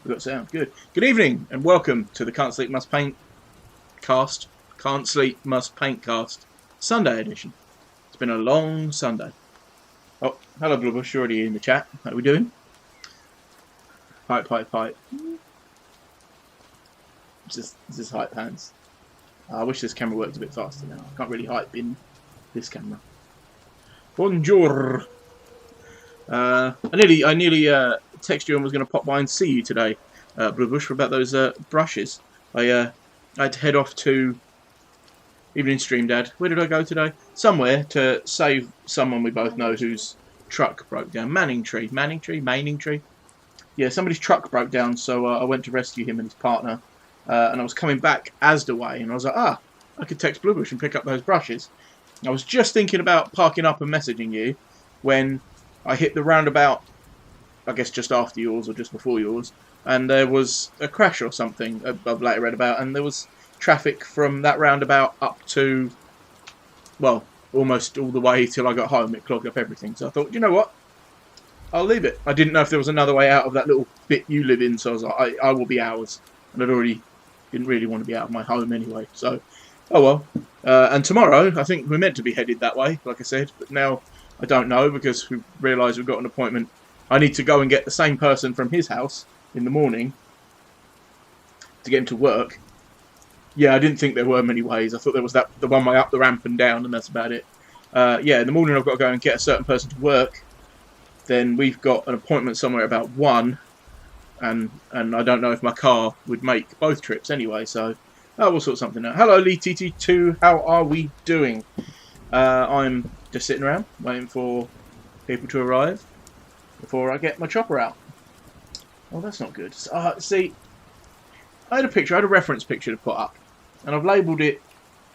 We've got sound. Good. Good evening and welcome to the Can't Sleep Must Paint Cast. Can't Sleep Must Paint Cast Sunday edition. It's been a long Sunday. Oh, hello Bluebush, you're already in the chat. How are we doing? Hype. This is hype hands. I wish this camera worked a bit faster now. I can't really hype in this camera. Bonjour. I nearly texted you and was going to pop by and see you today, Bluebush, for about those brushes. I had to head off to Evening Stream Dad. Where did I go today? Somewhere to save someone we both know whose truck broke down. Manning Tree. Yeah, somebody's truck broke down, so I went to rescue him and his partner. And I was coming back Asda way, and I was like, I could text Bluebush and pick up those brushes. I was just thinking about parking up and messaging you when I hit the roundabout, I guess just after yours or just before yours, and there was a crash or something I've later read about, and there was traffic from that roundabout up to, well, almost all the way till I got home. It clogged up everything. So I thought, you know what? I'll leave it. I didn't know if there was another way out of that little bit you live in, so I was like, I will be ours. And I'd already didn't really want to be out of my home anyway. So, oh well. And tomorrow, I think we're meant to be headed that way, like I said, but now I don't know because we realised we've got an appointment. I need to go and get the same person from his house in the morning to get him to work. Yeah, I didn't think there were many ways. I thought there was the one way up the ramp and down, and that's about it. Yeah, in the morning I've got to go and get a certain person to work. Then we've got an appointment somewhere about 1, and I don't know if my car would make both trips anyway. So we'll sort something out. Hello, Lee TT2. How are we doing? I'm just sitting around waiting for people to arrive before I get my chopper out. Oh, that's not good. See, I had a reference picture to put up, and I've labelled it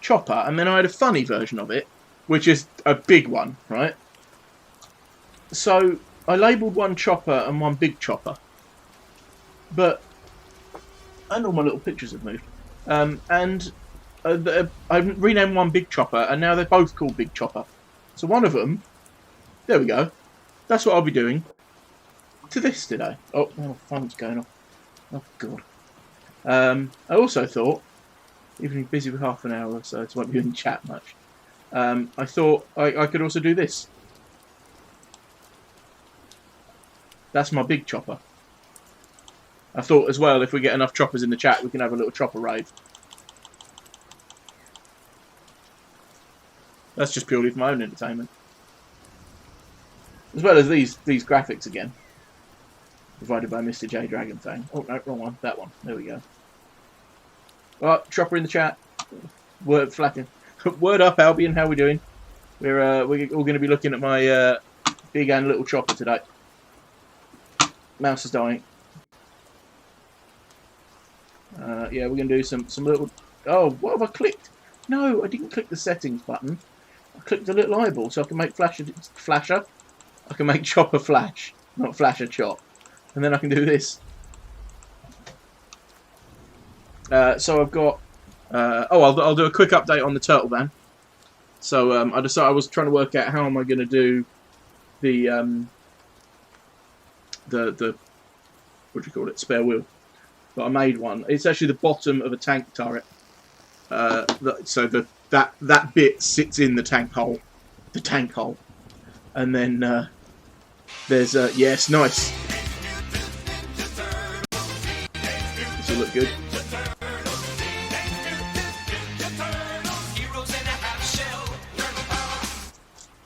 chopper, and then I had a funny version of it, which is a big one, right? So I labelled one chopper and one big chopper, but and all my little pictures have moved, and I renamed one big chopper, and now they're both called big chopper. So one of them, there we go. That's what I'll be doing to this today. Oh, my phone's going off. Oh god. I also thought, even if busy with half an hour or so, so I won't be in chat much. I thought I could also do this. That's my big chopper. I thought as well, if we get enough choppers in the chat, we can have a little chopper rave. That's just purely for my own entertainment. As well as these graphics again. Provided by Mr. J Dragon Fang. Oh, no, wrong one. That one. There we go. Alright, chopper in the chat. Word flapping. Word up, Albion. How we doing? We're all going to be looking at my big and little chopper today. Mouse is dying. Yeah, we're going to do some little... Oh, what have I clicked? No, I didn't click the settings button. I clicked the little eyeball so I can make flasher. I can make chopper flash, not flasher chop. And then I can do this. So I've got... I'll do a quick update on the turtle van. So I decided I was trying to work out how am I going to do the what do you call it, spare wheel. But I made one. It's actually the bottom of a tank turret. So that bit sits in the tank hole. And then there's yes, nice. This will look good.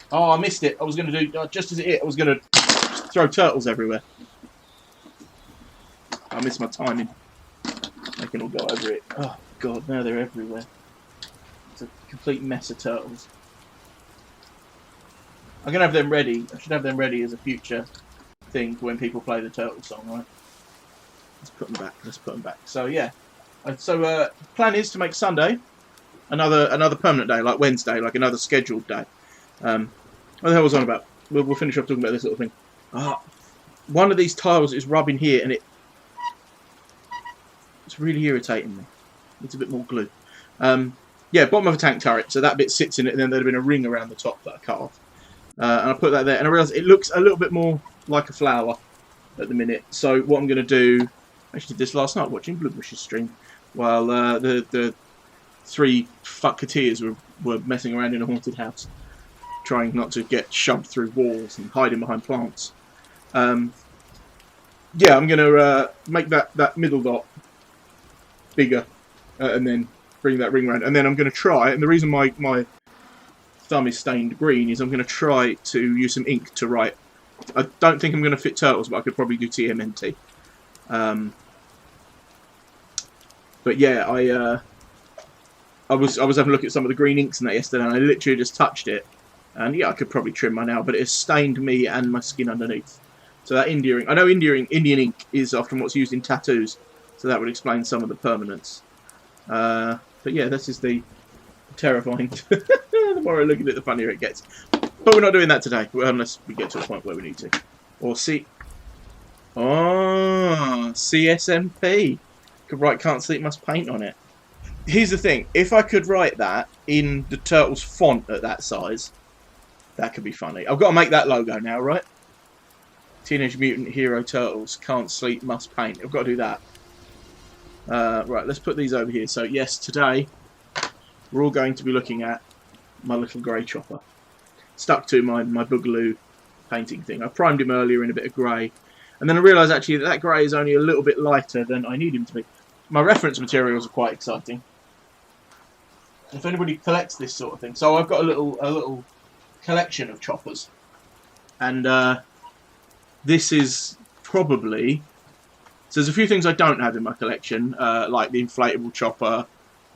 Oh, I missed it. I was going to do just as it hit. I was going to throw turtles everywhere. I missed my timing. They can all go over it. Oh god, now they're everywhere. It's a complete mess of turtles. I'm gonna have them ready. I should have them ready as a future thing for when people play the turtle song, right? Let's put them back. So yeah. So plan is to make Sunday another permanent day, like Wednesday, like another scheduled day. What the hell was I on about? We'll finish off talking about this little thing. One of these tiles is rubbing here, and it's really irritating me. Needs a bit more glue. Yeah, bottom of a tank turret, so that bit sits in it, and then there'd have been a ring around the top that I cut off. And I put that there, and I realised it looks a little bit more like a flower at the minute. So what I'm going to do I actually did this last night watching Bluebush's stream while the three fucketeers were messing around in a haunted house, trying not to get shoved through walls and hiding behind plants. Yeah, I'm going to make that middle dot bigger and then bring that ring around. And then I'm going to try, and the reason my thumb is stained green is I'm going to try to use some ink to write. I don't think I'm going to fit turtles, but I could probably do TMNT. But yeah, I was having a look at some of the green inks in that yesterday, and I literally just touched it. And yeah, I could probably trim my nail, but it has stained me and my skin underneath. So that Indian ink, I know Indian ink is often what's used in tattoos, so that would explain some of the permanence. But yeah, this is the terrifying. The more I look at it, the funnier it gets. But we're not doing that today, unless we get to a point where we need to. Or CSMP. Could write "Can't Sleep, Must Paint" on it. Here's the thing: if I could write that in the Turtles font at that size, that could be funny. I've got to make that logo now, right? Teenage Mutant Hero Turtles, Can't Sleep, Must Paint. I've got to do that. Right, let's put these over here. So yes, today we're all going to be looking at my little grey chopper. Stuck to my Boogaloo painting thing. I primed him earlier in a bit of grey. And then I realised actually that grey is only a little bit lighter than I need him to be. My reference materials are quite exciting. If anybody collects this sort of thing. So I've got a little collection of choppers. And this is probably... So there's a few things I don't have in my collection, like the inflatable chopper,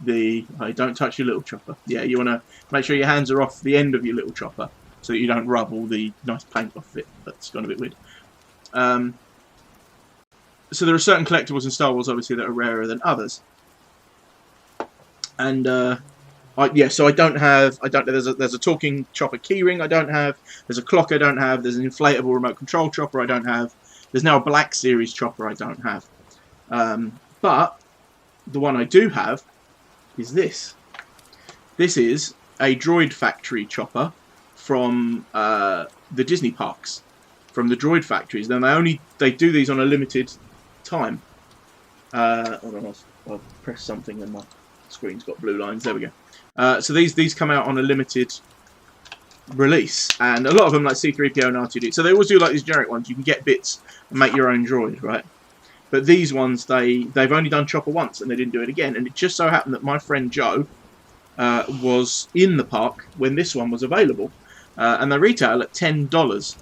oh, don't touch your little chopper. Yeah, you want to make sure your hands are off the end of your little chopper so that you don't rub all the nice paint off it. That's gone a bit weird. So there are certain collectibles in Star Wars, obviously, that are rarer than others. And yeah, so I don't have. There's a talking chopper keyring I don't have. There's a clock I don't have. There's an inflatable remote control chopper I don't have. There's now a Black Series chopper I don't have. But the one I do have is this. This is a Droid Factory chopper from the Disney parks, from the Droid Factories. Then they do these on a limited time. Hold on, I'll press something and my screen's got blue lines. There we go. So these come out on a limited release, and a lot of them, like C-3PO and R2-D2. So they always do like these generic ones. You can get bits and make your own droid, right? But these ones, they've only done chopper once, and they didn't do it again. And it just so happened that my friend Joe was in the park when this one was available, and they retail at $10.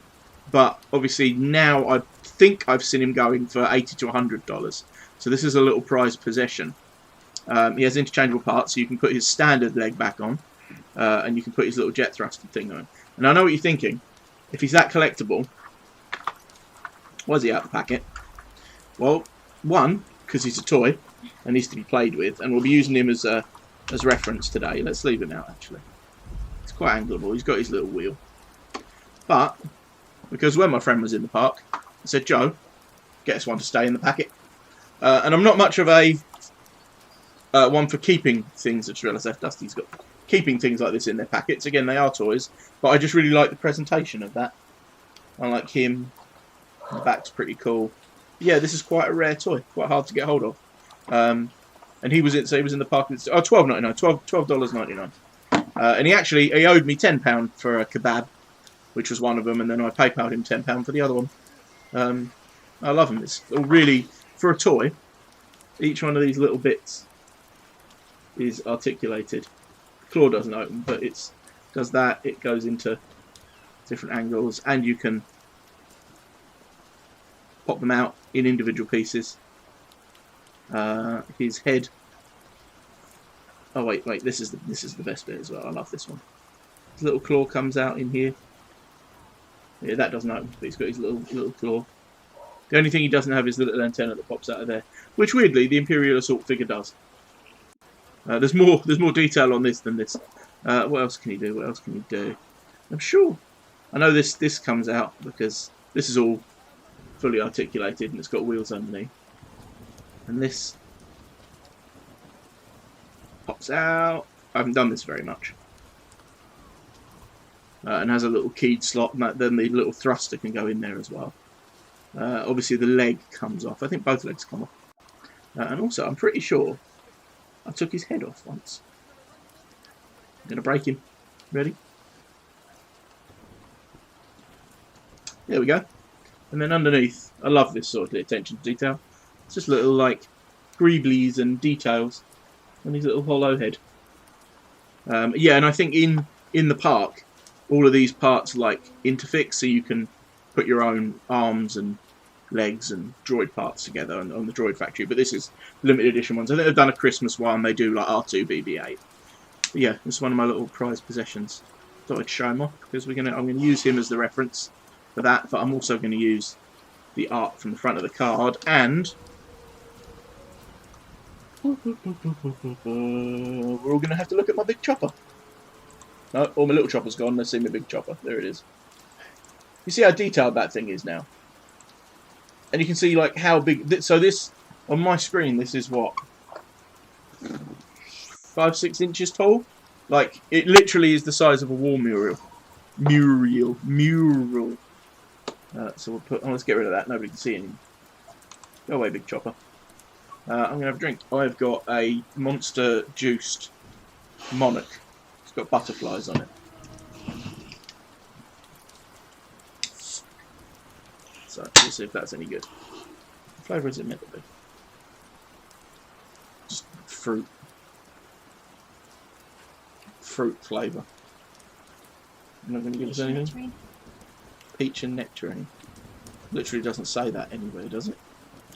But obviously now I think I've seen him going for $80 to $100. So this is a little prized possession. He has interchangeable parts, so you can put his standard leg back on, and you can put his little jet thruster thing on. And I know what you're thinking. If he's that collectible, why is he out of the packet? Well, one, because he's a toy and needs to be played with, and we'll be using him as reference today. Let's leave him out, actually. It's quite angleable. He's got his little wheel. But, because when my friend was in the park, I said, Joe, get us one to stay in the packet. And I'm not much of a one for keeping things. I just realised Dusty's got keeping things like this in their packets. Again, they are toys, but I just really like the presentation of that. I like him. The back's pretty cool. Yeah, this is quite a rare toy, quite hard to get hold of. And he was in the park. Oh, $12.99, $12.99. And he owed me £10 for a kebab, which was one of them, and then I PayPal'd him £10 for the other one. I love them. It's all really, for a toy, each one of these little bits is articulated. The claw doesn't open, but it does that. It goes into different angles, and you can pop them out in individual pieces. His head. Oh wait, this is the best bit as well. I love this one. His little claw comes out in here. Yeah, that doesn't open, but he's got his little claw. The only thing he doesn't have is the little antenna that pops out of there, which weirdly the Imperial Assault figure does. There's more detail on this than this. What else can he do? What else can he do? I'm sure. I know this comes out because this is all fully articulated and it's got wheels underneath. And this pops out. I haven't done this very much. And has a little keyed slot, and then the little thruster can go in there as well. Obviously the leg comes off. I think both legs come off. And also, I'm pretty sure I took his head off once. I'm going to break him. Ready? There we go. And then underneath, I love this sort of attention to detail. It's just little, like, greeblies and details on his little hollow head. Yeah, and I think in the park, all of these parts, like, interfix, so you can put your own arms and legs and droid parts together on the droid factory. But this is limited edition ones. I think they've done a Christmas one. They do, like, R2 BB-8. But yeah, it's one of my little prized possessions. Thought I'd show him off, because I'm going to use him as the reference for that, but I'm also going to use the art from the front of the card, and we're all going to have to look at my big chopper. No, all my little chopper's gone. Let's see my big chopper. There it is. You see how detailed that thing is now? And you can see, like, how big... So this, on my screen, this is what? 5-6 inches tall? Like, it literally is the size of a wall mural. Mural. So we'll put... Oh, let's get rid of that. Nobody can see anything. Go away, big chopper. I'm going to have a drink. I've got a monster juiced Monarch. It's got butterflies on it. So we'll see if that's any good. What flavour is it meant to be? Just fruit. Fruit flavour. You're not going to give us anything? Nectarine. Peach and nectarine. Literally doesn't say that anywhere, does it?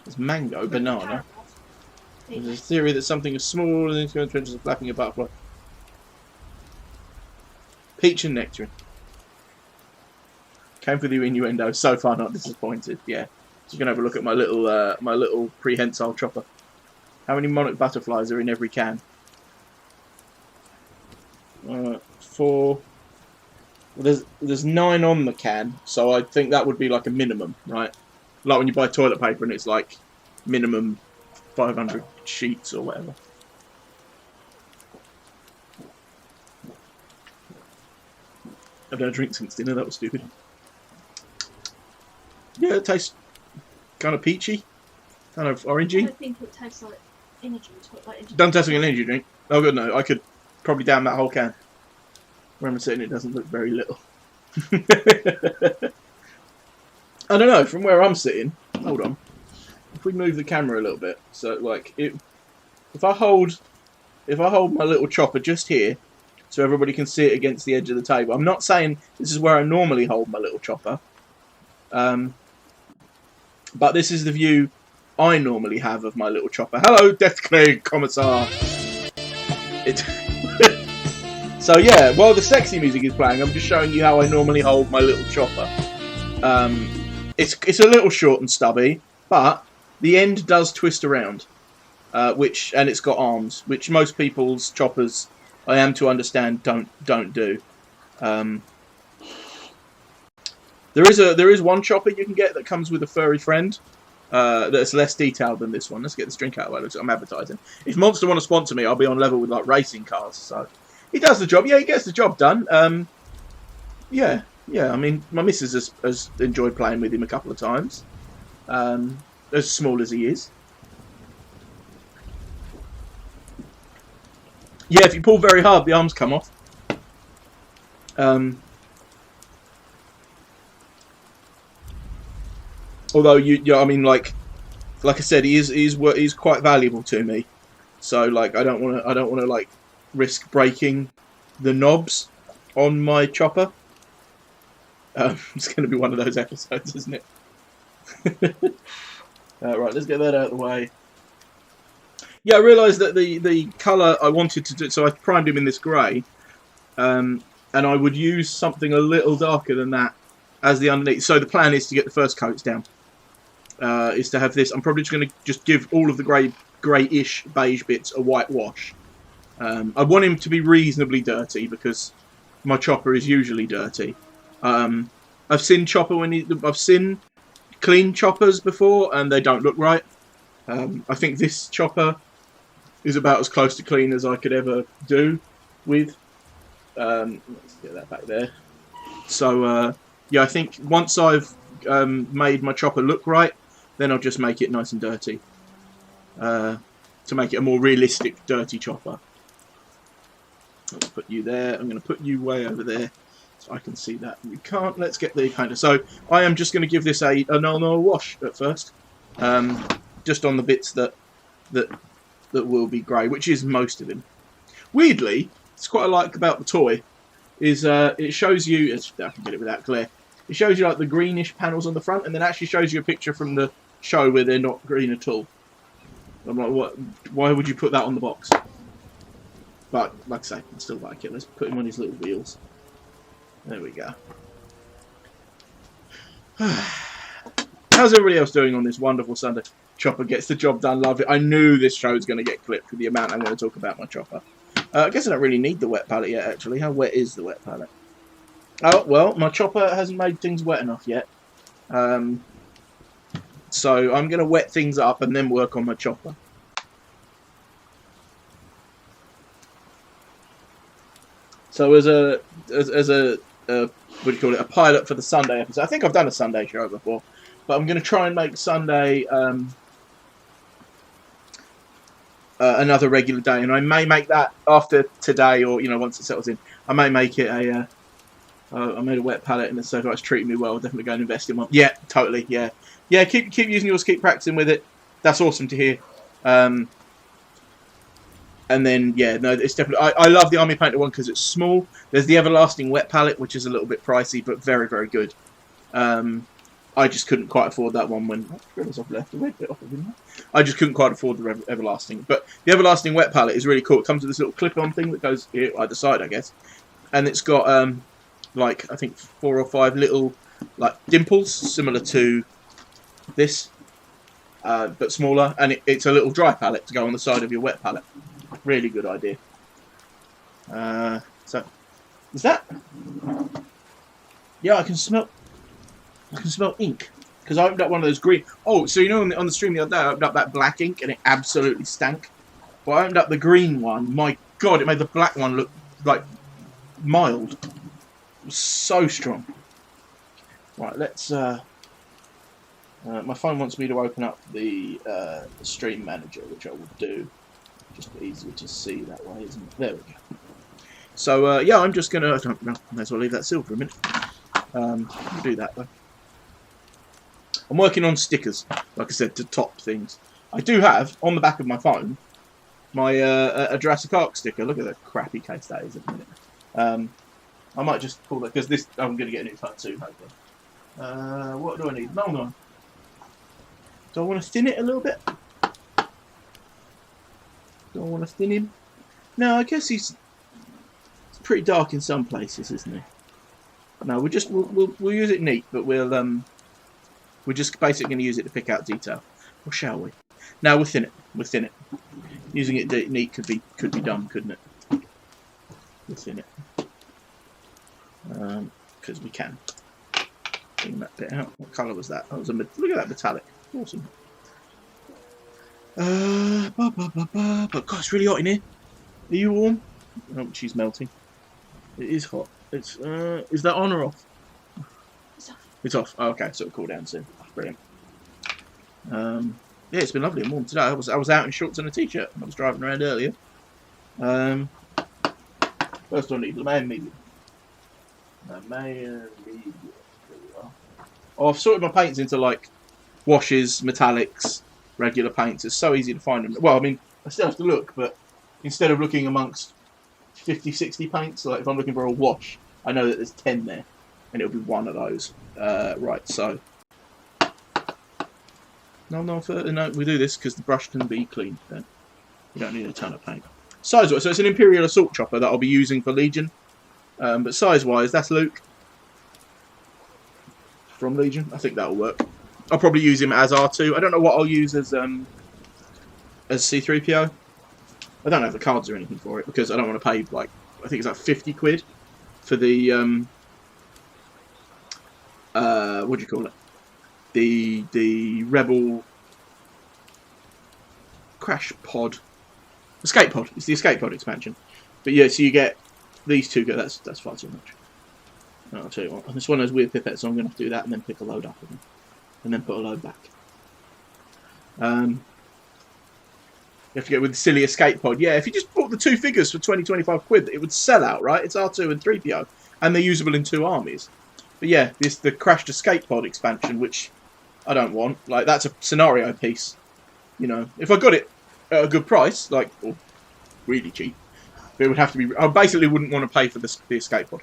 It's mango, banana. There's a theory that something as small and inconsequential as flapping a butterfly. Peach and nectarine. Came for the innuendo. So far, not disappointed. Yeah. So you can have a look at my little prehensile chopper. How many monarch butterflies are in every can? 4. Well, there's 9 on the can, so I think that would be like a minimum, right? Like when you buy toilet paper and it's like minimum 500 sheets or whatever. I've had a drink since dinner. That was stupid. Yeah, it tastes kind of peachy, kind of orangey. I think it tastes like energy. Doesn't taste like an energy drink. Oh god, no! I could probably down that whole can. Where I'm sitting, it doesn't look very little. I don't know. From where I'm sitting, hold on. If we move the camera a little bit, so like if I hold my little chopper just here, so everybody can see it against the edge of the table. I'm not saying this is where I normally hold my little chopper, but this is the view I normally have of my little chopper. Hello, Deathclay Commissar. So yeah, while the sexy music is playing, I'm just showing you how I normally hold my little chopper. It's a little short and stubby, but the end does twist around, and it's got arms, which most people's choppers, I am to understand, don't do. There is one chopper you can get that comes with a furry friend. That's less detailed than this one. Let's get this drink out of the way. I'm advertising. If Monster want to sponsor me, I'll be on level with like racing cars. So he does the job. Yeah, he gets the job done. Yeah. I mean, my missus has enjoyed playing with him a couple of times. As small as he is. Yeah, if you pull very hard, the arms come off. Although I mean, like I said, he's quite valuable to me. So like, I don't want to like risk breaking the knobs on my chopper. It's going to be one of those episodes, isn't it? Right, let's get that out of the way. Yeah, I realised that the colour I wanted to do, so I primed him in this grey, and I would use something a little darker than that as the underneath. So the plan is to get the first coats down. Is to have this. I'm probably just going to give all of the greyish beige bits a white wash. I want him to be reasonably dirty because my chopper is usually dirty. I've seen I've seen clean choppers before and they don't look right. I think this chopper is about as close to clean as I could ever do with. Let's get that back there. So yeah, I think once I've made my chopper look right, then I'll just make it nice and dirty. to make it a more realistic dirty chopper. Let's put you there. I'm going to put you way over there so I can see that. We can't. Let's get the painter. So I am just going to give this a no wash at first, just on the bits that will be grey, which is most of him. Weirdly, it's quite I like about the toy is it shows you. I can get it without glare. It shows you like the greenish panels on the front, and then actually shows you a picture from the show where they're not green at all. I'm like, what? Why would you put that on the box? But like I say, I still like it. Let's put him on his little wheels. There we go. How's everybody else doing on this wonderful Sunday? Chopper gets the job done. Love it. I knew this show's going to get clipped with the amount I'm going to talk about my chopper. I guess I don't really need the wet palette yet, actually. How wet is the wet palette? Oh, well, my chopper hasn't made things wet enough yet. So I'm going to wet things up and then work on my chopper. So as a what do you call it? A pilot for the Sunday episode. I think I've done a Sunday show before, but I'm going to try and make Sunday another regular day, and I may make that after today, or once it settles in. I may make it a. I made a wet palette, and so far it's treating me well. I'll definitely go and invest in one. Yeah, totally. Yeah. Keep using yours. Keep practicing with it. That's awesome to hear. And then, yeah, no, it's definitely... I love the Army Painter one because it's small. There's the Everlasting Wet Palette, which is a little bit pricey, but very, very good. I just couldn't quite afford that one when... I've left a red bit off of it. I just couldn't quite afford the Everlasting. But the Everlasting Wet Palette is really cool. It comes with this little clip-on thing that goes here either side, I guess. And it's got, like, I think 4 or 5 little, like, dimples, similar to this, but smaller. And it's a little dry palette to go on the side of your wet palette. Really good idea. So, is that? Yeah, I can smell ink because I opened up one of those green. Oh, so on the stream the other day, I opened up that black ink and it absolutely stank. But I opened up the green one. My God, it made the black one look like mild. It was so strong. Right, let's. My phone wants me to open up the stream manager, which I will do. Just easier to see that way, isn't it? There we go. So, yeah, I'm just going to... I don't know. May as well leave that sealed for a minute. I'll do that, though. I'm working on stickers, like I said, to top things. I do have, on the back of my phone, my a Jurassic Park sticker. Look at the crappy case that is at the minute. I might just pull that, because this... I'm going to get a new phone soon, hopefully. What do I need? No. Do I want to thin it a little bit? Don't want to thin him. No, I guess it's pretty dark in some places, isn't he? No, we'll use it neat, but we're just basically going to use it to pick out detail, or shall we? No, we'll thin it. We'll thin it. Using it neat could be dumb, couldn't it? We'll thin it because we can. Bring that bit out. What colour was that? That was look at that metallic. Awesome. But God, it's really hot in here. Are you warm? Oh, she's melting. It is hot. It's is that on or off? It's off. It's off. Oh, okay, so it'll cool down soon. Brilliant. Yeah, it's been lovely and warm today. I was out in shorts and a t-shirt. I was driving around earlier. First I need the man medium. Oh, I've sorted my paints into like washes, metallics, regular paints. It's so easy to find them. Well, I mean, I still have to look, but instead of looking amongst 50, 60 paints, like if I'm looking for a wash, I know that there's 10 there, and it'll be one of those. Right, so no, we do this because the brush can be cleaned. Then you don't need a ton of paint. Size-wise, so it's an Imperial Assault Chopper that I'll be using for Legion. But size-wise, that's Luke from Legion. I think that'll work. I'll probably use him as R2. I don't know what I'll use as C-3PO. I don't have the cards or anything for it because I don't want to pay like I think it's like 50 quid for the what do you call it? The Rebel Crash Pod, Escape Pod. It's the Escape Pod expansion. But yeah, so you get these two. That's far too much. I'll tell you what. This one has weird pipettes, so I'm going to have to do that and then pick a load up of them. And then put a load back. You have to get with the silly escape pod. Yeah, if you just bought the 2 figures for 20-25 quid, it would sell out, right? It's R2 and 3PO, and they're usable in 2 armies. But yeah, the crashed escape pod expansion, which I don't want. Like, that's a scenario piece. You know, if I got it at a good price, like, or really cheap, but it would have to be. I basically wouldn't want to pay for the escape pod.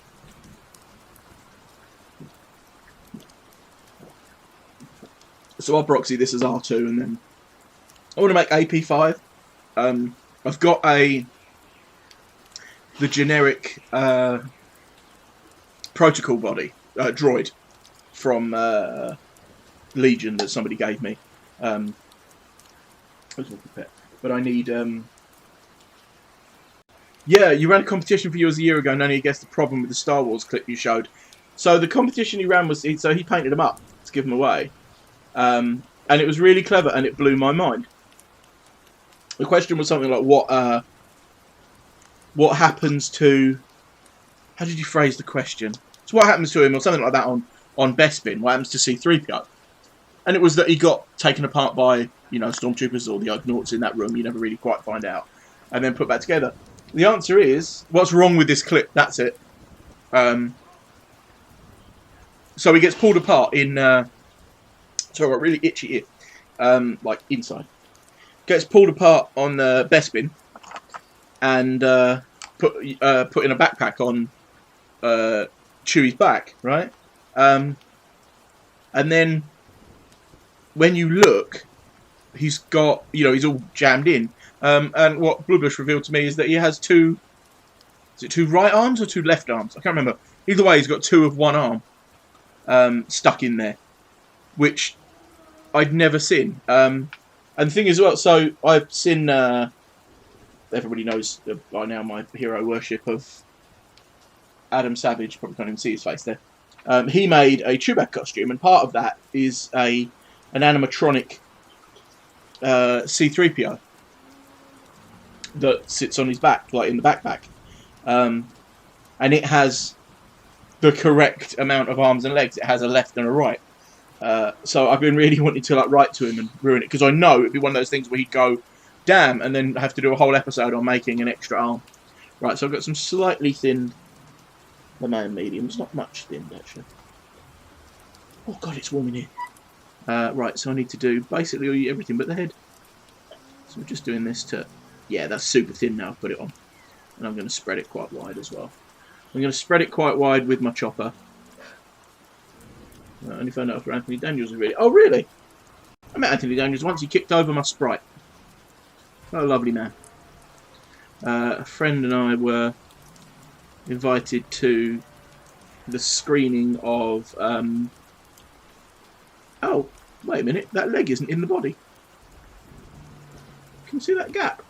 So I'll proxy this as R2, and then I want to make AP5. I've got the generic protocol body droid from Legion that somebody gave me. But I need. Yeah, you ran a competition for yours a year ago, and none of you guessed the problem with the Star Wars clip you showed. So the competition he ran was so he painted them up to give them away, and it was really clever, and it blew my mind. The question was something like, what happens to... How did you phrase the question? So what happens to him, or something like that on Bespin? What happens to C-3PO? And it was that he got taken apart by, you know, stormtroopers or the Ugnaughts in that room. You never really quite find out. And then put back together. The answer is, what's wrong with this clip? That's it. So he gets pulled apart in... so I got really itchy ear. Like, inside. Gets pulled apart on Bespin and put in a backpack on Chewie's back, right? And then when you look, he's got, you know, he's all jammed in. And what Bluebush revealed to me is that he has 2... Is it 2 right arms or 2 left arms? I can't remember. Either way, he's got 2 of 1 arm stuck in there, which I'd never seen. And the thing is, well, so I've seen, everybody knows by now my hero worship of Adam Savage. Probably can't even see his face there. He made a Chewbacca costume, and part of that is an animatronic C-3PO that sits on his back, like in the backpack. And it has the correct amount of arms and legs. It has a left and a right. So I've been really wanting to like write to him and ruin it, because I know it'd be one of those things where he'd go, damn, and then have to do a whole episode on making an extra arm. Right, so I've got some slightly thinned Himalayan mediums, not much thinned actually. Oh god, it's warm in here. Right, so I need to do basically everything but the head. So we're just doing this to, yeah, that's super thin now. I've put it on, and I'm going to spread it quite wide as well. I'm going to spread it quite wide with my chopper. I only found out after Anthony Daniels was really... Oh, really? I met Anthony Daniels once. He kicked over my Sprite. What a lovely man. A friend and I were invited to the screening of... Oh, wait a minute. That leg isn't in the body. Can you see that gap?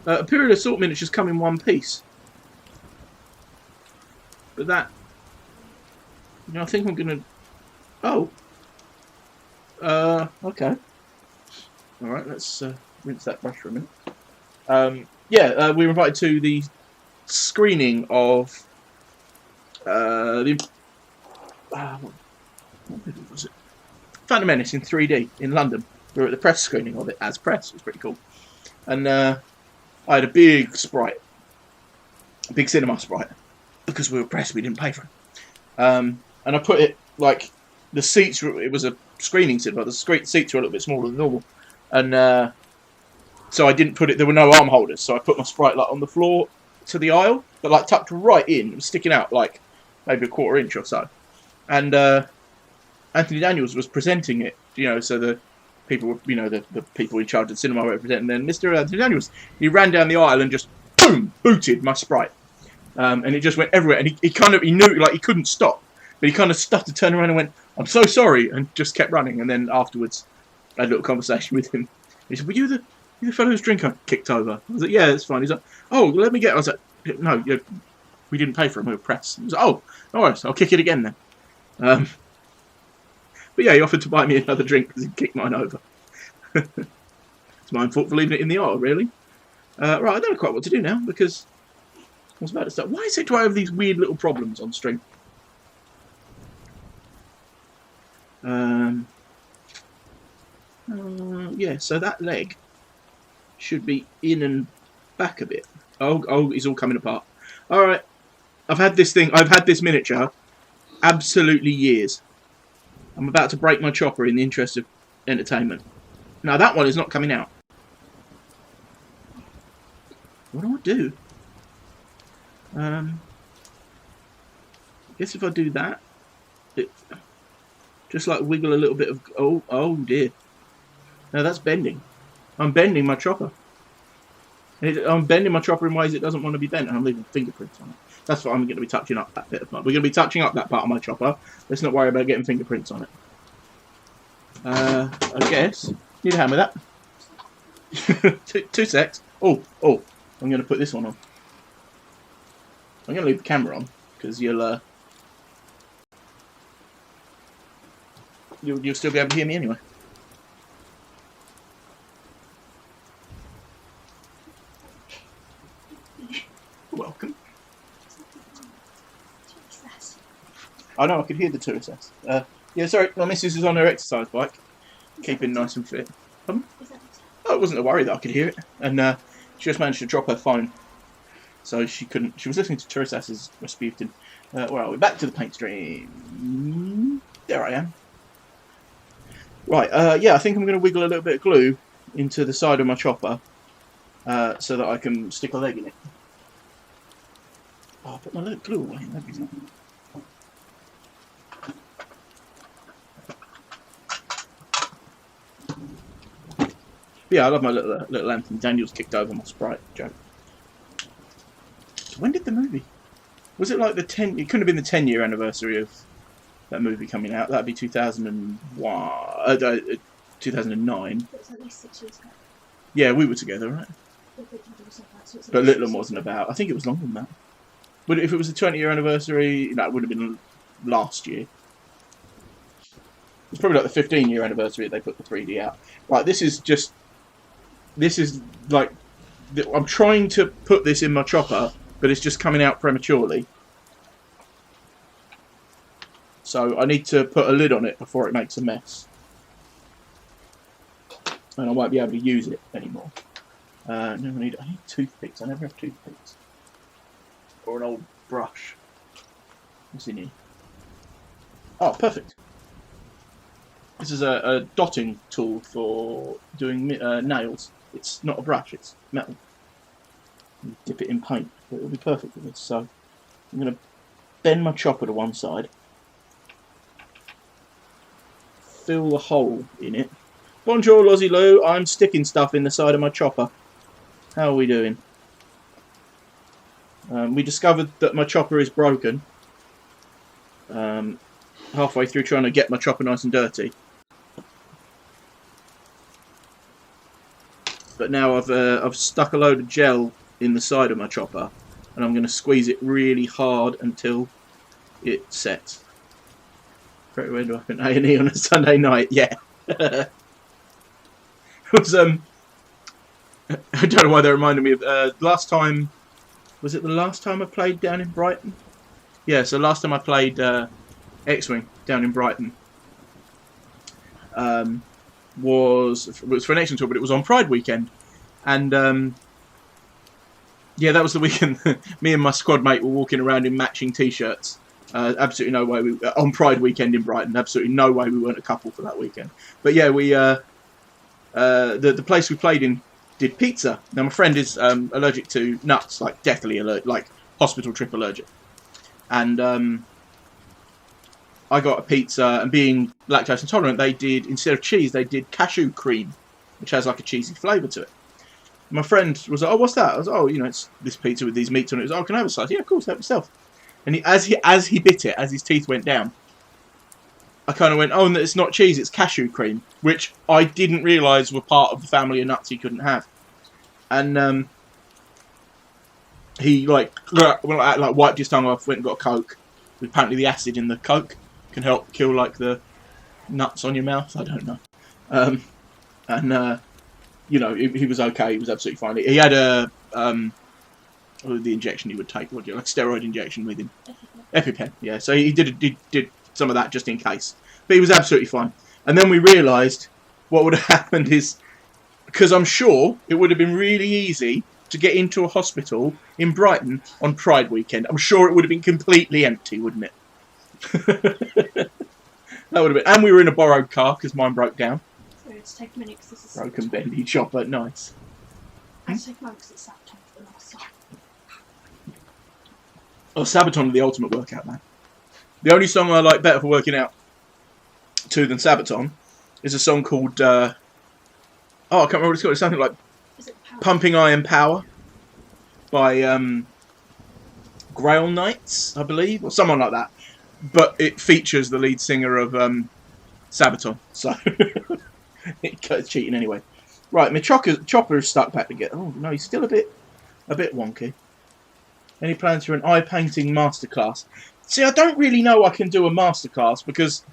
Imperial Assault miniatures come in one piece. But that... You know, I think I'm going to... Oh. Okay. Alright, let's rinse that brush for a minute. Yeah, we were invited to the screening of... what movie was it? Phantom Menace in 3D in London. We were at the press screening of it as press. It was pretty cool. And I had a big Sprite. A big cinema Sprite. Because we were press, we didn't pay for it. And I put it, like, the seats, it was a screening cinema, the seats were a little bit smaller than normal. And so I didn't put it, there were no arm holders, so I put my Sprite, like, on the floor to the aisle, but, like, tucked right in. It was sticking out, like, maybe a quarter inch or so. And Anthony Daniels was presenting it, you know, so the people were, you know, the people in charge of the cinema were presenting. And then Mr. Anthony Daniels, he ran down the aisle and just, boom, booted my Sprite. And it just went everywhere. And he knew, like, he couldn't stop. But he kind of stuttered, turned around and went, I'm so sorry, and just kept running. And then afterwards, I had a little conversation with him. He said, were you the fellow whose drink I kicked over? I was like, yeah, that's fine. He's like, oh, let me get it. I was like, no, we didn't pay for it, we were press. He was like, oh, no worries, I'll kick it again then. But yeah, he offered to buy me another drink because he kicked mine over. It's my fault for leaving it in the aisle, really. Right, I don't know quite what to do now, because I was about to start. Why do I have these weird little problems on stream? Yeah, so that leg should be in and back a bit. Oh, it's all coming apart. All right, I've had this miniature, absolutely years. I'm about to break my chopper in the interest of entertainment. Now that one is not coming out. What do? I guess if I do that, it just like wiggle a little bit of. Oh dear. No, that's bending. I'm bending my chopper. I'm bending my chopper in ways it doesn't want to be bent, and I'm leaving fingerprints on it. That's what I'm going to be touching up that bit of mud. We're going to be touching up that part of my chopper. Let's not worry about getting fingerprints on it. I guess. Need a hand with that. two secs. Oh, I'm going to put this one on. I'm going to leave the camera on because you'll still be able to hear me anyway. Welcome. I know, I could hear the tourist S. Yeah, sorry, my missus is on her exercise bike, keeping nice and fit. Oh, it wasn't a worry that I could hear it, and she just managed to drop her phone, so she couldn't. She was listening to tourist S's Rasputin. Where are we? Back to the paint stream. There I am. Right, yeah, I think I'm going to wiggle a little bit of glue into the side of my chopper, so that I can stick a leg in it. Oh, I'll put my little glue away. That'd be fun. Yeah, I love my little lantern. Daniel's kicked over my Sprite joke. When did the movie? Was it like the 10? It couldn't have been the 10-year anniversary of that movie coming out. That'd be 2001, 2009. It's at least 6 years ago. Yeah, we were together, right? But Littleham wasn't about. I think it was longer than that. But if it was the 20-year anniversary, that would have been last year. It's probably like the 15-year anniversary that they put the 3D out. Right, this is like, I'm trying to put this in my chopper, but it's just coming out prematurely. So I need to put a lid on it before it makes a mess. And I won't be able to use it anymore. No, I need toothpicks. I never have toothpicks. Or an old brush. What's in here? Oh, perfect. This is a dotting tool for doing nails. It's not a brush, it's metal. You dip it in paint. It'll be perfect for this. So I'm going to bend my chopper to one side. Fill the hole in it. Bonjour, Lozzie Lou. I'm sticking stuff in the side of my chopper. How are we doing? We discovered that my chopper is broken. Halfway through trying to get my chopper nice and dirty. But now I've stuck a load of gel in the side of my chopper, and I'm going to squeeze it really hard until it sets. Great way to up in A&E on a Sunday night, yeah. It was I don't know why that reminded me of last time. Was it the last time I played down in Brighton? Yeah, so last time I played X-Wing down in Brighton was for an X-Wing tour, but it was on Pride weekend, and yeah, that was the weekend. Me and my squad mate were walking around in matching T-shirts. Absolutely no way on Pride weekend in Brighton. Absolutely no way we weren't a couple for that weekend. But yeah, we the place we played in did pizza. Now my friend is allergic to nuts, like deathly allergic, like hospital trip allergic. And I got a pizza, and being lactose intolerant, they did, instead of cheese, they did cashew cream, which has like a cheesy flavour to it. My friend was like, "Oh, what's that?" I was like, "Oh, you know, it's this pizza with these meats on it." He was like, "Oh, can I have a slice?" "Yeah, of course, help yourself." And as he bit it, as his teeth went down, I kind of went, "Oh, and it's not cheese, it's cashew cream," which I didn't realise were part of the family of nuts he couldn't have. And he like wiped his tongue off, went and got a Coke. Apparently, the acid in the Coke can help kill like the nuts on your mouth. I don't know. And you know, he was okay. He was absolutely fine. He had a the injection he would take, like steroid injection with him. EpiPen, yeah. So he did some of that just in case. But he was absolutely fine. And then we realised what would have happened is Because I'm sure it would have been really easy to get into a hospital in Brighton on Pride weekend. I'm sure it would have been completely empty, wouldn't it? That would have been. And we were in a borrowed car because mine broke down. So it's take a minute because this is Broken bendy chopper, nice. I take mine because it's Sabaton for the last time. Oh, Sabaton, the ultimate workout, man. The only song I like better for working out to than Sabaton is a song called. I can't remember what it's called. It's something like Pumping Iron Power by Grail Knights, I believe, or someone like that. But it features the lead singer of Sabaton, so it's cheating anyway. Right, my chopper is stuck back together. Oh no, he's still a bit wonky. Any plans for an eye painting masterclass? See, I don't really know I can do a masterclass because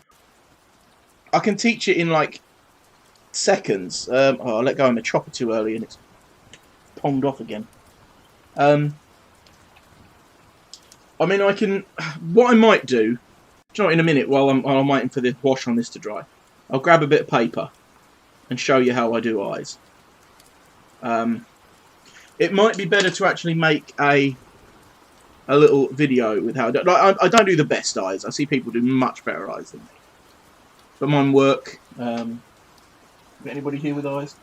I can teach it in like seconds. I let go of my chopper too early and it's ponged off again. I mean, I can. What I might do, in a minute while I'm waiting for the wash on this to dry, I'll grab a bit of paper and show you how I do eyes. It might be better to actually make a little video with how I do. Like, I don't do the best eyes. I see people do much better eyes than me, but mine work. Anybody here with eyes?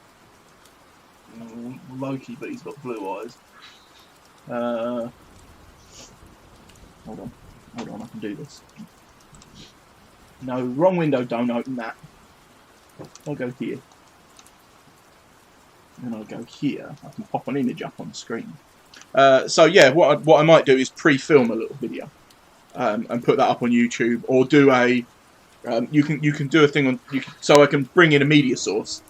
Loki, but he's got blue eyes. Hold on, I can do this. No, wrong window, don't open that. I'll go here. And I'll go here. I can pop an image up on the screen. So yeah, what I might do is pre-film a little video. And put that up on YouTube. Or do a... you can do a thing on... so I can bring in a media source.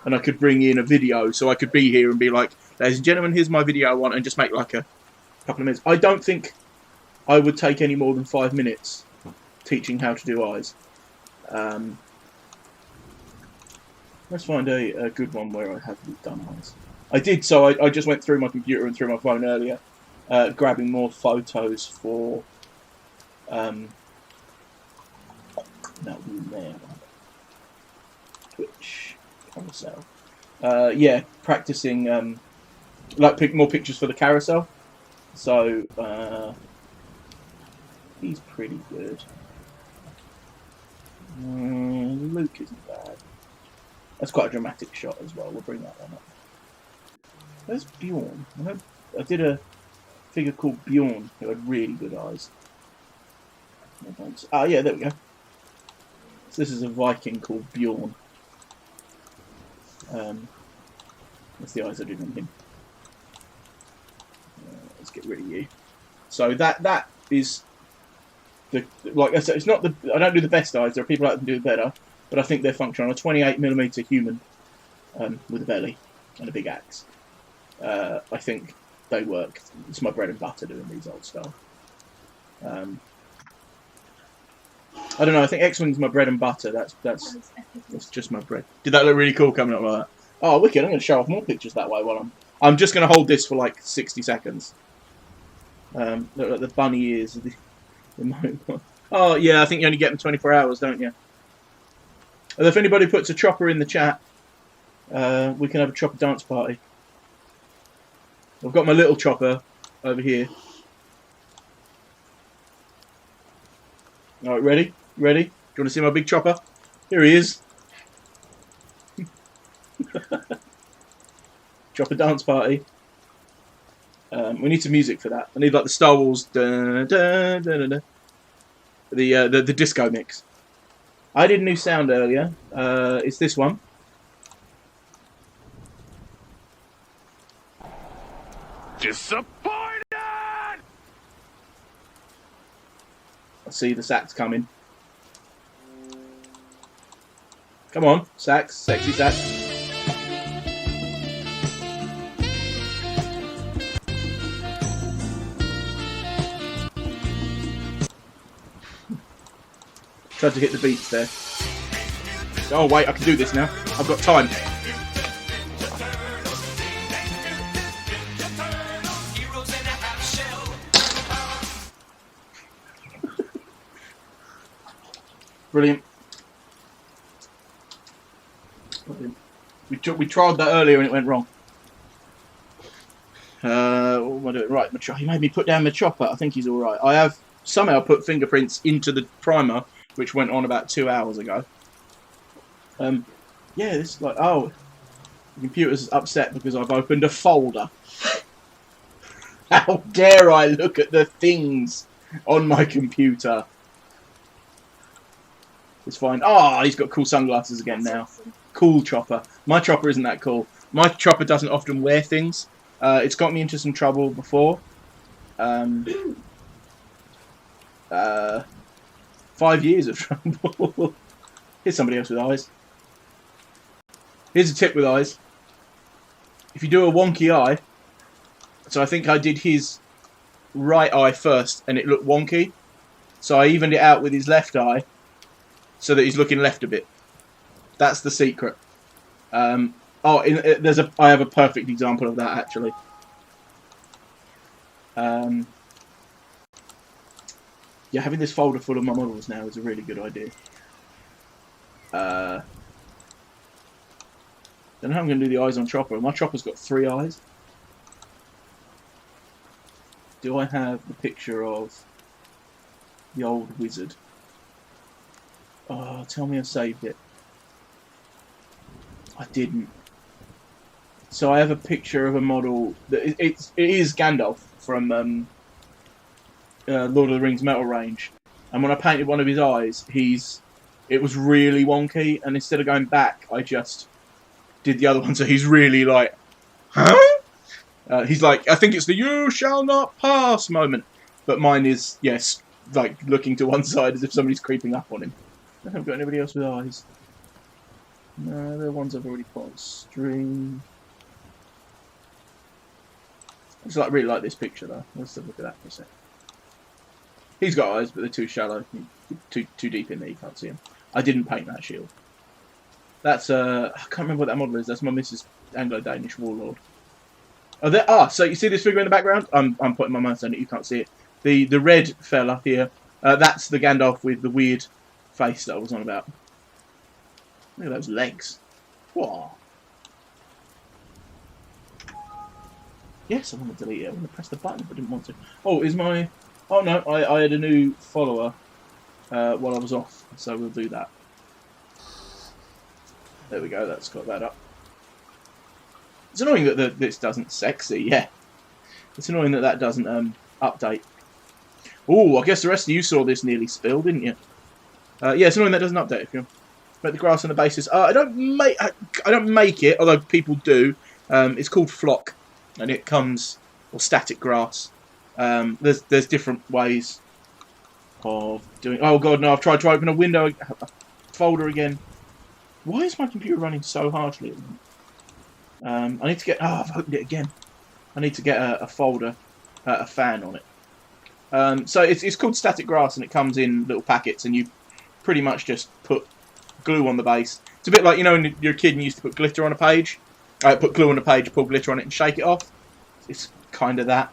And I could bring in a video. So I could be here and be like, ladies and gentlemen, here's my video I want. And just make like a couple of minutes. I don't think I would take any more than 5 minutes teaching how to do eyes. Let's find a good one where I have done eyes. I did, so I just went through my computer and through my phone earlier, grabbing more photos for that one there. Twitch carousel. Yeah, practicing like pick more pictures for the carousel. So he's pretty good. Luke isn't bad. That's quite a dramatic shot as well. We'll bring that one up. Where's Bjorn? I did a figure called Bjorn who had really good eyes. Ah, yeah, there we go. So this is a Viking called Bjorn. That's the eyes I did on him. Let's get rid of you. So that is the, like I said, it's not the. I don't do the best eyes. There are people out there who do better, but I think they're functional. A 28mm human with a belly and a big axe. I think they work. It's my bread and butter doing these old style. I don't know. I think X-Wing's my bread and butter. That's just my bread. Did that look really cool coming up like that? Oh, wicked! I'm going to show off more pictures that way while I'm just going to hold this for like 60 seconds. Look like the bunny ears. Oh yeah, I think you only get them 24 hours, don't you? And if anybody puts a chopper in the chat, we can have a chopper dance party. I've got my little chopper over here. Alright, ready? Ready? Do you want to see my big chopper? Here he is. Chopper dance party. We need some music for that. I need like the Star Wars the disco mix. I did a new sound earlier. It's this one. Disappointed! I see the sax coming. Come on, sax, sexy sax. Tried to hit the beats there. Oh wait, I can do this now. I've got time. Brilliant. Brilliant. We tried that earlier and it went wrong. What am I doing? Right, he made me put down my chopper. I think he's all right. I have somehow put fingerprints into the primer, which went on about 2 hours ago. Yeah, this is like, oh, the computer's upset because I've opened a folder. How dare I look at the things on my computer? It's fine. Oh, he's got cool sunglasses again now. Awesome. Cool chopper. My chopper isn't that cool. My chopper doesn't often wear things. It's got me into some trouble before. 5 years of trouble. Here's somebody else with eyes. Here's a tip with eyes. If you do a wonky eye, so I think I did his right eye first and it looked wonky. So I evened it out with his left eye so that he's looking left a bit. That's the secret. I have a perfect example of that actually. Yeah, having this folder full of my models now is a really good idea. Don't know how I'm going to do the eyes on Chopper. My Chopper's got 3 eyes. Do I have the picture of the old wizard? Oh, tell me I saved it. I didn't. So I have a picture of a model that it is Gandalf from Lord of the Rings Metal Range, and when I painted one of his eyes, it was really wonky, and instead of going back, I just did the other one. So he's really like, huh? He's like, I think it's the "you shall not pass" moment, but mine is, yes, like looking to one side as if somebody's creeping up on him. I haven't got anybody else with eyes. No, they're ones I've already put on stream. I just really like this picture though. Let's have a look at that for a sec. He's got eyes, but they're too shallow, too deep in there. You can't see him. I didn't paint that shield. That's I can't remember what that model is. That's my Mrs. Anglo-Danish warlord. Oh, there. Ah, so you see this figure in the background? I'm putting my mouse on it. You can't see it. The red fella here. That's the Gandalf with the weird face that I was on about. Look at those legs. Whoa. Yes, I want to delete it. I want to press the button, but I didn't want to. Oh, is my... Oh, no, I had a new follower while I was off, so we'll do that. There we go, that's got that up. It's annoying that this doesn't... Sexy, yeah. It's annoying that doesn't update. Oh, I guess the rest of you saw this nearly spill, didn't you? Yeah, it's annoying that doesn't update if you make the grass on the basis. I don't make it, although people do. It's called flock, and it comes... or static grass. There's different ways of doing... Oh god, no, I've tried to open a window, a folder again. Why is my computer running so harshly? I need to get... Oh, I've opened it again. I need to get a folder, a fan on it. So it's called static grass, and it comes in little packets, and you pretty much just put glue on the base. It's a bit like, you know, when you're a kid and you used to put glitter on a page? Put glue on a page, pull glitter on it, and shake it off. It's kind of that.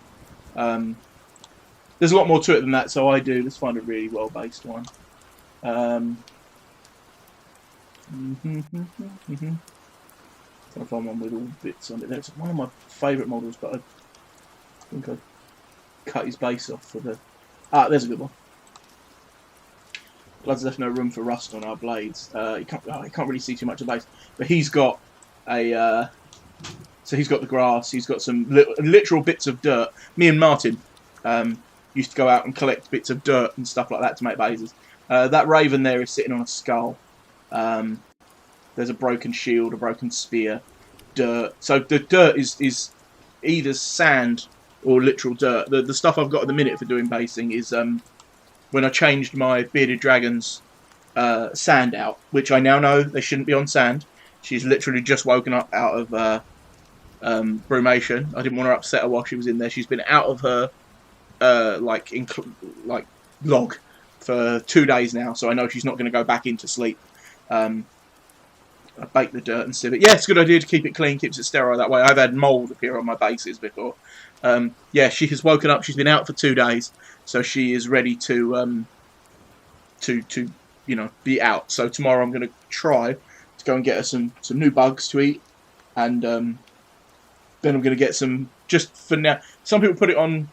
There's a lot more to it than that, so I do. Let's find a really well-based one. Trying to find one with all bits on it. That's one of my favourite models, but I think I cut his base off for the... Ah, there's a good one. Blood's left no room for rust on our blades. You can't really see too much of the base, but he's got a... So he's got the grass, he's got some literal bits of dirt. Me and Martin used to go out and collect bits of dirt and stuff like that to make bases. That raven there is sitting on a skull. There's a broken shield, a broken spear, dirt. So the dirt is either sand or literal dirt. The stuff I've got at the minute for doing basing is when I changed my bearded dragon's sand out, which I now know they shouldn't be on sand. She's literally just woken up out of brumation. I didn't want to upset her while she was in there. She's been out of her log for 2 days now, so I know she's not going to go back into sleep. I bake the dirt and sieve it. Yeah, it's a good idea to keep it clean, keeps it sterile that way. I've had mould appear on my bases before. Yeah, she has woken up. She's been out for 2 days, so she is ready to you know, be out. So tomorrow I'm going to try to go and get her some new bugs to eat, and then I'm going to get some, just for now. Some people put it on,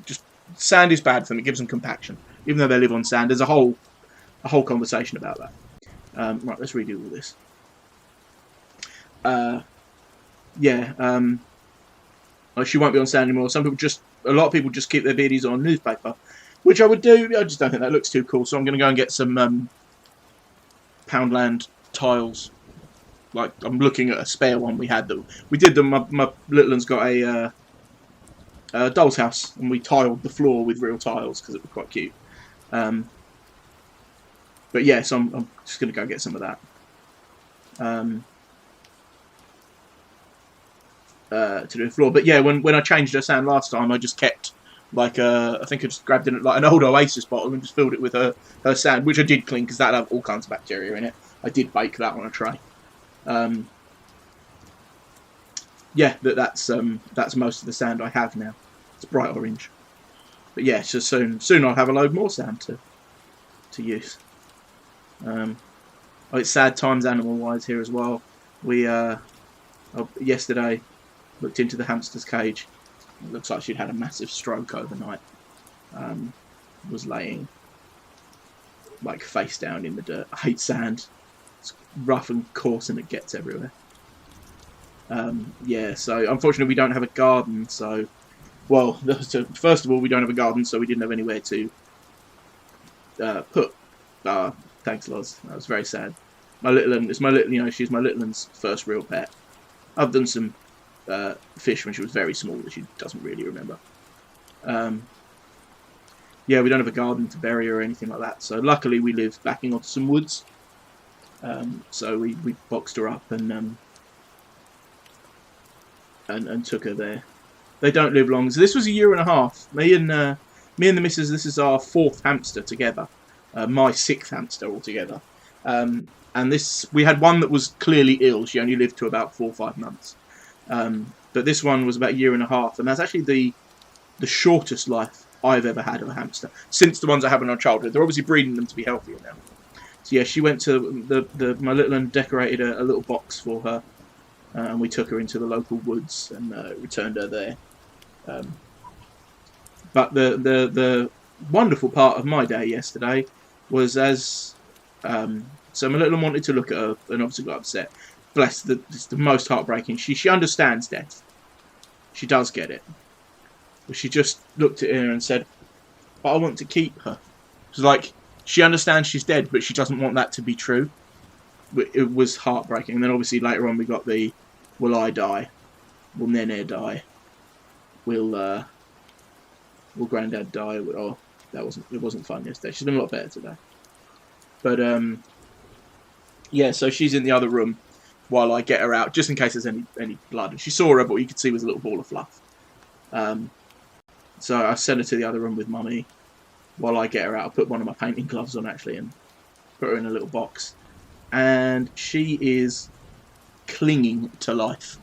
just sand is bad for them. It gives them compaction, even though they live on sand. There's a whole conversation about that. Right, let's redo all this. She won't be on sand anymore. A lot of people just keep their beardies on newspaper, which I would do. I just don't think that looks too cool. So I'm going to go and get some Poundland tiles. Like, I'm looking at a spare one we had that we did them. My little one's got a doll's house, and we tiled the floor with real tiles because it was quite cute. But yeah, so I'm just going to go get some of that. To do the floor. But yeah, when I changed her sand last time, I just kept like I think I just grabbed like an old Oasis bottle and just filled it with her sand, which I did clean because that had all kinds of bacteria in it. I did bake that on a tray. Yeah, that's most of the sand I have now. It's bright orange. But yeah, so soon I'll have a load more sand to use. It's sad times animal wise here as well. We yesterday looked into the hamster's cage. It looks like she'd had a massive stroke overnight. Was laying like face down in the dirt. I hate sand. It's rough and coarse and it gets everywhere. Yeah, so unfortunately we don't have a garden. So first of all, we don't have a garden, so we didn't have anywhere to put. Thanks, Loz. That was very sad. She's my little one's first real pet. I've done some fish when she was very small that she doesn't really remember. Yeah, we don't have a garden to bury her or anything like that. So luckily we live backing onto some woods. So we boxed her up and took her there. They don't live long. So this was a year and a half. Me and the missus. This is our 4th hamster together. My 6th hamster altogether. And we had one that was clearly ill. She only lived to about 4 or 5 months. But this one was about a year and a half, and that's actually the shortest life I've ever had of a hamster since the ones I have in our childhood. They're obviously breeding them to be healthier now. So yeah, she went to my little one decorated a little box for her, and we took her into the local woods and returned her there. But the wonderful part of my day yesterday was so my little one wanted to look at her and obviously got upset. Bless, it's the most heartbreaking. She understands death. She does get it. But she just looked at her and said, "But I want to keep her." It's like, she understands she's dead, but she doesn't want that to be true. It was heartbreaking. And then obviously later on we got the, "Will I die? Will Nene die? Will Grandad die?" Oh, it wasn't fun yesterday. She's been a lot better today. But yeah, so she's in the other room while I get her out, just in case there's any blood. And she saw her, but what you could see was a little ball of fluff. So I sent her to the other room with Mummy while I get her out. I put one of my painting gloves on, actually, and put her in a little box. And she is clinging to life.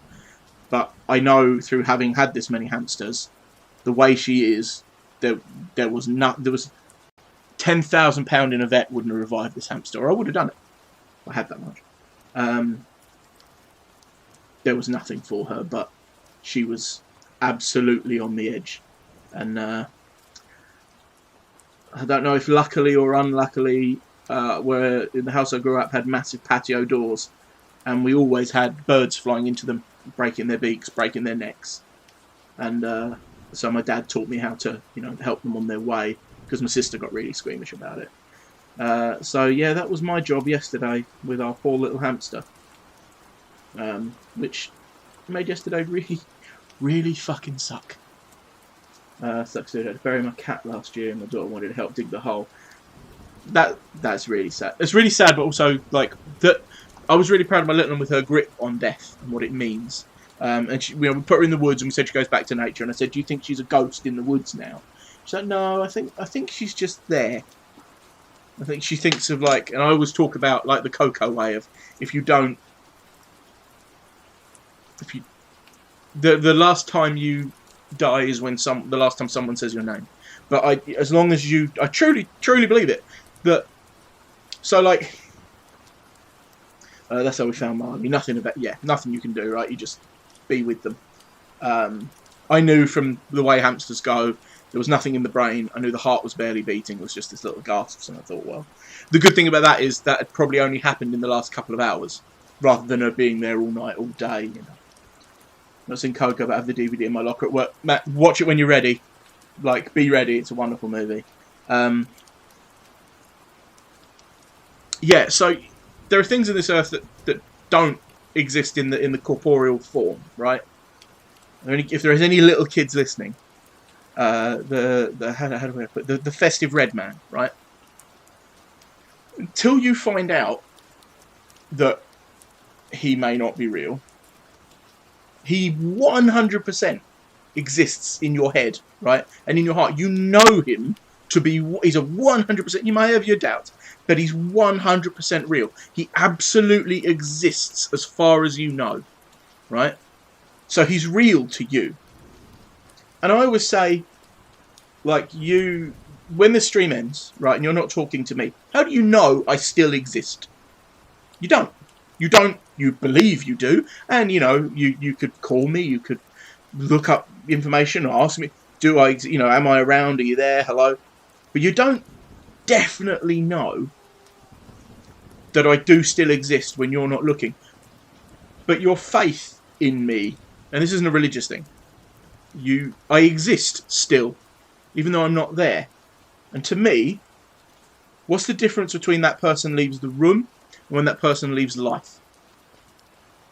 But I know, through having had this many hamsters, the way she is, there was £10,000 in a vet wouldn't have revived this hamster, or I would have done it. I had that much. There was nothing for her, but she was absolutely on the edge. And I don't know if luckily or unluckily, where in the house I grew up had massive patio doors, and we always had birds flying into them, breaking their beaks, breaking their necks. And so my dad taught me how to, help them on their way, because my sister got really squeamish about it. So yeah, that was my job yesterday with our poor little hamster, which made yesterday really, really fucking suck. Sucks to bury my cat last year, and my daughter wanted to help dig the hole. That's really sad. It's really sad, but also like that. I was really proud of my little one with her grip on death and what it means. And we put her in the woods, and we said she goes back to nature. And I said, "Do you think she's a ghost in the woods now?" She's like, "No, I think she's just there." I think she thinks of like, and I always talk about like the Coco way of the last time you die is when the last time someone says your name. But I truly believe it. So like, That's how we found Marley. Nothing you can do, right? You just be with them. I knew from the way hamsters go, there was nothing in the brain. I knew the heart was barely beating. It was just this little gasps, and I thought, well, the good thing about that is that had probably only happened in the last couple of hours, rather than her being there all night, all day. You know, I'm not seeing Coco, but I have the DVD in my locker at work. Matt, watch it when you're ready. Like, be ready. It's a wonderful movie. Yeah, so there are things in this earth that don't exist in the corporeal form, right? If there is any little kids listening, how do I put it? The festive red man, right? Until you find out that he may not be real, he 100% exists in your head, right? And in your heart. You know him to be, he's a 100%, you may have your doubts, but he's 100% real. He absolutely exists as far as you know, right? So he's real to you. And I always say, like, when the stream ends, right, and you're not talking to me, how do you know I still exist? You don't. You don't. You believe you do. And, you know, you could call me, you could look up information or ask me, am I around? Are you there? Hello? But you don't definitely know that I do still exist when you're not looking. But your faith in me, and this isn't a religious thing, I exist still, even though I'm not there. And to me, what's the difference between that person leaves the room and when that person leaves life?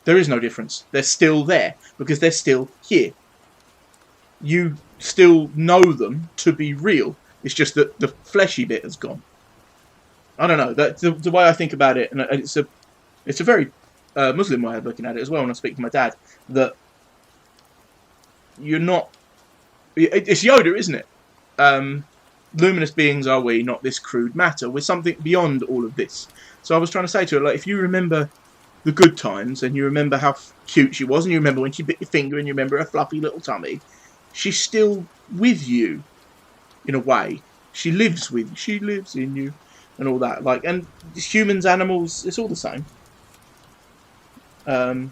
There is no difference. They're still there because they're still here. You still know them to be real. It's just that the fleshy bit has gone. I don't know. That's the way I think about it, and it's a very Muslim way of looking at it as well. When I speak to my dad, that you're not. It's Yoda, isn't it? Luminous beings are we, not this crude matter. We're something beyond all of this. So I was trying to say to her, like, if you remember the good times, and you remember how cute she was, and you remember when she bit your finger, and you remember her fluffy little tummy, she's still with you, in a way. She lives in you, and all that. Like, and humans, animals, it's all the same. Apart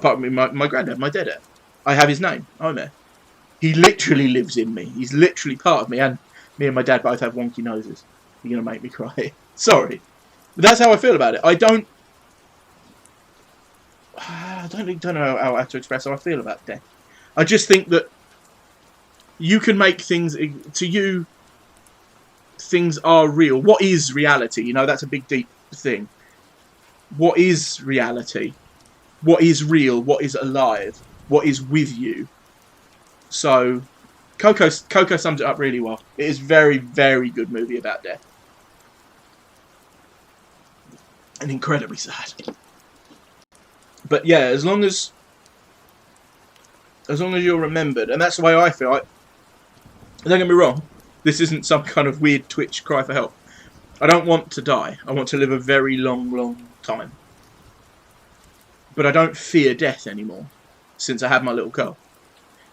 from my granddad, my dead. I have his name, Omer. He literally lives in me. He's literally part of me, and me and my dad both have wonky noses. You're gonna make me cry. Sorry, but that's how I feel about it. I don't know how to express how I feel about death. I just think that you can make things to you. Things are real. What is reality? You know, that's a big, deep thing. What is reality? What is real? What is alive? What is with you? So, Coco sums it up really well. It is very, very good movie about death. And incredibly sad. But yeah, as long as you're remembered, and that's the way I feel. Don't get me wrong, this isn't some kind of weird Twitch cry for help. I don't want to die. I want to live a very long, long time. But I don't fear death anymore since I had my little girl.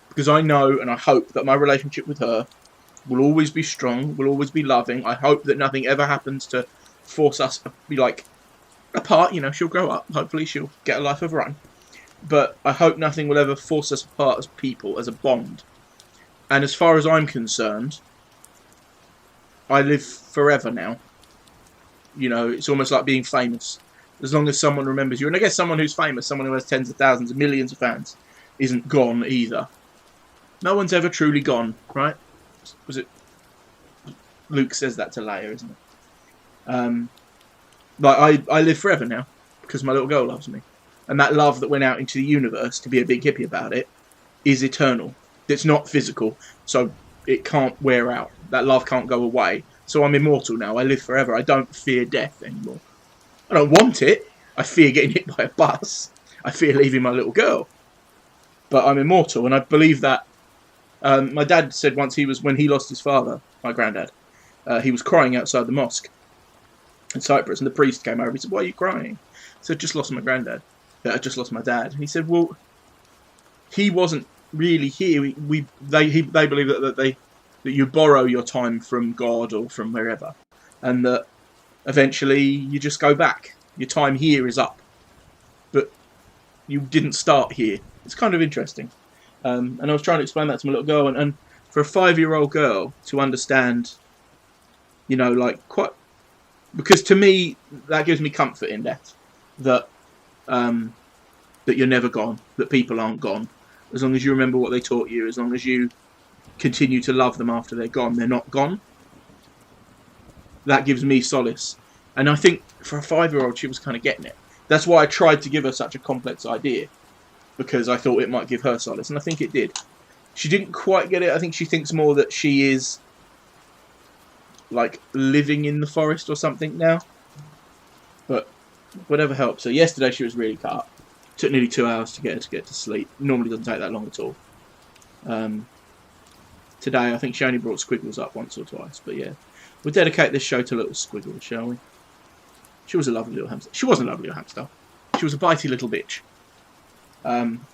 Because I know and I hope that my relationship with her will always be strong, will always be loving. I hope that nothing ever happens to force us to be like apart. You know, she'll grow up. Hopefully she'll get a life of her own. But I hope nothing will ever force us apart as people, as a bond. And as far as I'm concerned, I live forever now. You know, it's almost like being famous. As long as someone remembers you. And I guess someone who's famous, someone who has tens of thousands of millions of fans, isn't gone either. No one's ever truly gone, right? Was it Luke says that to Leia, isn't it? Like I live forever now because my little girl loves me, and that love that went out into the universe, to be a big hippie about it, is eternal. It's not physical, so it can't wear out. That love can't go away. So I'm immortal now. I live forever. I don't fear death anymore. I don't want it. I fear getting hit by a bus. I fear leaving my little girl. But I'm immortal, and I believe that. My dad said once when he lost his father, my granddad, he was crying outside the mosque in Cyprus, and the priest came over. He said, "Why are you crying?" I said, "Just lost my granddad. I just lost my dad." And he said, "Well, he wasn't really here. They believe that you borrow your time from God or from wherever, and that eventually you just go back. Your time here is up, but you didn't start here. It's kind of interesting. And I was trying to explain that to my little girl, and for a 5-year-old girl to understand, you know, like quite, because to me that gives me comfort in death, that that you're never gone, that people aren't gone, as long as you remember what they taught you, as long as you continue to love them after they're gone, they're not gone. That gives me solace, and I think for a 5-year-old she was kind of getting it. That's why I tried to give her such a complex idea, because I thought it might give her solace, and I think it did. She didn't quite get it. I think she thinks more that she is like living in the forest or something now. But whatever helps. So yesterday she was really cut up. Took nearly 2 hours to get her to get to sleep. Normally doesn't take that long at all. Today I think she only brought Squiggles up once or twice. But yeah, we'll dedicate this show to little Squiggles, shall we? She was a lovely little hamster. She wasn't a lovely little hamster. She was a bitey little bitch.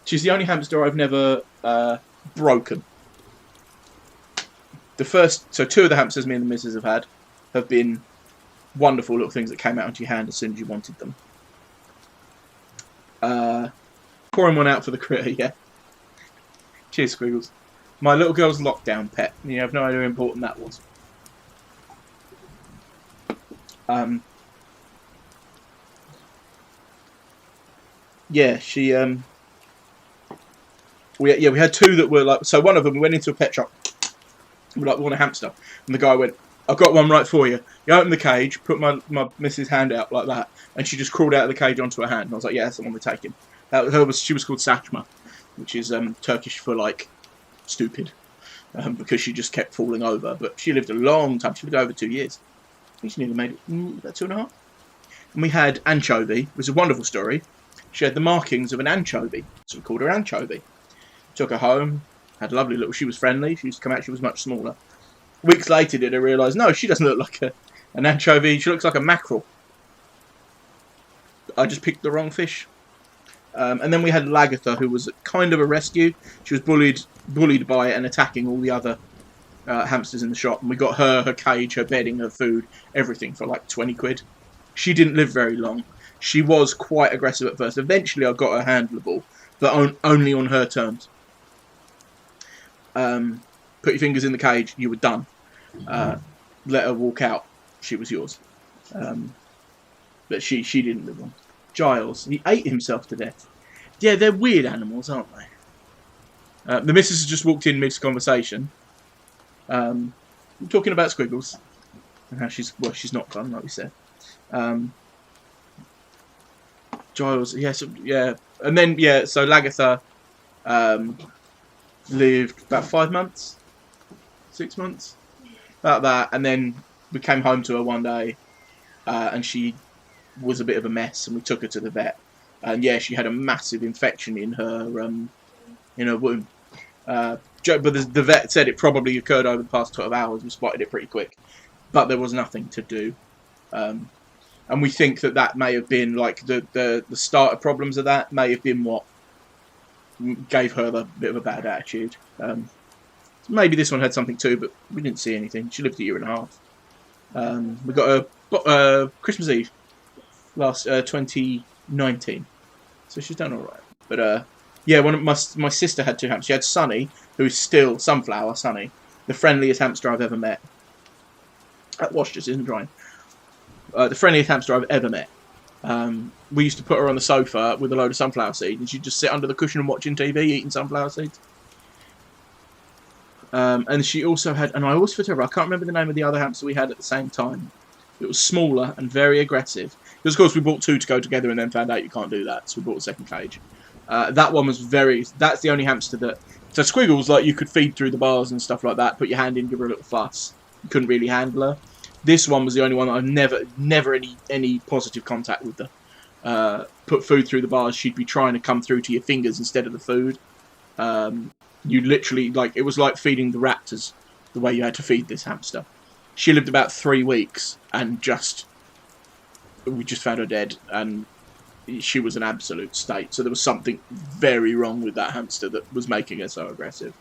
She's the only hamster I've never broken. So 2 of the hamsters me and the missus have been wonderful little things that came out onto your hand as soon as you wanted them. Pouring one out for the critter, yeah. Cheers, Squiggles. My little girl's lockdown pet. You have no idea how important that was. Yeah, she we had 2 that were like, so one of them, we went into a pet shop. We like, want a hamster, and the guy went, "I've got one right for you." He opened the cage, put my missus' hand out like that, and she just crawled out of the cage onto her hand. And I was like, "Yeah, that's the one we're taking." She was called Saçma, which is Turkish for like stupid, because she just kept falling over. But she lived a long time. She lived over 2 years. I think she nearly made it about 2.5. And we had Anchovy. It was a wonderful story. She had the markings of an anchovy, so we called her Anchovy. Took her home. Had a lovely little. She was friendly. She used to come out. She was much smaller. Weeks later, did I realise? No, she doesn't look like an anchovy. She looks like a mackerel. I just picked the wrong fish. And then we had Lagatha, who was kind of a rescue. She was bullied by it and attacking all the other hamsters in the shop. And we got her cage, her bedding, her food, everything for like 20 quid. She didn't live very long. She was quite aggressive at first. Eventually, I got her handleable, but only on her terms. Put your fingers in the cage, you were done. Let her walk out, she was yours. But she didn't live long. Giles, he ate himself to death. Yeah, they're weird animals, aren't they? The missus has just walked in mid-conversation. We're talking about Squiggles. And how she's not gone, like we said. Giles, yeah. And then, yeah, so Lagatha lived about 5 months. 6 months, about that, and then we came home to her one day, and she was a bit of a mess, and we took her to the vet, and yeah, she had a massive infection in her womb. But the vet said it probably occurred over the past 12 hours. We spotted it pretty quick, but there was nothing to do, and we think that may have been like the starter problems of that may have been what gave her the bit of a bad attitude. Maybe this one had something too, but we didn't see anything. She lived 1.5 years. We got her Christmas Eve last 2019, so she's done all right. But yeah, my sister had 2 hamsters. She had Sunny, who's still Sunflower Sunny, the friendliest hamster I've ever met. That wash just isn't drying. The friendliest hamster I've ever met. We used to put her on the sofa with a load of sunflower seeds, and she'd just sit under the cushion and watching TV, eating sunflower seeds. And she also had, and I always forget her, I can't remember the name of the other hamster we had at the same time. It was smaller and very aggressive. Because, of course, we bought 2 to go together and then found out you can't do that, so we bought a second cage. That one was that's the only hamster that, so Squiggles, like, you could feed through the bars and stuff like that, put your hand in, give her a little fuss. You couldn't really handle her. This one was the only one that I've never any positive contact with her. Put food through the bars, she'd be trying to come through to your fingers instead of the food. You literally, like, it was like feeding the raptors, the way you had to feed this hamster. She lived about 3 weeks, and we just found her dead, and she was an absolute state. So there was something very wrong with that hamster that was making her so aggressive.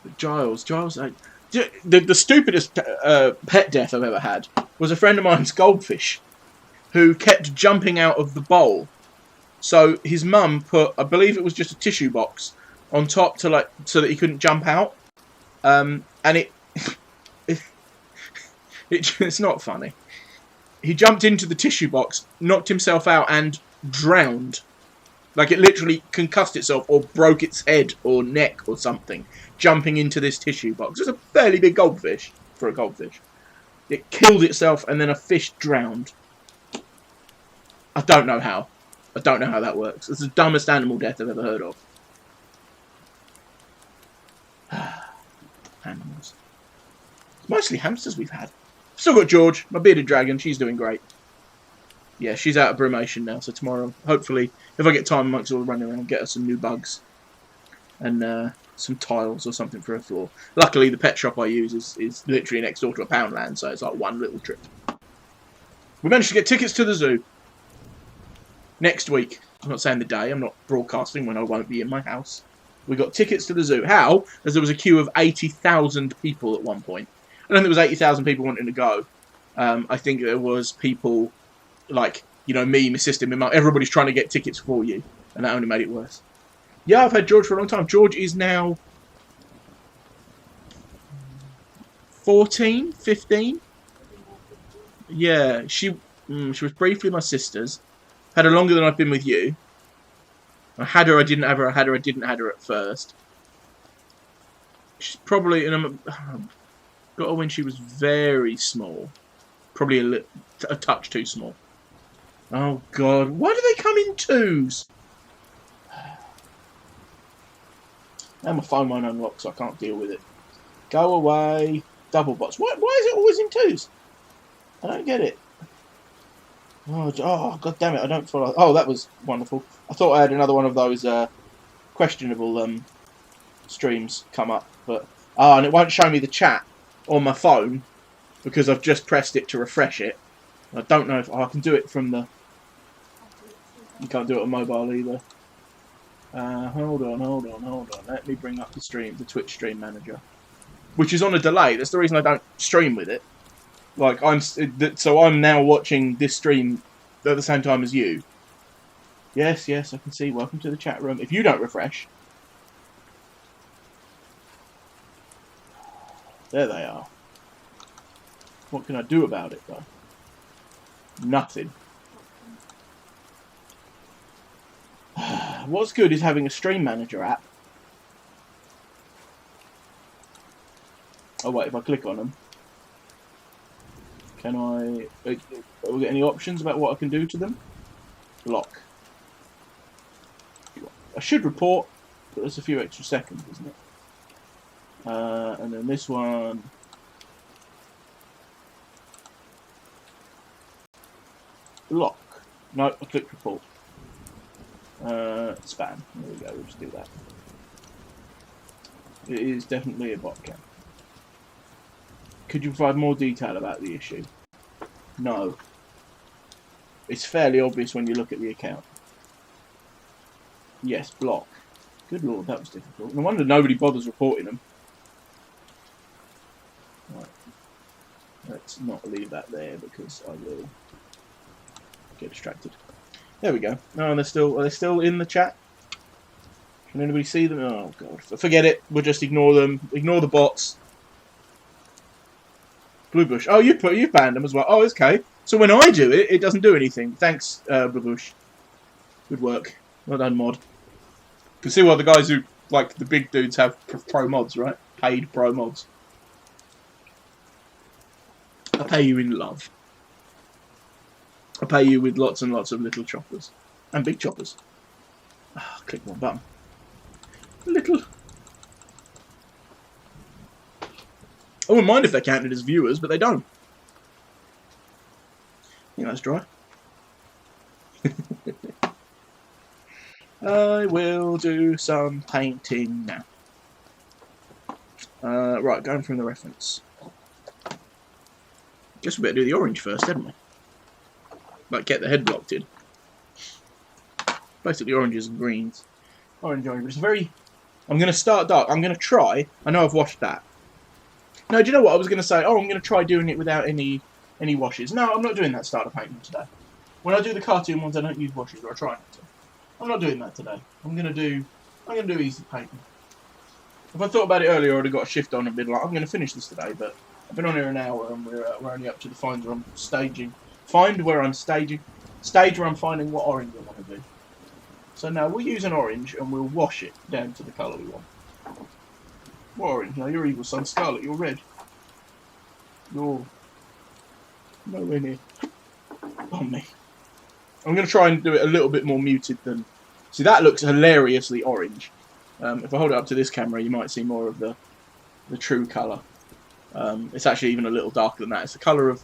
But Giles, the stupidest pet death I've ever had was a friend of mine's goldfish who kept jumping out of the bowl. So his mum put, I believe it was just a tissue box on top to so that he couldn't jump out. And it's not funny. He jumped into the tissue box, knocked himself out, and drowned. Like, it literally concussed itself or broke its head or neck or something, jumping into this tissue box. It's a fairly big goldfish for a goldfish. It killed itself, and then a fish drowned. I don't know how. I don't know how that works. It's the dumbest animal death I've ever heard of. Animals. It's mostly hamsters we've had. Still got George, my bearded dragon. She's doing great. Yeah, she's out of brumation now, so tomorrow, hopefully, if I get time amongst all the running around, get her some new bugs. And some tiles or something for her floor. Luckily, the pet shop I use is literally next door to a Poundland, so it's like one little trip. We managed to get tickets to the zoo. Next week. I'm not saying the day, I'm not broadcasting when I won't be in my house. We got tickets to the zoo. How? As there was a queue of 80,000 people at one point. I don't think there was 80,000 people wanting to go. I think there was people like, you know, me, my sister, my mum, everybody's trying to get tickets for you. And that only made it worse. Yeah, I've had George for a long time. George is now 14, 15. Yeah, she was briefly my sister's. Had her longer than I've been with you. I had her, I didn't have her, I had her, I didn't have her at first. She's probably, and got her when she was very small. Probably a touch too small. Oh God, why do they come in twos? Now my phone won't unlock, so I can't deal with it. Go away. Double bots. Why is it always in twos? I don't get it. Oh, God damn it, I don't follow. Oh, that was wonderful. I thought I had another one of those questionable streams come up. But and it won't show me the chat on my phone because I've just pressed it to refresh it. I don't know if I can do it from the... You can't do it on mobile either. Hold on. Let me bring up the Twitch stream manager. Which is on a delay. That's the reason I don't stream with it. Like, so I'm now watching this stream at the same time as you. Yes, I can see. Welcome to the chat room. If you don't refresh. There they are. What can I do about it, though? Nothing. What's good is having a stream manager app. Oh, wait, if I click on them. Can I... Will we get any options about what I can do to them? Block. I should report, but there's a few extra seconds, isn't it? And then this one... Block. No, I clicked report. Spam. There we go, we'll just do that. It is definitely a bot cam. Could you provide more detail about the issue? No. It's fairly obvious when you look at the account. Yes, block. Good lord, that was difficult. No wonder nobody bothers reporting them. Right. Let's not leave that there because I will get distracted. There we go. No, are they still in the chat? Can anybody see them? Oh god. Forget it. We'll just ignore them. Ignore the bots. Bluebush. Oh, you've banned them as well. Oh, okay. So when I do it, it doesn't do anything. Thanks, Bluebush. Good work. Well done, mod. You can see why the guys who, like, the big dudes have pro mods, right? Paid pro mods. I pay you in love. I pay you with lots and lots of little choppers. And big choppers. Ah, click one button. Little... I wouldn't mind if they counted as viewers, but they don't. I think that's dry. I will do some painting now. Right, going from the reference. Guess we better do the orange first, hadn't we? Like, get the head blocked in. Basically oranges and greens. Orange. It's very... I'm going to start dark. I'm going to try... I know I've washed that. No, do you know what I was going to say? Oh, I'm going to try doing it without any any washes. No, I'm not doing that style of painting today. When I do the cartoon ones, I don't use washes, or I try not to. I'm not doing that today. I'm gonna do easy painting. If I thought about it earlier, I would have got a shift on and been like, I'm gonna finish this today. But I've been on here an hour, and we're only up to the find where I'm staging. Find where I'm staging. Stage where I'm finding what orange I want to do. So now we'll use an orange and we'll wash it down to the colour we want. What orange? No, you're evil son. Scarlet, you're red. You're nowhere near on me. I'm going to try and do it a little bit more muted than... See, that looks hilariously orange. If I hold it up to this camera, you might see more of the true colour. It's actually even a little darker than that. It's the colour of...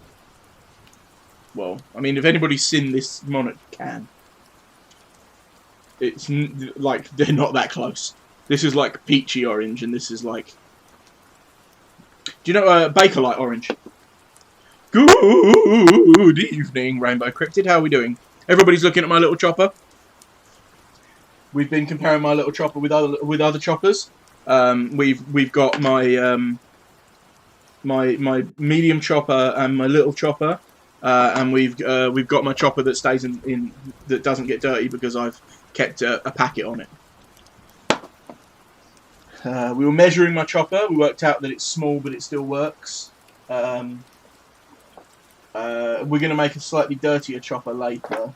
Well, I mean, if anybody's seen this Monarch can, it's like, they're not that close. This is like peachy orange, and this is like... Do you know Bakelite orange? Good evening, Rainbow Cryptid. How are we doing? Everybody's looking at my little chopper. We've been comparing my little chopper with other choppers. We've got my my medium chopper and my little chopper, and we've got my chopper that stays in that doesn't get dirty because I've kept a packet on it. We were measuring my chopper. We worked out that it's small, but it still works. We're going to make a slightly dirtier chopper later.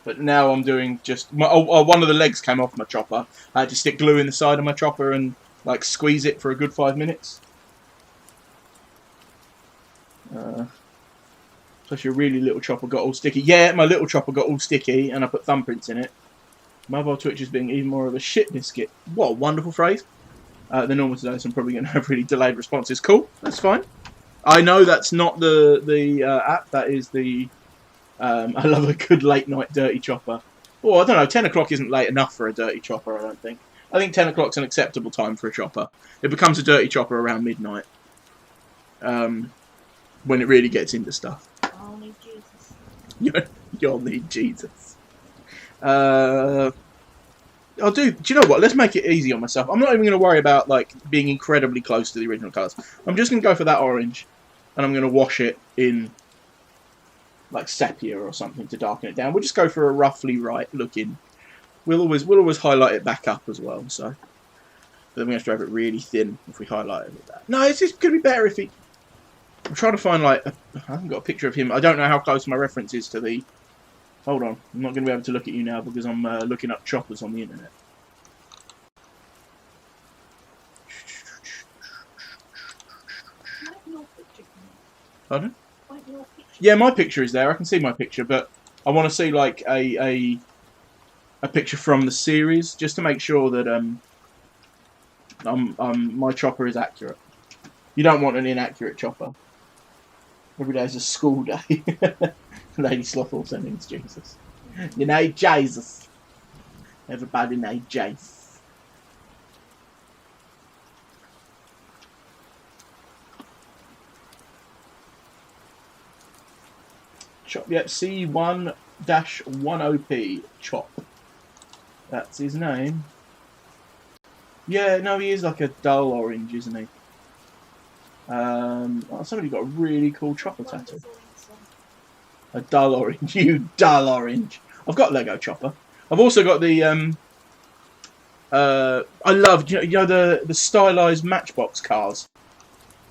But now I'm doing just... one of the legs came off my chopper. I had to stick glue in the side of my chopper and like squeeze it for a good 5 minutes. Plus your really little chopper got all sticky. Yeah, my little chopper got all sticky and I put thumbprints in it. Mobile Twitch is being even more of a shit biscuit. What a wonderful phrase. The normal today, so I'm probably going to have really delayed responses. Cool, that's fine. I know that's not the app. That is the... I love a good late night dirty chopper. Oh, I don't know. 10 o'clock isn't late enough for a dirty chopper, I don't think. I think 10 o'clock's an acceptable time for a chopper. It becomes a dirty chopper around midnight. When it really gets into stuff. I'll need Jesus. You'll need Jesus. Do you know what? Let's make it easy on myself. I'm not even going to worry about like being incredibly close to the original colours. I'm just going to go for that orange, and I'm going to wash it in like sepia or something to darken it down. We'll just go for a roughly right looking. We'll always highlight it back up as well. So, but then we have to have it really thin if we highlight it with that. No, it's just going to be better if he. I'm trying to find like I haven't got a picture of him. I don't know how close my reference is to the. Hold on, I'm not going to be able to look at you now because I'm looking up choppers on the internet. Pardon? Yeah, my picture is there. I can see my picture, but I want to see like a picture from the series just to make sure that my chopper is accurate. You don't want an inaccurate chopper. Every day is a school day. Lady Sloth also needs Jesus. You need Jesus. Everybody needs Jesus. Chop, yep, C1-10P. Chop. That's his name. Yeah, no, he is like a dull orange, isn't he? Oh, somebody got a really cool chopper tattoo. A dull orange. You dull orange. I've got Lego chopper. I've also got the I love you know the stylized Matchbox cars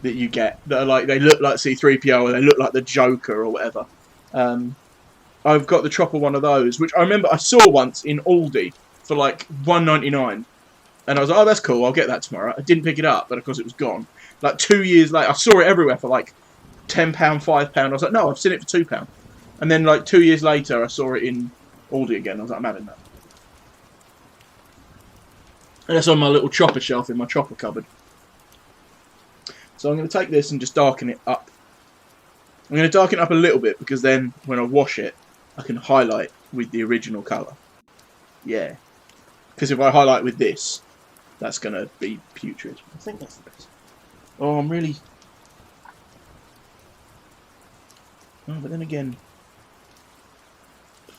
that you get that are like they look like C3PO or they look like the Joker or whatever. I've got the chopper one of those, which I remember I saw once in Aldi for like $1.99, and I was like, oh, that's cool. I'll get that tomorrow. I didn't pick it up, but of course it was gone. Like 2 years later, I saw it everywhere for like £10, £5. I was like, no, I've seen it for £2. And then like 2 years later, I saw it in Aldi again. I was like, I'm having that. And that's on my little chopper shelf in my chopper cupboard. So I'm going to take this and just darken it up. I'm going to darken it up a little bit because then when I wash it, I can highlight with the original colour. Yeah. Because if I highlight with this, that's going to be putrid. I think that's the best. Oh, I'm really... Oh, but then again...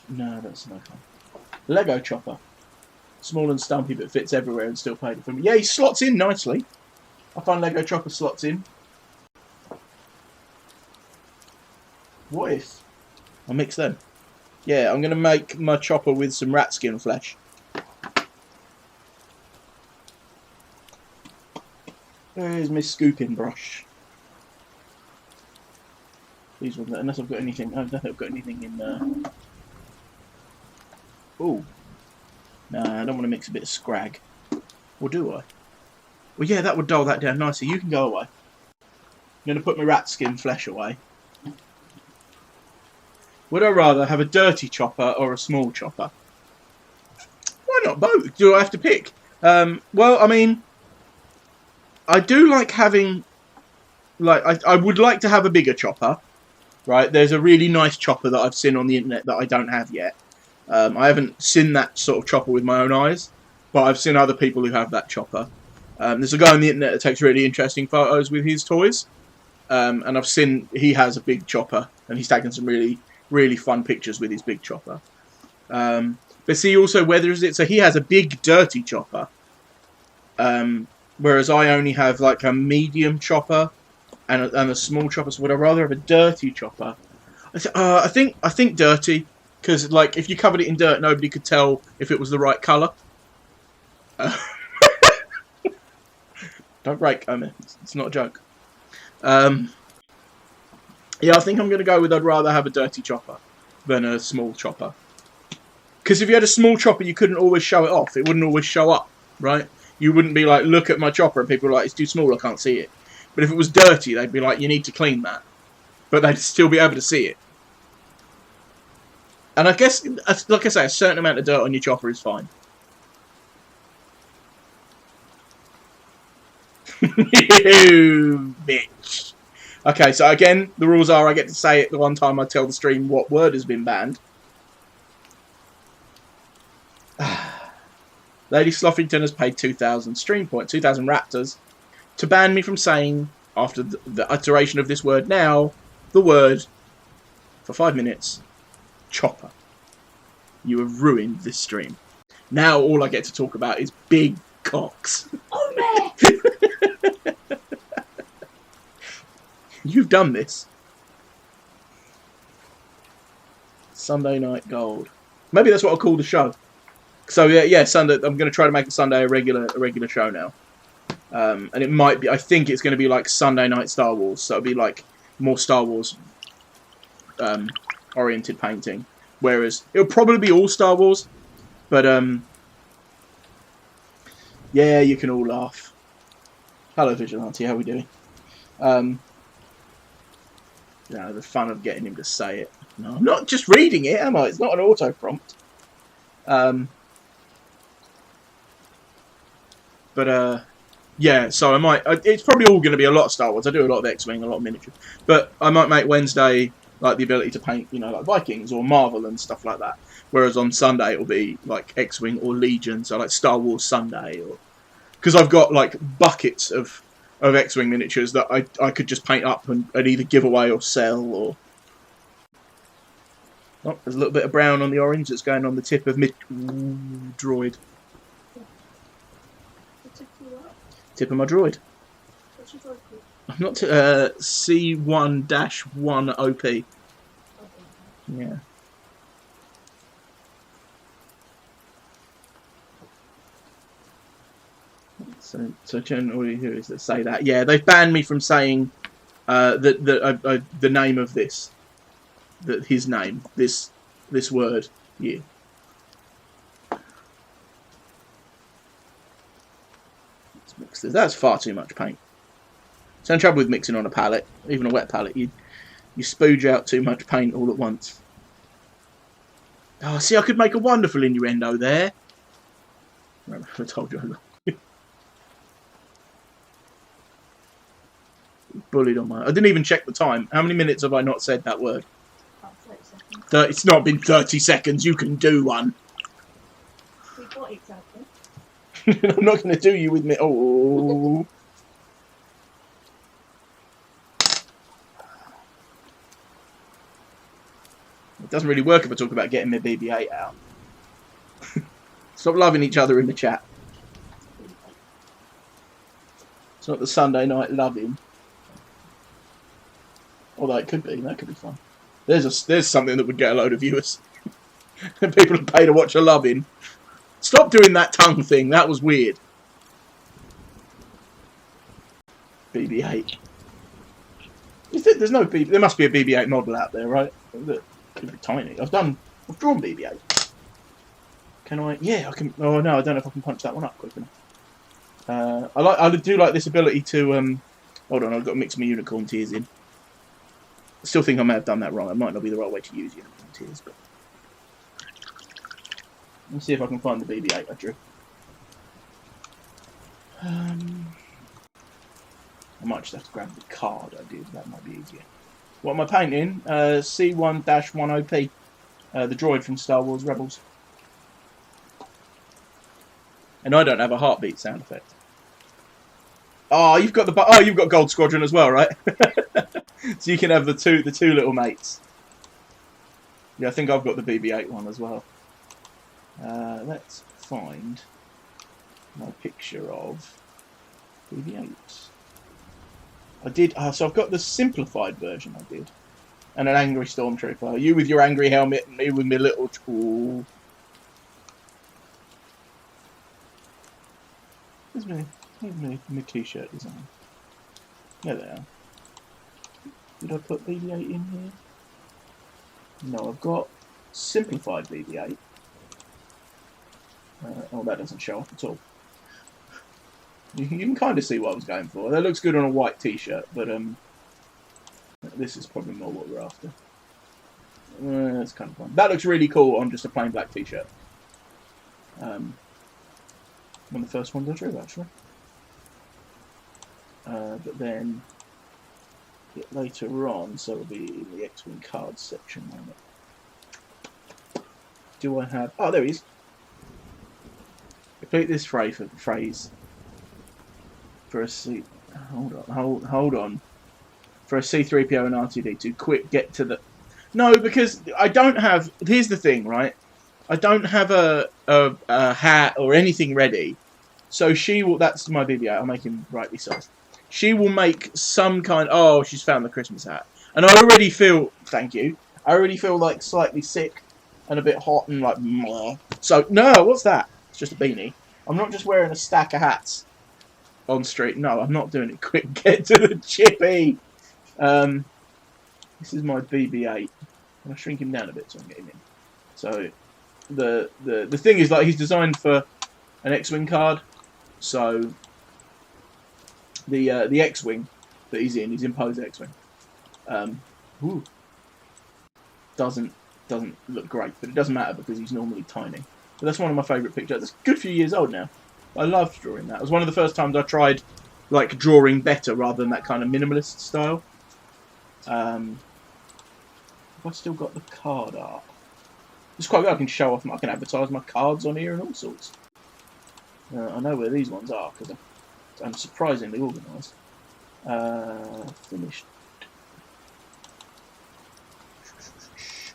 No, that's no fun. Lego chopper. Small and stumpy, but fits everywhere and still paid it for me. Yeah, he slots in nicely. I find Lego chopper slots in. What if I mix them? Yeah, I'm going to make my chopper with some rat skin flesh. Where's my scooping brush? These ones, unless I've got anything. I don't think I've got anything in there. Oh. No, I don't want to mix a bit of scrag. Or do I? Well, yeah, that would dull that down nicely. You can go away. I'm going to put my rat skin flesh away. Would I rather have a dirty chopper or a small chopper? Why not both? Do I have to pick? Well, I mean, I do like having... I would like to have a bigger chopper. Right? There's a really nice chopper that I've seen on the internet that I don't have yet. I haven't seen that sort of chopper with my own eyes, but I've seen other people who have that chopper. There's a guy on the internet that takes really interesting photos with his toys, and I've seen he has a big chopper, and he's taken some really fun pictures with his big chopper. But see, also, whether is it so he has a big dirty chopper, whereas I only have like a medium chopper and a small chopper. So would I rather have a dirty chopper? I think dirty. Because, like, if you covered it in dirt, nobody could tell if it was the right colour. Don't break, Omer. It's not a joke. Yeah, I think I'm going to go with I'd rather have a dirty chopper than a small chopper. Because if you had a small chopper, you couldn't always show it off. It wouldn't always show up, right? You wouldn't be like, look at my chopper, and people are like, it's too small, I can't see it. But if it was dirty, they'd be like, you need to clean that. But they'd still be able to see it. And I guess, like I say, a certain amount of dirt on your chopper is fine. You bitch. Okay, so again, the rules are I get to say it the one time I tell the stream what word has been banned. Lady Sloffington has paid 2,000 stream points, 2,000 raptors, to ban me from saying, after the iteration of this word now, the word, for 5 minutes, chopper. You have ruined this stream. Now all I get to talk about is big cocks. Oh, man. You've done this. Sunday Night Gold. Maybe that's what I'll call the show. So yeah, Sunday. I'm going to try to make Sunday a regular show now. And it might be. I think it's going to be like Sunday Night Star Wars. So it'll be like more Star Wars oriented painting. Whereas it'll probably be all Star Wars, but yeah, you can all laugh. Hello, Vigilante, how are we doing? Yeah, the fun of getting him to say it. No, I'm not just reading it, am I? It's not an auto prompt. But yeah, so I might. It's probably all going to be a lot of Star Wars. I do a lot of X-Wing, a lot of miniature, but I might make Wednesday like the ability to paint, you know, like Vikings or Marvel and stuff like that. Whereas on Sunday it'll be like X-Wing or Legion, so like Star Wars Sunday, or because I've got like buckets of X-Wing miniatures that I could just paint up and either give away or sell. Or oh, there's a little bit of brown on the orange that's going on the tip of mid droid. Tip of my droid. What's your droid called? I'm not C1-1 OP. Okay. Yeah. So generally, who is that say that? Yeah, they've banned me from saying the name of this, his name, this word. Yeah. Let's mix this. That's far too much paint. It's no trouble with mixing on a palette, even a wet palette. You spooge out too much paint all at once. Oh, see, I could make a wonderful innuendo there. I told you. Bullied on my... I didn't even check the time. How many minutes have I not said that word? About 30 seconds. It's not been 30 seconds. You can do one. What exactly? I'm not going to do you with me. Oh. It doesn't really work if I talk about getting my BB-8 out. Stop loving each other in the chat. It's not the Sunday night loving. Although it could be. That could be fun. There's something that would get a load of viewers. People who pay to watch a loving. Stop doing that tongue thing. That was weird. BB-8. There's no BB. There must be a BB-8 model out there, right? That could be tiny. I've drawn BB-8. Can I? Yeah, I can. Oh no, I don't know if I can punch that one up quick enough. I do like this ability to. Hold on, I've got to mix my unicorn tears in. I still think I may have done that wrong. It might not be the right way to use unicorn tears, but let's see if I can find the BB-8 I drew. I might just have to grab the card I did. That might be easier. What am I painting? C1-10P, the droid from Star Wars Rebels. And I don't have a heartbeat sound effect. Oh, you've got Gold Squadron as well, right? So you can have the two little mates. Yeah, I think I've got the BB-8 one as well. Let's find my picture of BB-8. I did. So I've got the simplified version. I did, and an angry stormtrooper. You with your angry helmet, and me with my little tool. Where's my t-shirt design? There they are. Did I put BB-8 in here? No, I've got simplified BB-8. Oh, that doesn't show up at all. You can kind of see what I was going for. That looks good on a white t-shirt, but this is probably more what we're after. That's kind of fun. That looks really cool on just a plain black t-shirt. One of the first ones I drew, actually. But then later on, so it'll be in the X-Wing cards section. Do I have? Oh, there he is. Complete this phrase for a C. Hold on. For a C-3PO and R2-D2, quick, get to the. No, because I don't have. Here's the thing, right? I don't have a hat or anything ready. So she will. That's my BB-8. I'll make him rightly sized. She will make some kind. Oh, she's found the Christmas hat, and I already feel. Thank you. I already feel like slightly sick and a bit hot and like. Meh. So no, what's that? It's just a beanie. I'm not just wearing a stack of hats on street. No, I'm not doing it. Quick, get to the chippy. This is my BB-8. I'm gonna shrink him down a bit so I can get him in. So the thing is, like, he's designed for an X-Wing card. So the X-Wing that he's in Poe's X-Wing. Doesn't look great, but it doesn't matter because he's normally tiny. But that's one of my favourite pictures. It's a good few years old now. I loved drawing that. It was one of the first times I tried like drawing better rather than that kind of minimalist style. Have I still got the card art? It's quite good. I can show off. I can advertise my cards on here and all sorts. I know where these ones are because I'm surprisingly organised. Finished.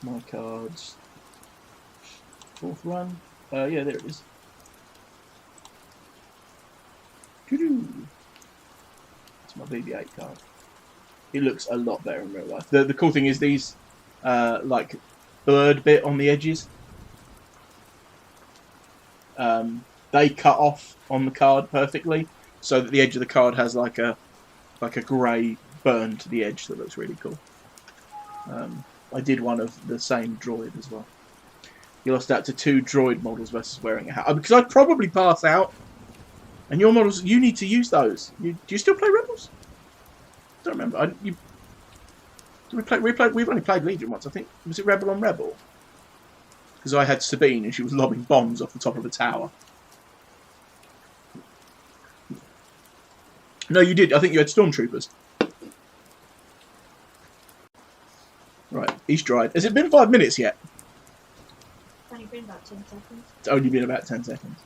My cards. Fourth run. Yeah, there it is. That's my BB-8 card. It looks a lot better in real life. The cool thing is these, like, bird bit on the edges. They cut off on the card perfectly, so that the edge of the card has like a grey burn to the edge that looks really cool. I did one of the same droid as well. You lost out to 2 droid models versus wearing a hat. Because I'd probably pass out. And your models, you need to use those. Do you still play Rebels? I don't remember. We've only played Legion once, I think. Was it Rebel on Rebel? Because I had Sabine and she was lobbing bombs off the top of a tower. No, you did. I think you had Stormtroopers. Right, he's dried. Has it been 5 minutes yet? It's only been about 10 seconds. It's only been about 10 seconds.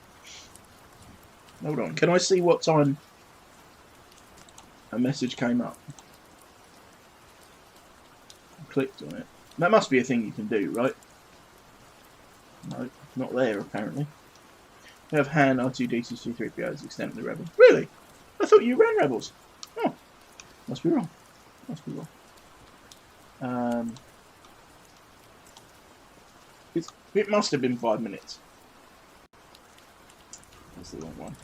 Hold on. Can I see what time a message came up? I clicked on it. That must be a thing you can do, right? No, not there, apparently. We have Han, R2-D2, C-3PO, extended the Rebel. Really? I thought you ran Rebels. Oh, must be wrong. Must be wrong. It must have been 5 minutes. That's the wrong one.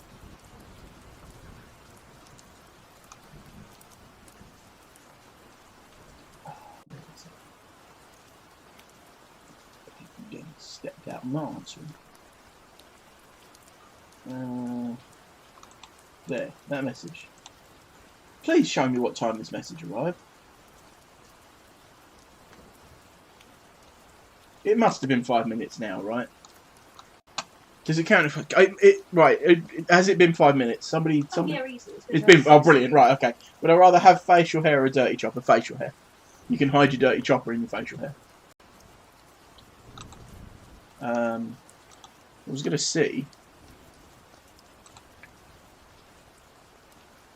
Getting stepped out and not answering. There, that message. Please show me what time this message arrived. It must have been 5 minutes now, right? Does it count if has it been 5 minutes? Somebody. Yeah, easily. It's been. Oh, brilliant. Right. Okay. Would I rather have facial hair or a dirty chopper? Facial hair. You can hide your dirty chopper in your facial hair. I was going to see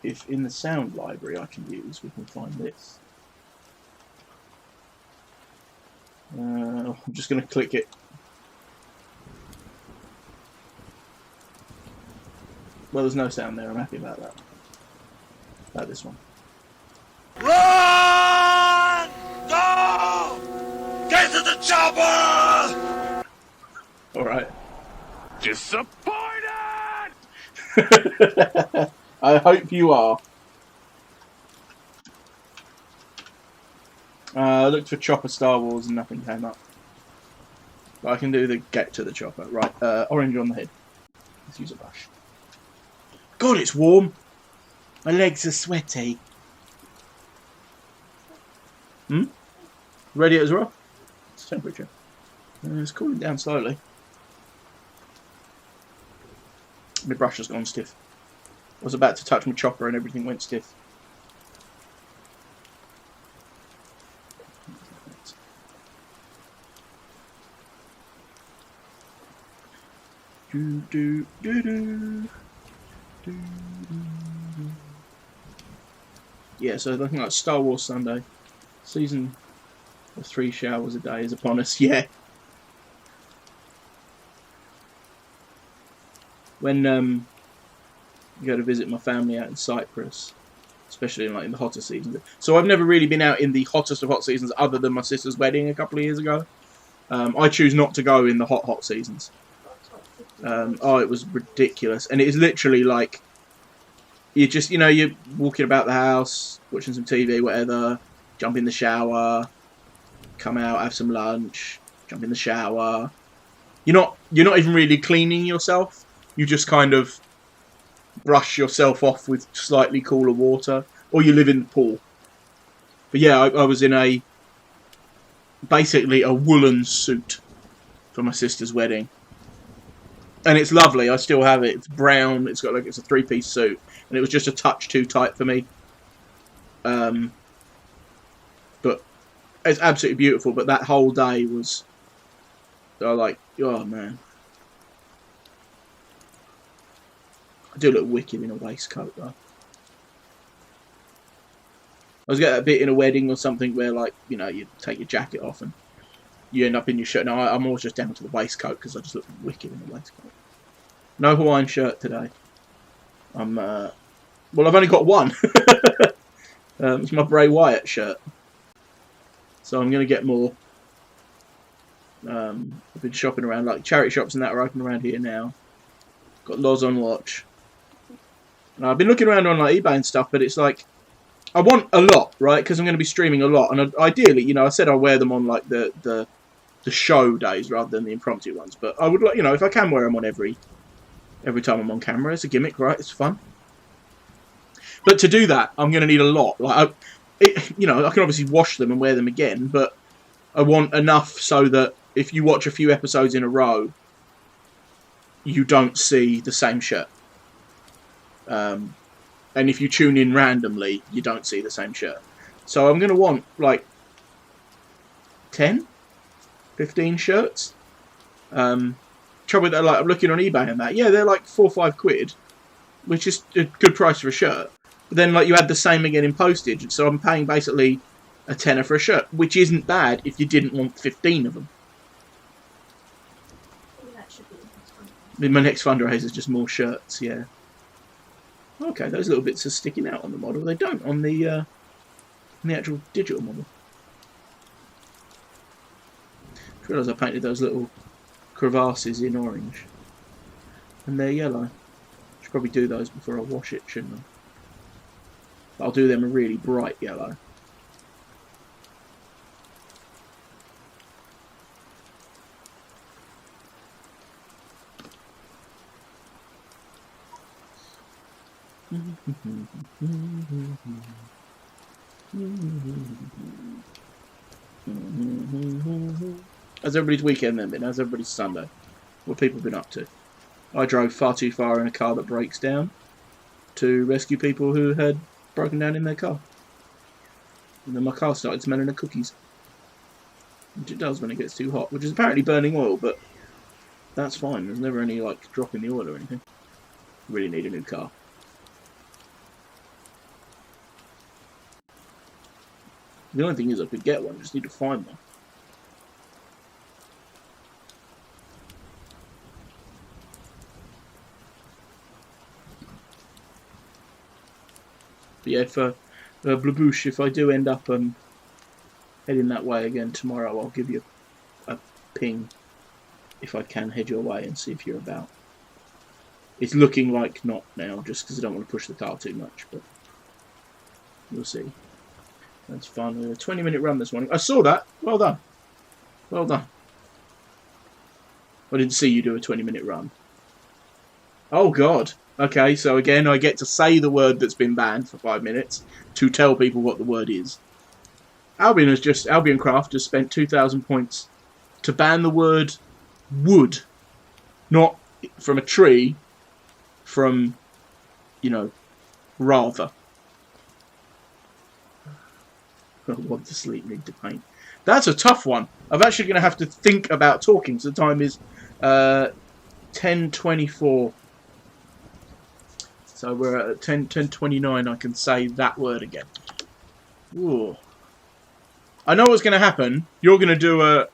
if in the sound library I can use, we can find this. I'm just going to click it. Well, there's no sound there. I'm happy about that. About this one. Run! Go! Get to the chopper! All right. Disappointed! I hope you are. I looked for Chopper Star Wars and nothing came up. But I can do the get to the chopper. Right, orange on the head. Let's use a brush. God, it's warm. My legs are sweaty. Radiators are off. It's temperature. It's cooling down slowly. My brush has gone stiff. I was about to touch my chopper and everything went stiff. Do do do do. Yeah, so looking like Star Wars Sunday. Season of 3 showers a day is upon us. Yeah. When you go to visit my family out in Cyprus, especially in the hotter seasons. So I've never really been out in the hottest of hot seasons other than my sister's wedding a couple of years ago. I choose not to go in the hot seasons. Oh, it was ridiculous. And it is literally like, you're walking about the house, watching some TV, whatever, jump in the shower, come out, have some lunch, jump in the shower. You're not even really cleaning yourself. You just kind of brush yourself off with slightly cooler water, or you live in the pool. But yeah, I was in basically a woolen suit for my sister's wedding. And it's lovely. I still have it. It's brown. It's a 3-piece suit, and it was just a touch too tight for me. But it's absolutely beautiful. But that whole day was, oh man, I do look wicked in a waistcoat though. I was getting a bit in a wedding or something where you take your jacket off and you end up in your shirt. No, I'm always just down to the waistcoat because I just look wicked in the waistcoat. No Hawaiian shirt today. I've only got one. It's my Bray Wyatt shirt. So I'm going to get more. I've been shopping around, charity shops and that are open around here now. Got Loz on watch. And I've been looking around on eBay and stuff, but it's I want a lot, right? Because I'm going to be streaming a lot, and ideally, I said I'll wear them on the show days rather than the impromptu ones. But I would if I can wear them on every time I'm on camera. It's a gimmick, right? It's fun. But to do that, I'm going to need a lot. I can obviously wash them and wear them again, but I want enough so that if you watch a few episodes in a row, you don't see the same shirt. And if you tune in randomly, you don't see the same shirt. So I'm going to want 10, 15 shirts. Trouble that I'm looking on eBay and that. Yeah, they're 4 or 5 quid, which is a good price for a shirt. But then you add the same again in postage, so I'm paying basically a tenner for a shirt, which isn't bad if you didn't want 15 of them. That should be My next fundraiser is just more shirts. Yeah. Okay, those little bits are sticking out on the model. They don't on the actual digital model. I realised I painted those little crevasses in orange. And they're yellow. Should probably do those before I wash it, shouldn't I? But I'll do them a really bright yellow. How's everybody's weekend then been? How's everybody's Sunday? What have people been up to? I drove far too far in a car that breaks down to rescue people who had broken down in their car. And then my car started smelling of cookies. Which it does when it gets too hot, which is apparently burning oil, but that's fine. There's never any like drop in the oil or anything. Really need a new car. The only thing is I could get one, I just need to find one. But yeah, for Blabouche, if I do end up heading that way again tomorrow, I'll give you a ping if I can head your way and see if you're about. It's looking like not now, just because I don't want to push the car too much, but we'll see. That's fun. A 20-minute run this morning. I saw that. Well done. Well done. I didn't see you do a 20-minute run. Oh, God. Okay, so again, I get to say the word that's been banned for 5 minutes to tell people what the word is. Albion Craft has spent 2,000 points to ban the word wood. Not from a tree, from, you know, rather. I want to sleep, need to paint. That's a tough one. I'm actually going to have to think about talking. So the time is 10:24. So we're at 10:29. I can say that word again. Ooh. I know what's going to happen. You're going to do a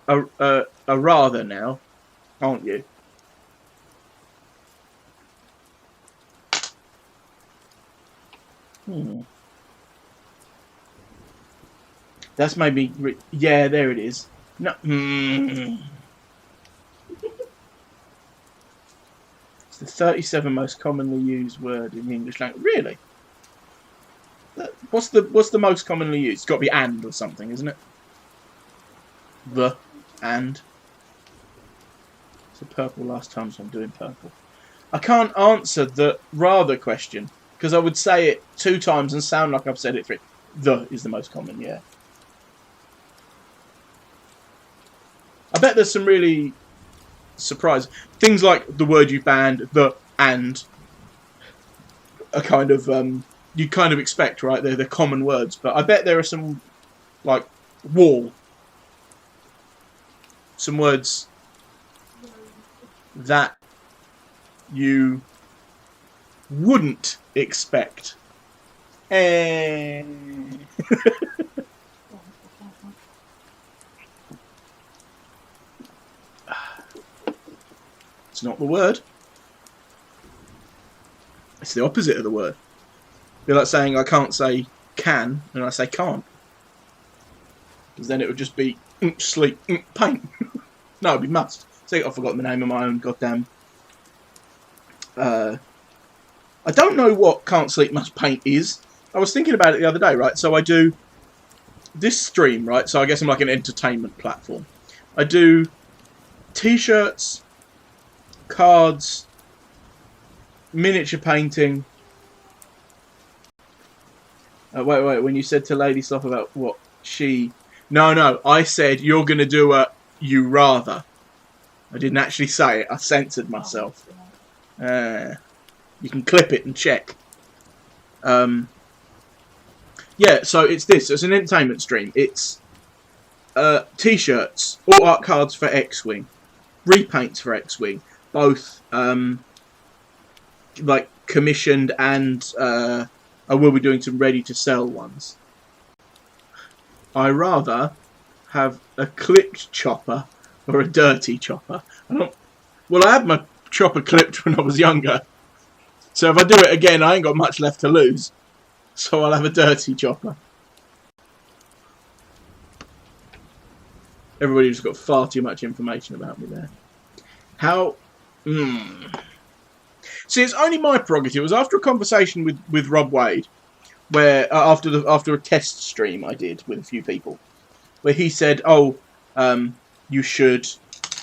rather now, aren't you? That's made me... yeah, there it is. No. It's the 37th most commonly used word in the English language. Really? What's the most commonly used? It's got to be and or something, isn't it? The. And. It's a purple last time, so I'm doing purple. I can't answer the rather question, because I would say it 2 times and sound like I've said it 3. The is the most common, yeah. I bet there's some really surprise things like the word you banned, the and are kind of you kind of expect, right? They're the common words, but I bet there are some like wall, some words that you wouldn't expect. It's not the word. It's the opposite of the word. You're like saying I can't say can, and I say can't. Because then it would just be sleep, paint. No, it'd be must. See, I've forgotten the name of my own goddamn... I don't know what can't sleep, must paint is. I was thinking about it the other day, right? So I do this stream, right? So I guess I'm like an entertainment platform. I do t-shirts, cards, miniature painting. Wait, when you said to Lady Sloth about what she... No, I said you're going to do a you rather. I didn't actually say it, I censored myself. You can clip it and check. Yeah, so it's this. It's an entertainment stream. It's t-shirts, all art cards for X-Wing, repaints for X-Wing, both like commissioned and I will be doing some ready-to-sell ones. I rather have a clipped chopper or a dirty chopper. Well, I had my chopper clipped when I was younger, so if I do it again, I ain't got much left to lose. So I'll have a dirty chopper. Everybody's got far too much information about me there. How? See, it's only my prerogative. It was after a conversation with Rob Wade, where after a test stream I did with a few people, where he said, "Oh, you should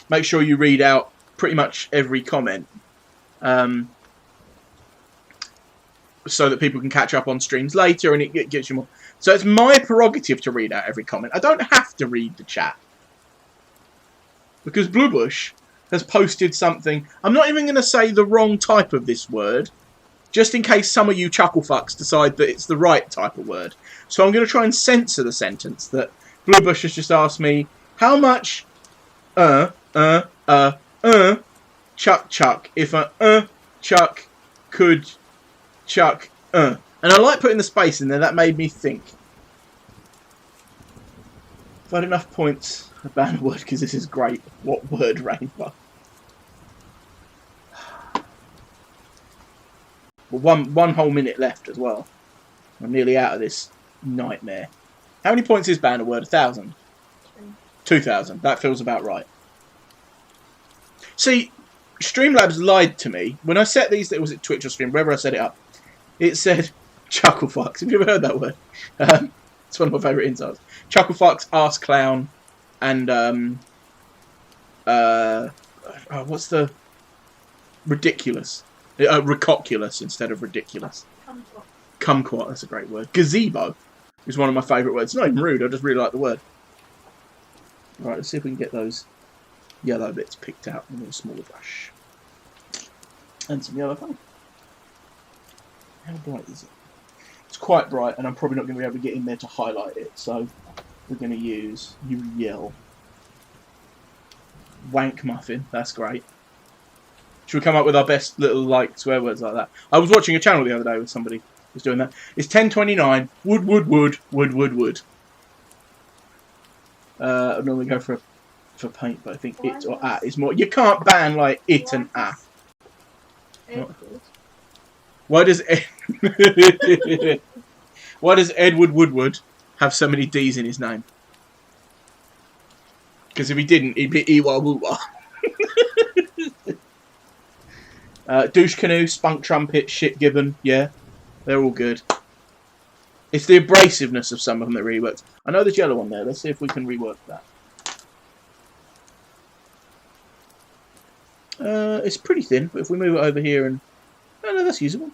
make sure you read out pretty much every comment, so that people can catch up on streams later, and it gets you more." So it's my prerogative to read out every comment. I don't have to read the chat because Bluebush has posted something. I'm not even going to say the wrong type of this word, just in case some of you chucklefucks decide that it's the right type of word. So I'm going to try and censor the sentence that Bluebush has just asked me, how much chuck if a chuck could chuck And I like putting the space in there. That made me think. If I had enough points, a ban a word, because this is great. What word, Rainbow? Well, one whole minute left as well. I'm nearly out of this nightmare. How many points is ban a word? 1,000? 2,000. That feels about right. See, Streamlabs lied to me. When I set these, was it Twitch or Stream, wherever I set it up, it said chucklefucks. Have you ever heard that word? It's one of my favourite insults. Chucklefucks, arse clown, and what's the ridiculous? Ricoculous instead of ridiculous. Kumquat, that's a great word. Gazebo is one of my favourite words. It's not even rude, I just really like the word. Right, let's see if we can get those yellow bits picked out with a smaller brush. And some yellow colour. How bright is it? It's quite bright, and I'm probably not going to be able to get in there to highlight it, so we're going to use Uriel. Wank muffin, that's great. Should we come up with our best little, like, swear words like that? I was watching a channel the other day with somebody who was doing that. It's 10:29, wood. I normally go for paint, but I think it or at is more. You can't ban, like, it and at. Why does Edward Woodward have so many D's in his name? Because if he didn't, he'd be Ewa Woowa. Douche canoe, spunk trumpet, shit gibbon, yeah, they're all good. It's the abrasiveness of some of them that really works. I know there's yellow on there. Let's see if we can rework that. It's pretty thin, but if we move it over here and... Oh, no, that's usable.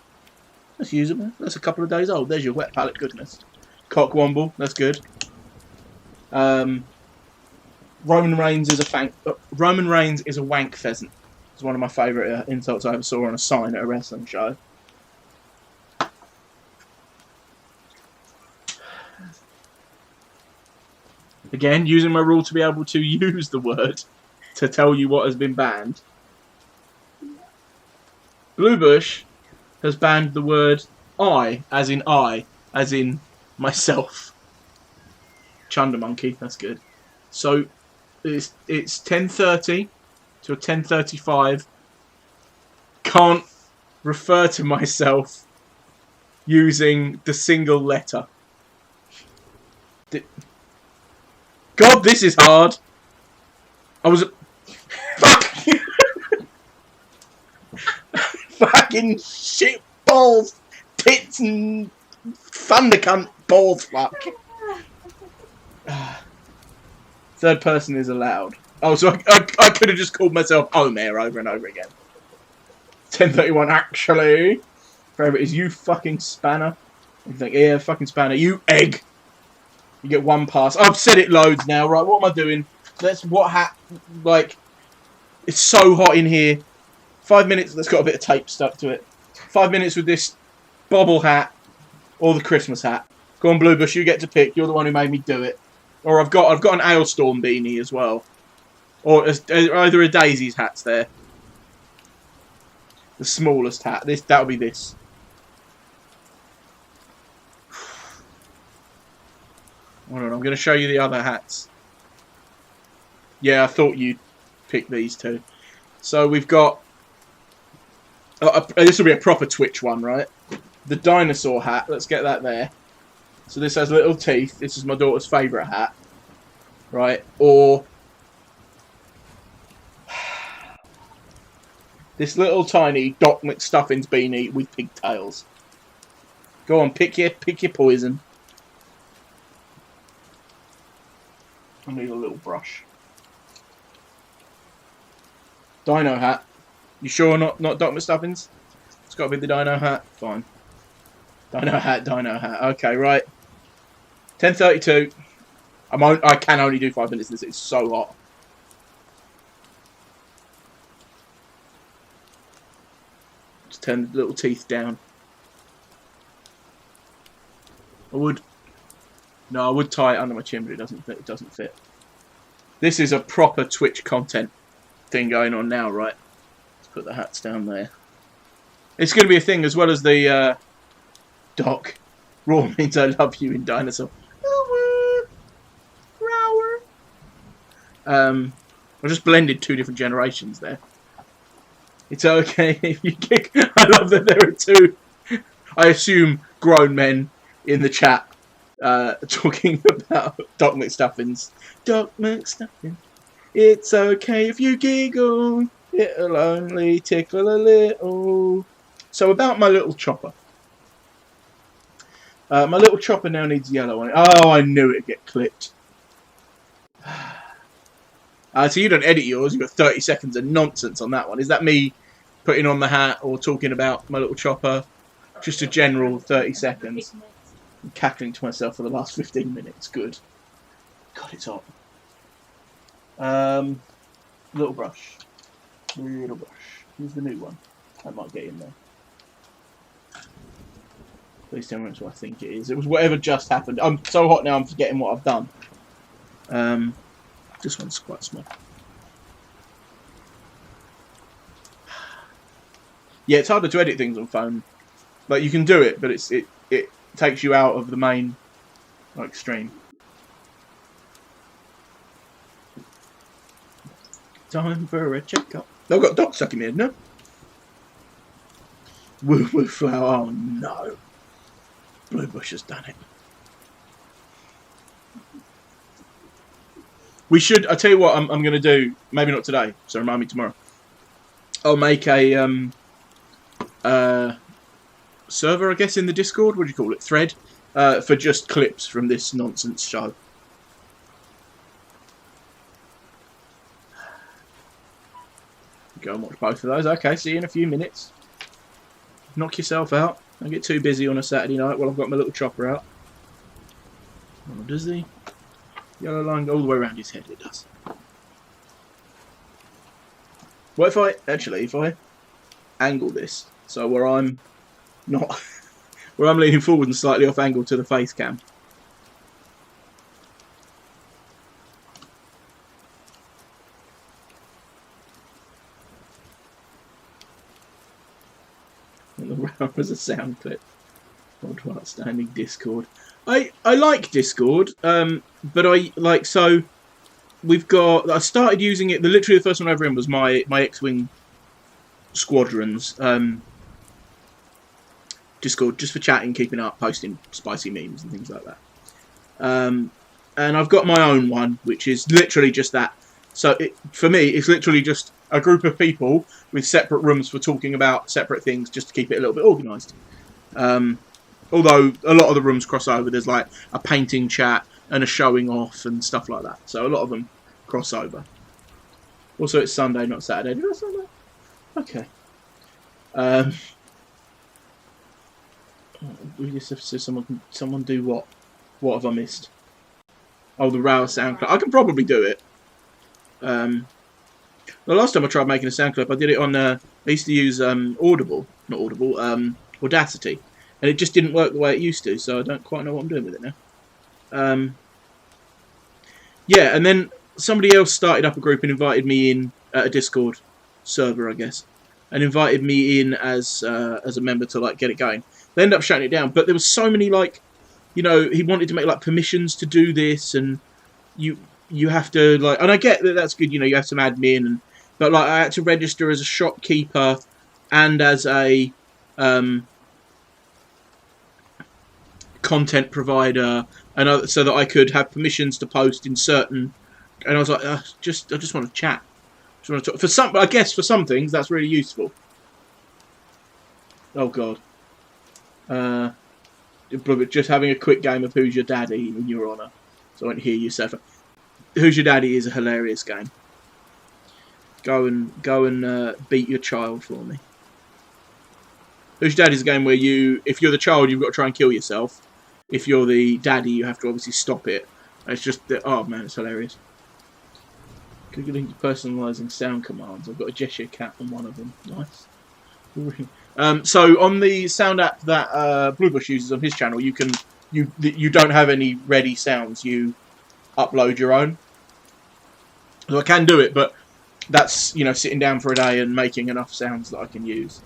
That's usable. That's a couple of days old. There's your wet palette goodness. Cockwomble, that's good. Roman Reigns is a wank pheasant. It's one of my favourite insults I ever saw on a sign at a wrestling show. Again, using my rule to be able to use the word to tell you what has been banned. Bluebush has banned the word I, as in myself. Chunder monkey, that's good. So it's 10:30 to 10:35. Can't refer to myself using the single letter. God, this is hard. I was... Fuck! Fucking shit balls, tits and thundercunt balls, fuck. Third person is allowed. Oh, so I could have just called myself Omer over and over again. 10:31 actually. Forever is you fucking spanner. You think, yeah, fucking spanner. You egg. You get one pass. I've said it loads now, right? What am I doing? That's what like, it's so hot in here. 5 minutes, that's got a bit of tape stuck to it. 5 minutes with this bobble hat or the Christmas hat. Go on, Bluebush, you get to pick. You're the one who made me do it. Or I've got an Ailstorm beanie as well. Or either a Daisy's hat's there. The smallest hat. That'll be this. Hold on, I'm going to show you the other hats. Yeah, I thought you'd pick these two. So we've got... this will be a proper Twitch one, right? The dinosaur hat. Let's get that there. So this has little teeth. This is my daughter's favourite hat. right? Or this little tiny Doc McStuffins beanie with pigtails. Go on, pick your poison. I need a little brush. Dino hat. You sure not Doc McStuffins? It's got to be the dino hat. Fine. Dino hat. Okay, right. 10:32. I can only do 5 minutes. This is so hot. Just turn the little teeth down. I would tie it under my chin, but it doesn't fit. It doesn't fit. This is a proper Twitch content thing going on now, right? Let's put the hats down there. It's going to be a thing as well as the Doc. Raw means I love you in Dinosaur. I just blended 2 different generations there. It's okay if you kick. I love that there are 2. I assume grown men in the chat talking about Doc McStuffins. Doc McStuffins. It's okay if you giggle. It'll only tickle a little. So about my little chopper. My little chopper now needs yellow on it. Oh, I knew it'd get clipped. So you don't edit yours. You've got 30 seconds of nonsense on that one. Is that me putting on the hat or talking about my little chopper? Just a general 30 seconds. I'm cackling to myself for the last 15 minutes. Good. God, it's hot. Little brush. Little brush. Here's the new one. I might get in there. Please tell me that's what I think it is. It was whatever just happened. I'm so hot now I'm forgetting what I've done. This one's quite small. Yeah, it's harder to edit things on phone. Like you can do it, but it takes you out of the main like stream. Time for a checkup. I've got Doc stuck in my head, no? Woo woo flower. Oh no. Blue Bush has done it. We should. I tell you what, I'm going to do. Maybe not today. So remind me tomorrow. I'll make a server, I guess, in the Discord. What do you call it? Thread for just clips from this nonsense show. Go and watch both of those. Okay, see you in a few minutes. Knock yourself out. Don't get too busy on a Saturday night while I've got my little chopper out. Oh, does he? Yellow line all the way around his head, it does. What if I angle this so where I'm not where I'm leaning forward and slightly off angle to the face cam? And the round was a sound clip. Odd outstanding Discord. I like Discord, but we've got. I started using it. Literally the first one I ever in was my X-wing squadrons Discord, just for chatting, keeping up, posting spicy memes and things like that. And I've got my own one, which is literally just that. So for me, it's literally just a group of people with separate rooms for talking about separate things, just to keep it a little bit organised. Although a lot of the rooms cross over, there's like a painting chat and a showing off and stuff like that. So a lot of them cross over. Also, it's Sunday, not Saturday. Did I say that? Okay. We just have to someone do what? What have I missed? Oh, the Row sound clip. I can probably do it. The last time I tried making a sound clip, I did it on. I used to use Audacity. And it just didn't work the way it used to, so I don't quite know what I'm doing with it now. Yeah, and then somebody else started up a group and invited me in at a Discord server, I guess, and invited me in as a member to like get it going. They ended up shutting it down, but there was so many like, he wanted to make like permissions to do this, and you have to like, and I get that that's good, you have some admin, but like I had to register as a shopkeeper and as a content provider, and so that I could have permissions to post in certain. And I was like, I just want to chat. Just want to talk. For some, I guess for some things that's really useful. Oh God. But just having a quick game of Who's Your Daddy in your honour, so I won't hear you say. Who's Your Daddy is a hilarious game. Go and beat your child for me. Who's Your Daddy is a game where if you're the child, you've got to try and kill yourself. If you're the daddy, you have to obviously stop it. It's just, oh man, it's hilarious. Googling personalising sound commands. I've got a gesture cat on one of them. Nice. So on the sound app that Bluebush uses on his channel, you don't have any ready sounds. You upload your own. So I can do it, but that's sitting down for a day and making enough sounds that I can use.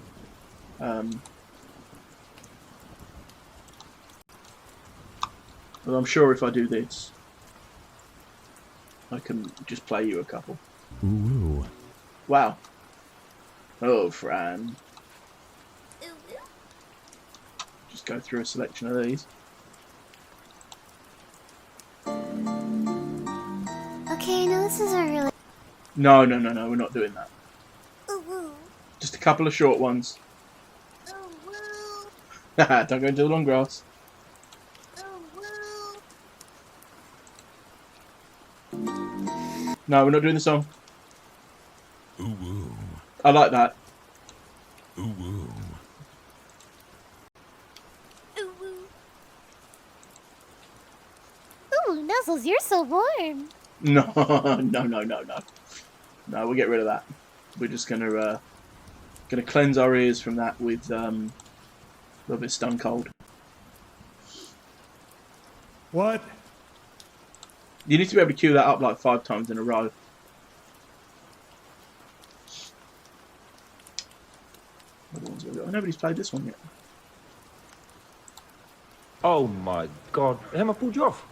But I'm sure if I do this, I can just play you a couple. Ooh. Wow. Oh, Fran. Just go through a selection of these. Okay, no, this isn't really. No, we're not doing that. Just a couple of short ones. Don't go into the long grass. No, we're not doing the song. Ooh. I like that. Ooh. Ooh, Nuzzles, you're so warm. No. No, we'll get rid of that. We're just gonna cleanse our ears from that with a little bit Stone Cold. What? You need to be able to cue that up like 5 times in a row. What ones have we got? Nobody's played this one yet. Oh my god, Emma pulled you off.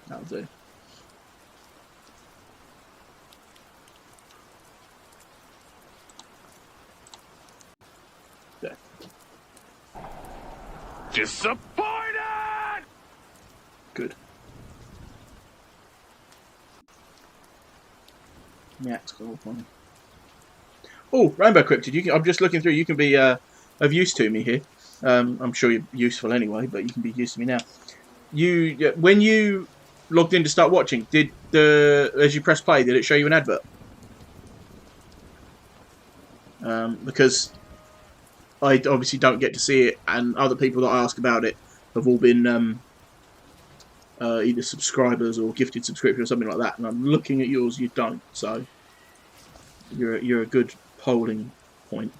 That'll do. There. Disappointed! Good. Yeah, it's got all funny. Oh, Rainbow Cryptid, I'm just looking through. You can be of use to me here. I'm sure you're useful anyway, but you can be used to me now. When you logged in to start watching, as you press play, did it show you an advert? Because I obviously don't get to see it, and other people that I ask about it have all been either subscribers or gifted subscription or something like that. And I'm looking at yours, you don't. So you're a good polling point.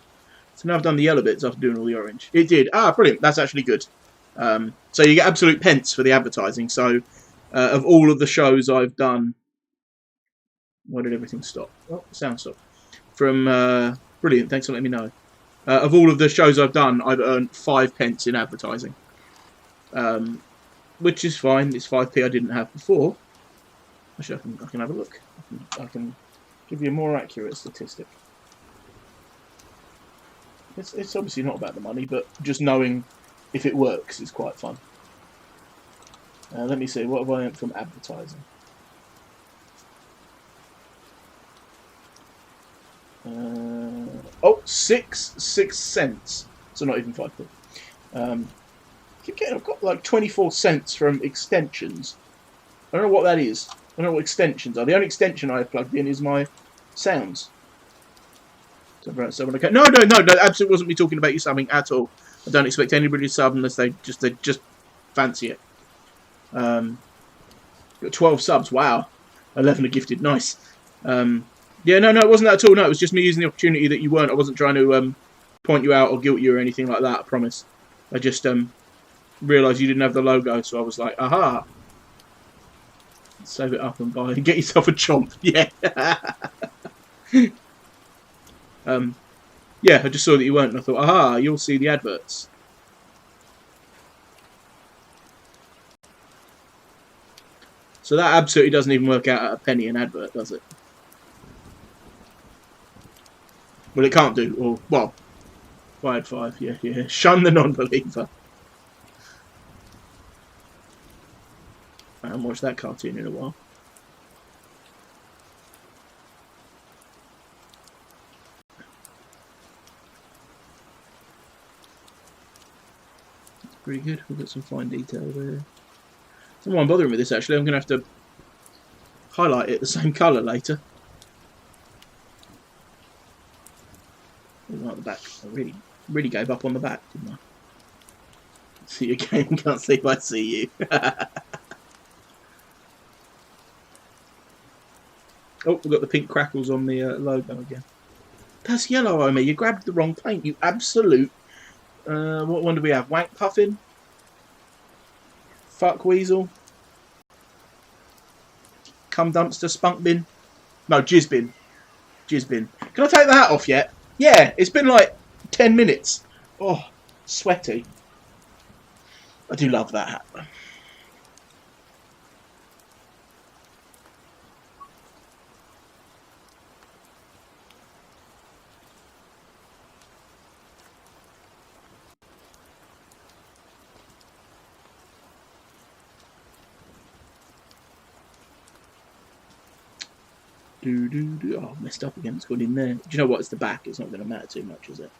So now I've done the yellow bits after doing all the orange. It did. Ah, brilliant. That's actually good. So you get absolute pence for the advertising. So of all of the shows I've done, why did everything stop? Oh, sound stop. From brilliant. Thanks for letting me know. Of all of the shows I've done, I've earned 5 pence in advertising, which is fine. It's 5p I didn't have before. Actually, I can have a look. I can give you a more accurate statistic. It's obviously not about the money, but just knowing if it works is quite fun. Let me see, what have I earned from advertising? Oh, 6 cents. So not even 5p. I've got like 24 cents from extensions. I don't know what that is. I don't know what extensions are. The only extension I have plugged in is my sounds. No, absolutely wasn't me talking about you subbing at all. I don't expect anybody to sub unless they just fancy it. Got 12 subs. Wow. 11 are gifted. Nice. Yeah, no, it wasn't that at all. No, it was just me using the opportunity that you weren't. I wasn't trying to point you out or guilt you or anything like that. I promise. I just realised you didn't have the logo, so I was like, aha. Save it up and buy. Get yourself a chomp. Yeah. Yeah, I just saw that you weren't, and I thought, aha, you'll see the adverts. So that absolutely doesn't even work out at a penny an advert, does it? Well, it can't do, or, well, Fired 5, yeah, yeah. Shun the non-believer. I haven't watched that cartoon in a while. Pretty good. We've got some fine detail there. Don't mind bothering with this actually. I'm going to have to highlight it the same colour later. Like the back. I really gave up on the back, didn't I? See you again. Can't see if I see you. Oh, we've got the pink crackles on the logo again. That's yellow, Omer. You grabbed the wrong paint. You absolute. What one do we have? Wank Puffin? Fuck Weasel? Cum Dumpster? Spunk Bin? No, Jizz Bin. Jizz Bin. Can I take the hat off yet? Yeah, it's been like 10 minutes. Oh, sweaty. I do love that hat. Oh, messed up again. It's gone in there. Do you know what? It's the back. It's not going to matter too much, is it?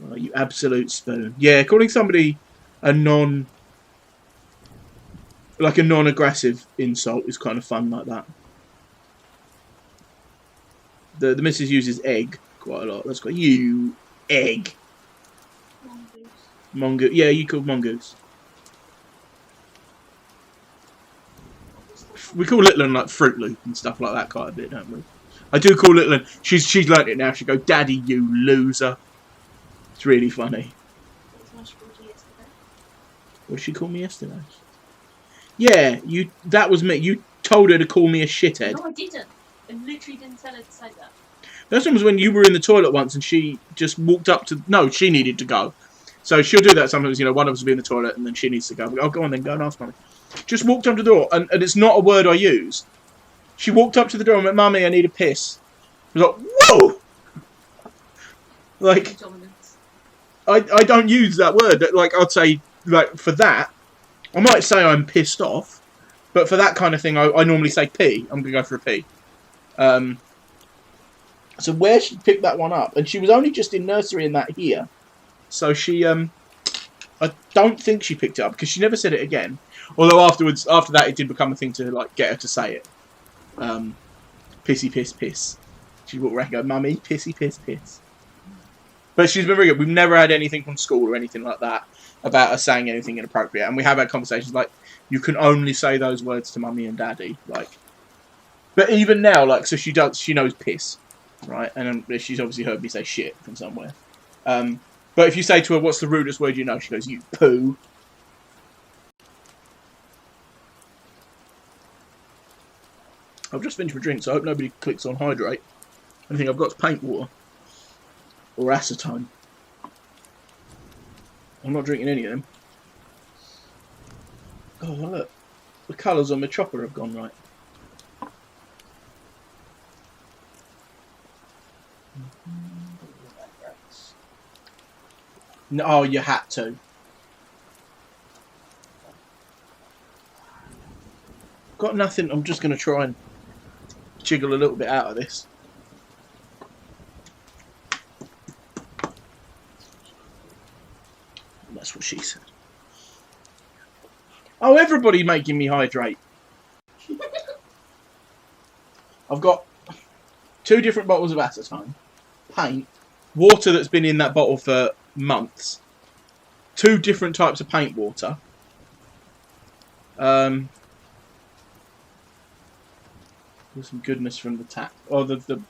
Oh, you absolute spoon. Yeah, calling somebody a non-aggressive insult is kind of fun like that. The missus uses egg quite a lot. Let's go. You egg. Mongoose. Mongoose. Yeah, you called mongoose. We call Little Un like Fruit Loop and stuff like that quite a bit, don't we? I do call Little Un. She's learnt it now. She go, "Daddy, you loser." It's really funny. What did she call me yesterday? Yeah, that was me. You told her to call me a shithead. No, I didn't. I literally didn't tell her to say that. That one was when you were in the toilet once and she just walked up to... No, she needed to go. So she'll do that sometimes, you know, one of us will be in the toilet and then she needs to go. Oh, go on then, go and ask Mummy. Just walked up to the door, and it's not a word I use. She walked up to the door and went, "Mummy, I need a piss." I was like, whoa! Like, I don't use that word. Like, I'd say, like, for that, I might say I'm pissed off, but for that kind of thing, I normally say pee. I'm going to go for a pee. So where she picked that one up, and she was only just in nursery in that here, so she, I don't think she picked it up, because she never said it again. Although after that, it did become a thing to, like, get her to say it. Pissy, piss, piss. She'd walk around and go, "Mummy, pissy, piss, piss." But she's been very good. We've never had anything from school or anything like that about her saying anything inappropriate. And we have had conversations like, you can only say those words to Mummy and Daddy. Like, but even now, like, so she knows piss, right? And she's obviously heard me say shit from somewhere. But if you say to her, "What's the rudest word you know?" She goes, "You poo." I've just finished my drink, so I hope nobody clicks on hydrate. I think I've got paint water. Or acetone. I'm not drinking any of them. Oh, look. The colours on my chopper have gone right. No, oh, you had to. Got nothing. I'm just going to try and jiggle a little bit out of this. That's what she said. Oh, everybody making me hydrate. I've got 2 different bottles of acetone, paint, water that's been in that bottle for months, 2 different types of paint water, there's some goodness from the tap. Oh, the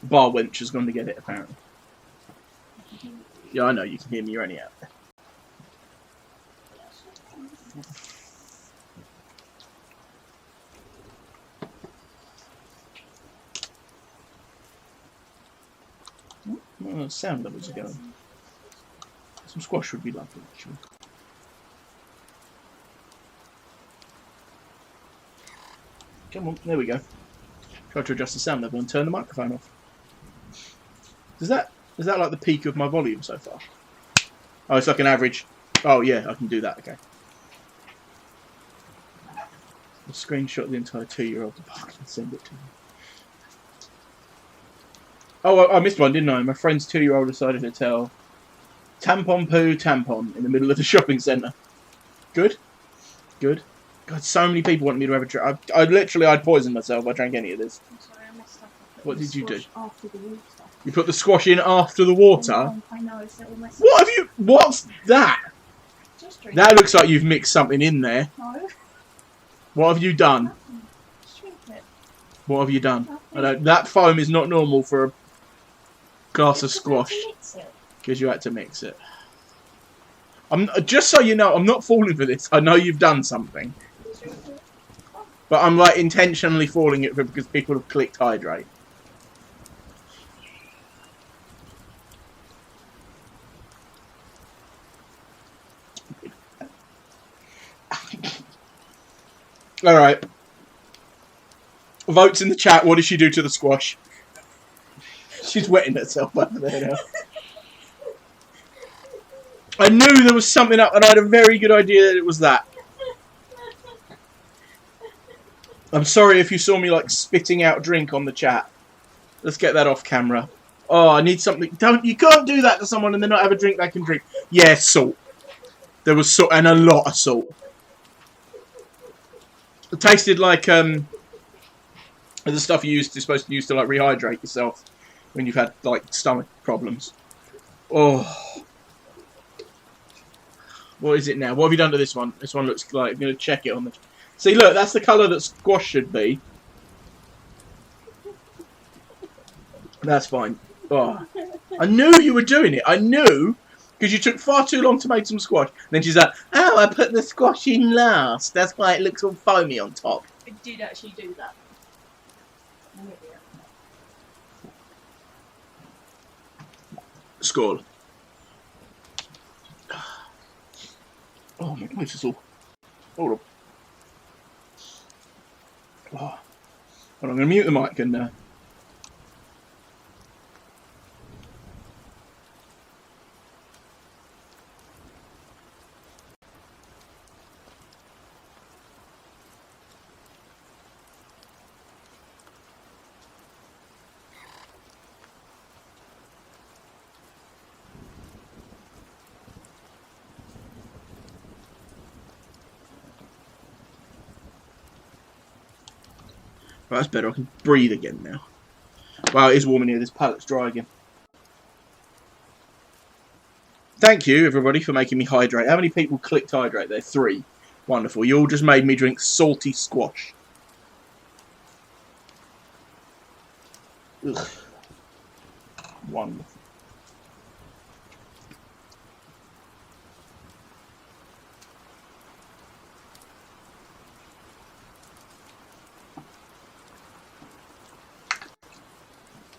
bar wench has gone to get it, apparently. Yeah, I know, you can hear me, you're only out there. Well, sound levels are going. Some squash would be lovely, actually. Come on, there we go. Try to adjust the sound level and turn the microphone off. Is that like the peak of my volume so far? Oh, it's like an average. Oh yeah, I can do that. Okay. I'll screenshot the entire 2-year-old department and send it to you. Oh, I missed one, didn't I? My friend's 2-year-old decided to tell tampon poo tampon in the middle of the shopping centre. Good. Good. God, so many people want me to have a drink. I'd poison myself if I drank any of this. I'm sorry, I messed up. What did you do? After the water. You put the squash in after the water? I know, it's all messed What have you... What's that? Just drink That looks like you've mixed something in there. No. What have you done? Just drink it. What have you done? I don't... That foam is not normal for a glass of squash. Because you had to mix it. Just so you know, I'm not falling for this. I know you've done something. But I'm like intentionally falling it for because people have clicked hydrate. Alright. Votes in the chat. What did she do to the squash? She's wetting herself over there now. I knew there was something up and I had a very good idea that it was that. I'm sorry if you saw me like spitting out drink on the chat. Let's get that off camera. Oh, I need something. You can't do that to someone and then not have a drink they can drink. Yeah, salt. There was salt and a lot of salt. It tasted like the stuff you're supposed to use to like rehydrate yourself when you've had like stomach problems. Oh. What is it now? What have you done to this one? This one looks like I'm going to check it on the... See, look, that's the colour that squash should be. That's fine. Oh. I knew you were doing it. I knew, because you took far too long to make some squash. And then she's like, oh, I put the squash in last. That's why it looks all foamy on top. I did actually do that. Skull. Oh, my voice is all... Hold on. Oh. Well, I'm going to mute the mic and... Right, that's better. I can breathe again now. Wow, it is warm in here. This pallet's dry again. Thank you, everybody, for making me hydrate. How many people clicked hydrate there? 3. Wonderful. You all just made me drink salty squash. Ugh. Wonderful.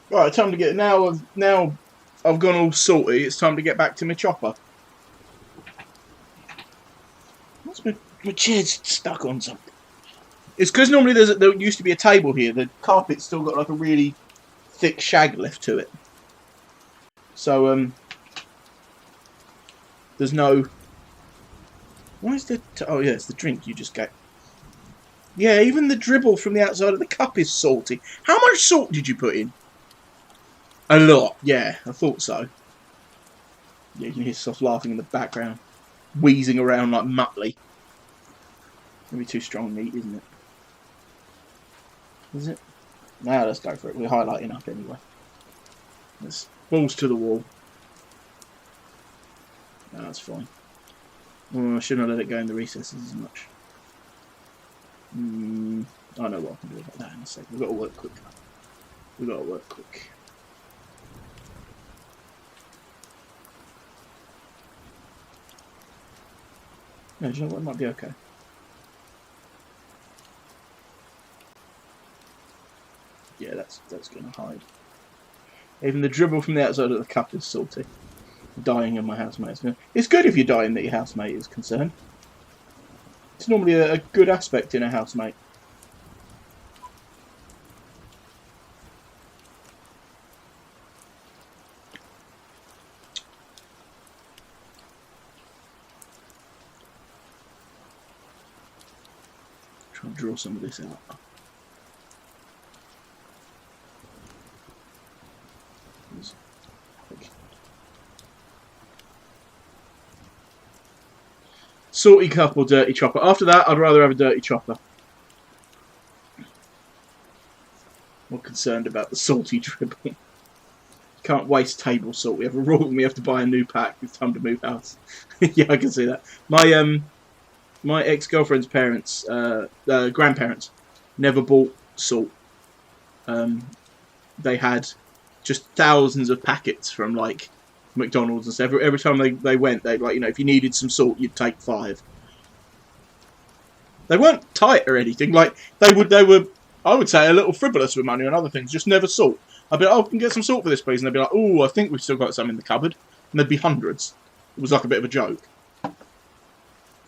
Right, time to get now. I've gone all salty. It's time to get back to my chopper. What's my chair's stuck on something? It's because normally there used to be a table here. The carpet's still got like a really thick shag left to it. So there's no. Why is the? Oh yeah, it's the drink you just got. Yeah, even the dribble from the outside of the cup is salty. How much salt did you put in? A lot, yeah, I thought so. Yeah, you can hear stuff laughing in the background. Wheezing around like Muttley. Maybe too strong meat, isn't it? Is it? Now let's go for it. We're highlighting up anyway. Let's balls to the wall. No, that's fine. Oh, I shouldn't have let it go in the recesses as much. I know what I can do about that in a second. We've got to work quick. We've got to work quick. No, do you know what? It might be okay. Yeah, that's going to hide. Even the dribble from the outside of the cup is salty. Dying of my housemates. It's good if you're dying that your housemate is concerned. It's normally a good aspect in a housemate. I'll draw some of this out. Salty cup or dirty chopper? After that, I'd rather have a dirty chopper. More concerned about the salty dribble. Can't waste table salt. We have a rule and we have to buy a new pack. It's time to move house. Yeah, I can see that. My ex-girlfriend's parents, grandparents, never bought salt. They had just thousands of packets from like McDonald's and stuff. Every time they went, they'd like, you know, if you needed some salt, you'd take 5. They weren't tight or anything. Like they were, I would say, a little frivolous with money and other things. Just never salt. I'd be like, oh, can get some salt for this, please. And they'd be like, oh, I think we've still got some in the cupboard. And there'd be hundreds. It was like a bit of a joke.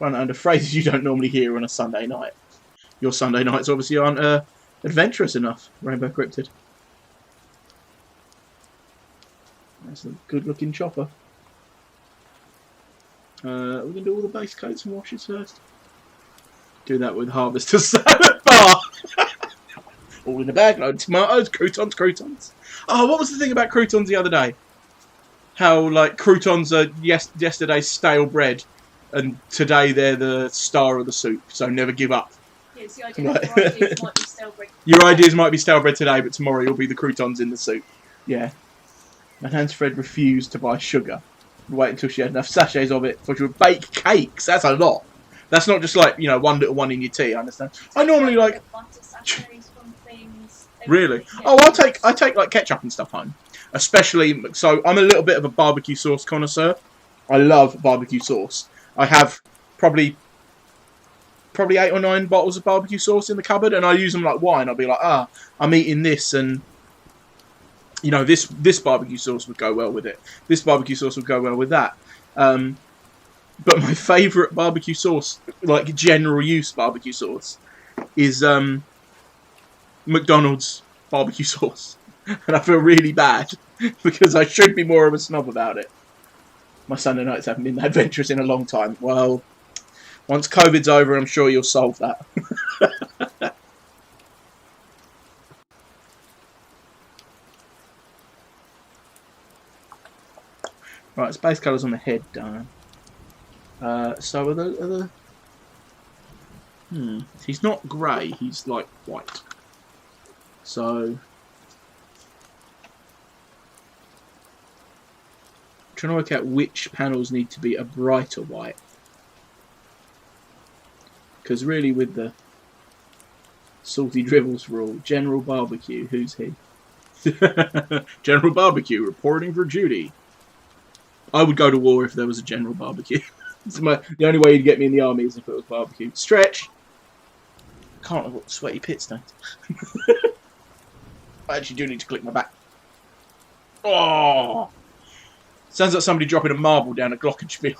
And phrases you don't normally hear on a Sunday night. Your Sunday nights obviously aren't adventurous enough, Rainbow Cryptid. That's a good-looking chopper. We're going to do all the base coats and washes first. Do that with Harvester Salad Bar. All in a bag, load of tomatoes, croutons. Oh, what was the thing about croutons the other day? How, like, croutons are yesterday's stale bread, and today they're the star of the soup, so never give up. Yeah, see, I do. Your ideas might be stale bread. Your ideas might be stale bread today, but tomorrow you'll be the croutons in the soup. Yeah. And Hans Fred refused to buy sugar. Wait until she had enough sachets of it, for she would bake cakes. That's a lot. That's not just like, you know, one little one in your tea, I understand. I normally like... butter sachets from things. Really? Yeah. Oh, I take like ketchup and stuff home. Especially, so I'm a little bit of a barbecue sauce connoisseur. I love barbecue sauce. I have probably 8 or 9 bottles of barbecue sauce in the cupboard, and I use them like wine. I'll be like, I'm eating this, and you know, this barbecue sauce would go well with it. This barbecue sauce would go well with that. But my favourite barbecue sauce, like general use barbecue sauce, is McDonald's barbecue sauce. And I feel really bad because I should be more of a snob about it. My Sunday nights haven't been that adventurous in a long time. Well, once COVID's over, I'm sure you'll solve that. Right, it's base colours on the head done. So are the he's not grey, he's like white. So trying to work out which panels need to be a brighter white. Because really with the Salty Dribbles rule, General Barbecue, who's he? General Barbecue reporting for duty. I would go to war if there was a General Barbecue. The only way you'd get me in the army is if it was barbecue. Stretch! Can't have got sweaty pit stains. I actually do need to click my back. Oh! Sounds like somebody dropping a marble down a glockenspiel.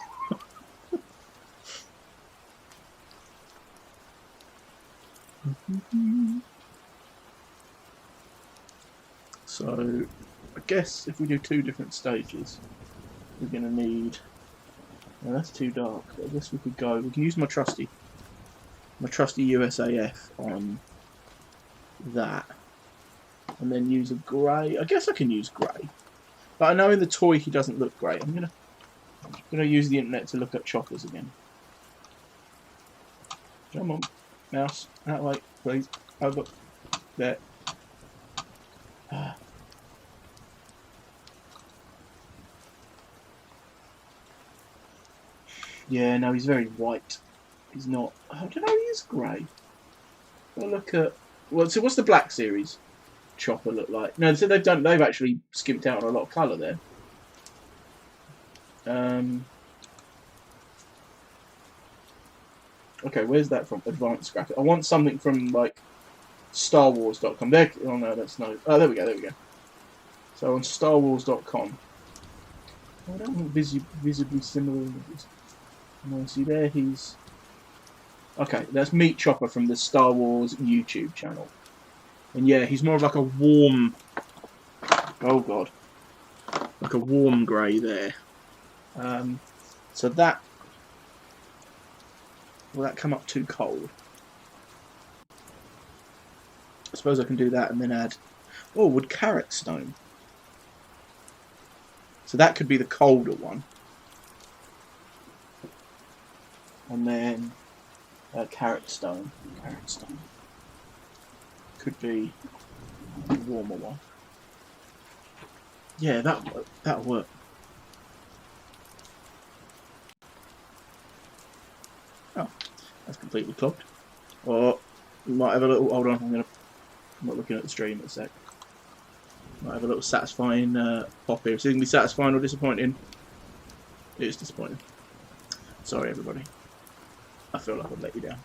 So, I guess if we do 2 different stages, we're going to need... Well, that's too dark. I guess we can use my trusty USAF on that. And then use a grey. I guess I can use grey. But I know in the toy he doesn't look great. I'm gonna use the internet to look at choppers again. Come on, mouse. That way, please. Over. There. Yeah, no, he's very white. He's not. I don't know. He is grey. I'll look at. Well, so what's the Black Series chopper look like? No, so they've actually skimped out on a lot of colour there. Okay, where's that from? Advanced graphic. I want something from like StarWars.com. There. Oh no, that's no. Oh, there we go. There we go. So on StarWars.com. I don't want visibly similar images. No, see there, he's... Okay, that's Meat Chopper from the Star Wars YouTube channel. And yeah, he's more of like a warm... Oh god. Like a warm grey there. So that... Will that come up too cold? I suppose I can do that and then add... Oh, would carrot stone. So that could be the colder one. And then carrot stone. Carrot stone. Could be a warmer one. Yeah, that'll work. Oh, that's completely clogged. Or we might have a little... Hold on, I'm not looking at the stream in a sec. Might have a little satisfying pop here. Is it going to be satisfying or disappointing? It is disappointing. Sorry, everybody. I feel like I've let you down.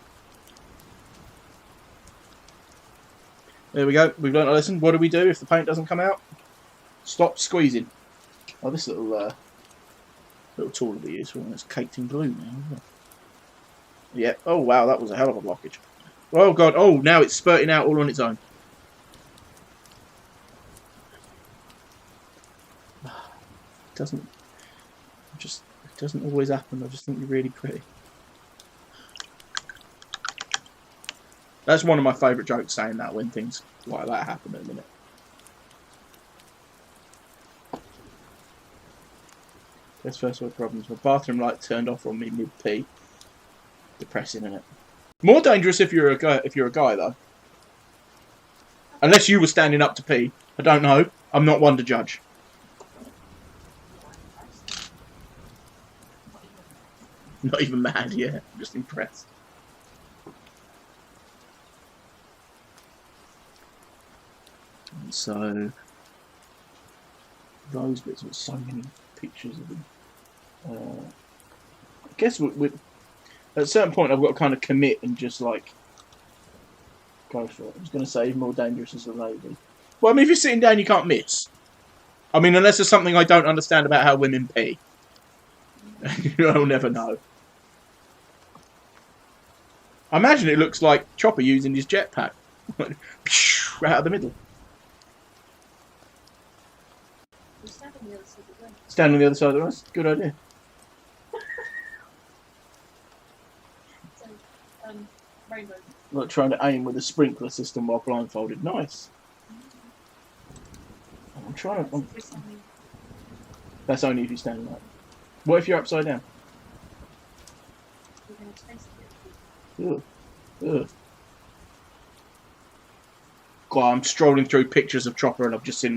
There we go. We've learned a lesson. What do we do if the paint doesn't come out? Stop squeezing. Oh, this little tool will be useful. It's caked in glue now, isn't it? Yeah. Oh, wow. That was a hell of a blockage. Oh, God. Oh, now it's spurting out all on its own. It doesn't always happen. I just think you're really pretty. That's one of my favourite jokes, saying that when things like that happen in a minute. There's first world problems. My bathroom light turned off on me mid-pee. Depressing, isn't it? More dangerous if you're a guy though. Unless you were standing up to pee. I don't know. I'm not one to judge. Not even mad yet. I'm just impressed. And so those bits with so many pictures of them. I guess with at a certain point I've got to kind of commit and just like go for it. I was going to say even more dangerous as a lady. Well, I mean, if you're sitting down, you can't miss. I mean, unless there's something I don't understand about how women pee. I'll never know. I imagine it looks like Chopper using his jetpack. Right out of the middle. Stand on the other side of the room. Good idea. So, rainbow. Like trying to aim with a sprinkler system while blindfolded. Nice. I'm trying to... That's only if you stand like. What if you're upside down? Ugh. Ugh. God, I'm strolling through pictures of Chopper and I've just seen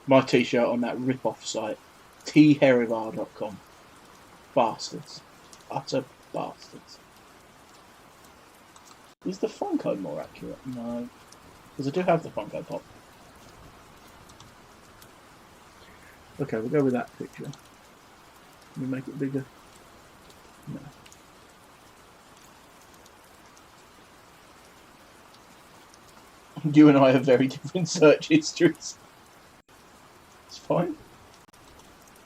my t-shirt on that rip-off site. therivar.com. Bastards. Utter bastards. Is the Funko more accurate? No. Because I do have the Funko Pop. Okay, we'll go with that picture. Can we make it bigger? No. You and I have very different search histories. It's fine.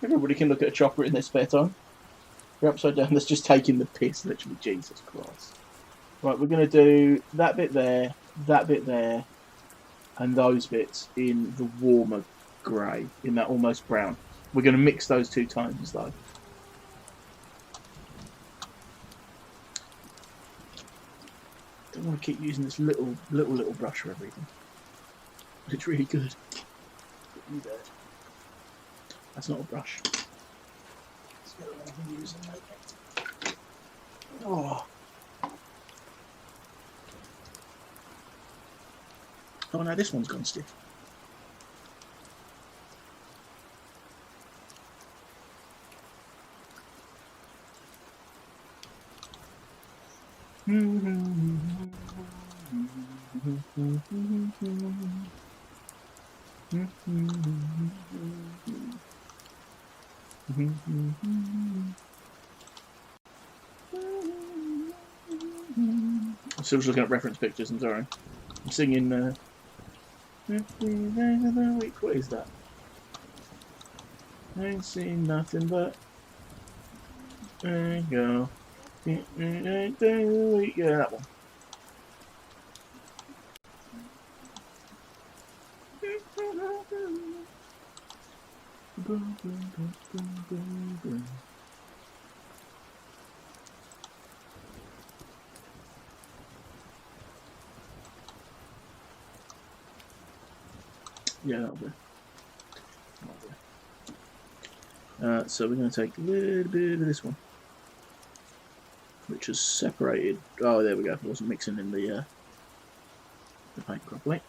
Everybody can look at a Chopper in their spare time. You're upside down, that's just taking the piss, literally. Jesus Christ. Right, we're going to do that bit there, and those bits in the warmer grey, in that almost brown. We're going to mix those two tones though. Don't want to keep using this little brush for everything. But it's really good. That's not a brush. Let's get what I can use and make it. Oh. Oh no, this one's gone stiff. I'm still just looking at reference pictures, I'm sorry. I'm singing 15 days of the week. What is that? I ain't seen nothing but there you go. 15 days of the week. Yeah, that one. Yeah, that'll do. So we're going to take a little bit of this one, which is separated. Oh, there we go. It wasn't mixing in the paint properly.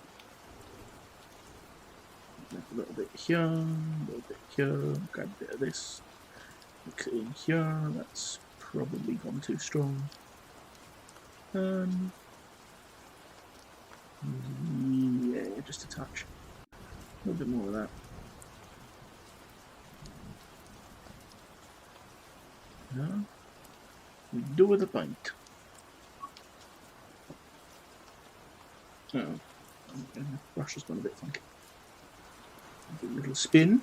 A little bit here, a little bit here. Grab a bit of this. Mix it in here. That's probably gone too strong. Yeah, just a touch. A little bit more of that. Yeah. We do with the paint. Oh, okay. The brush has gone a bit funky. A little spin.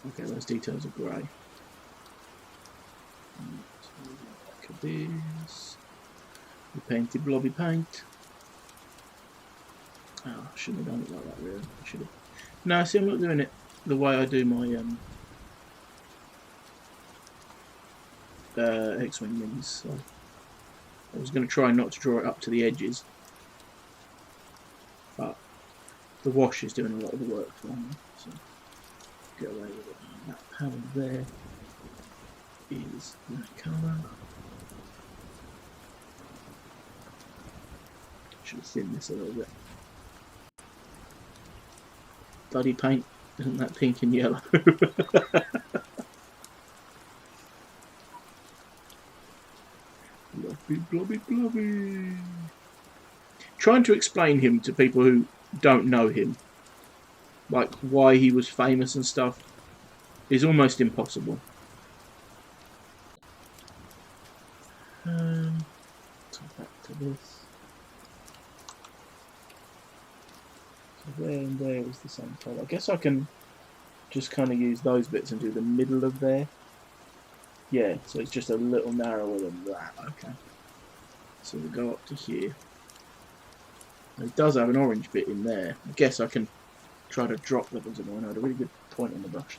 Okay, those details are grey. Look at this. The painted blobby paint. Oh, I shouldn't have done it like that, really. I should have. No, see, I'm not doing it the way I do my X-Wing minis. So I was going to try not to draw it up to the edges, but the wash is doing a lot of the work for me. So get away with it. That panel there is that colour. Should have thinned this a little bit. Bloody paint, isn't that pink and yellow? Blobby, blobby, blobby. Trying to explain him to people who don't know him, like why he was famous and stuff, is almost impossible. So back to this. So there and there is the same colour. I guess I can just kind of use those bits and do the middle of there. Yeah, so it's just a little narrower than that. Okay. So we go up to here. It does have an orange bit in there. I guess I can try to drop levels of mine. I had a really good point on the brush.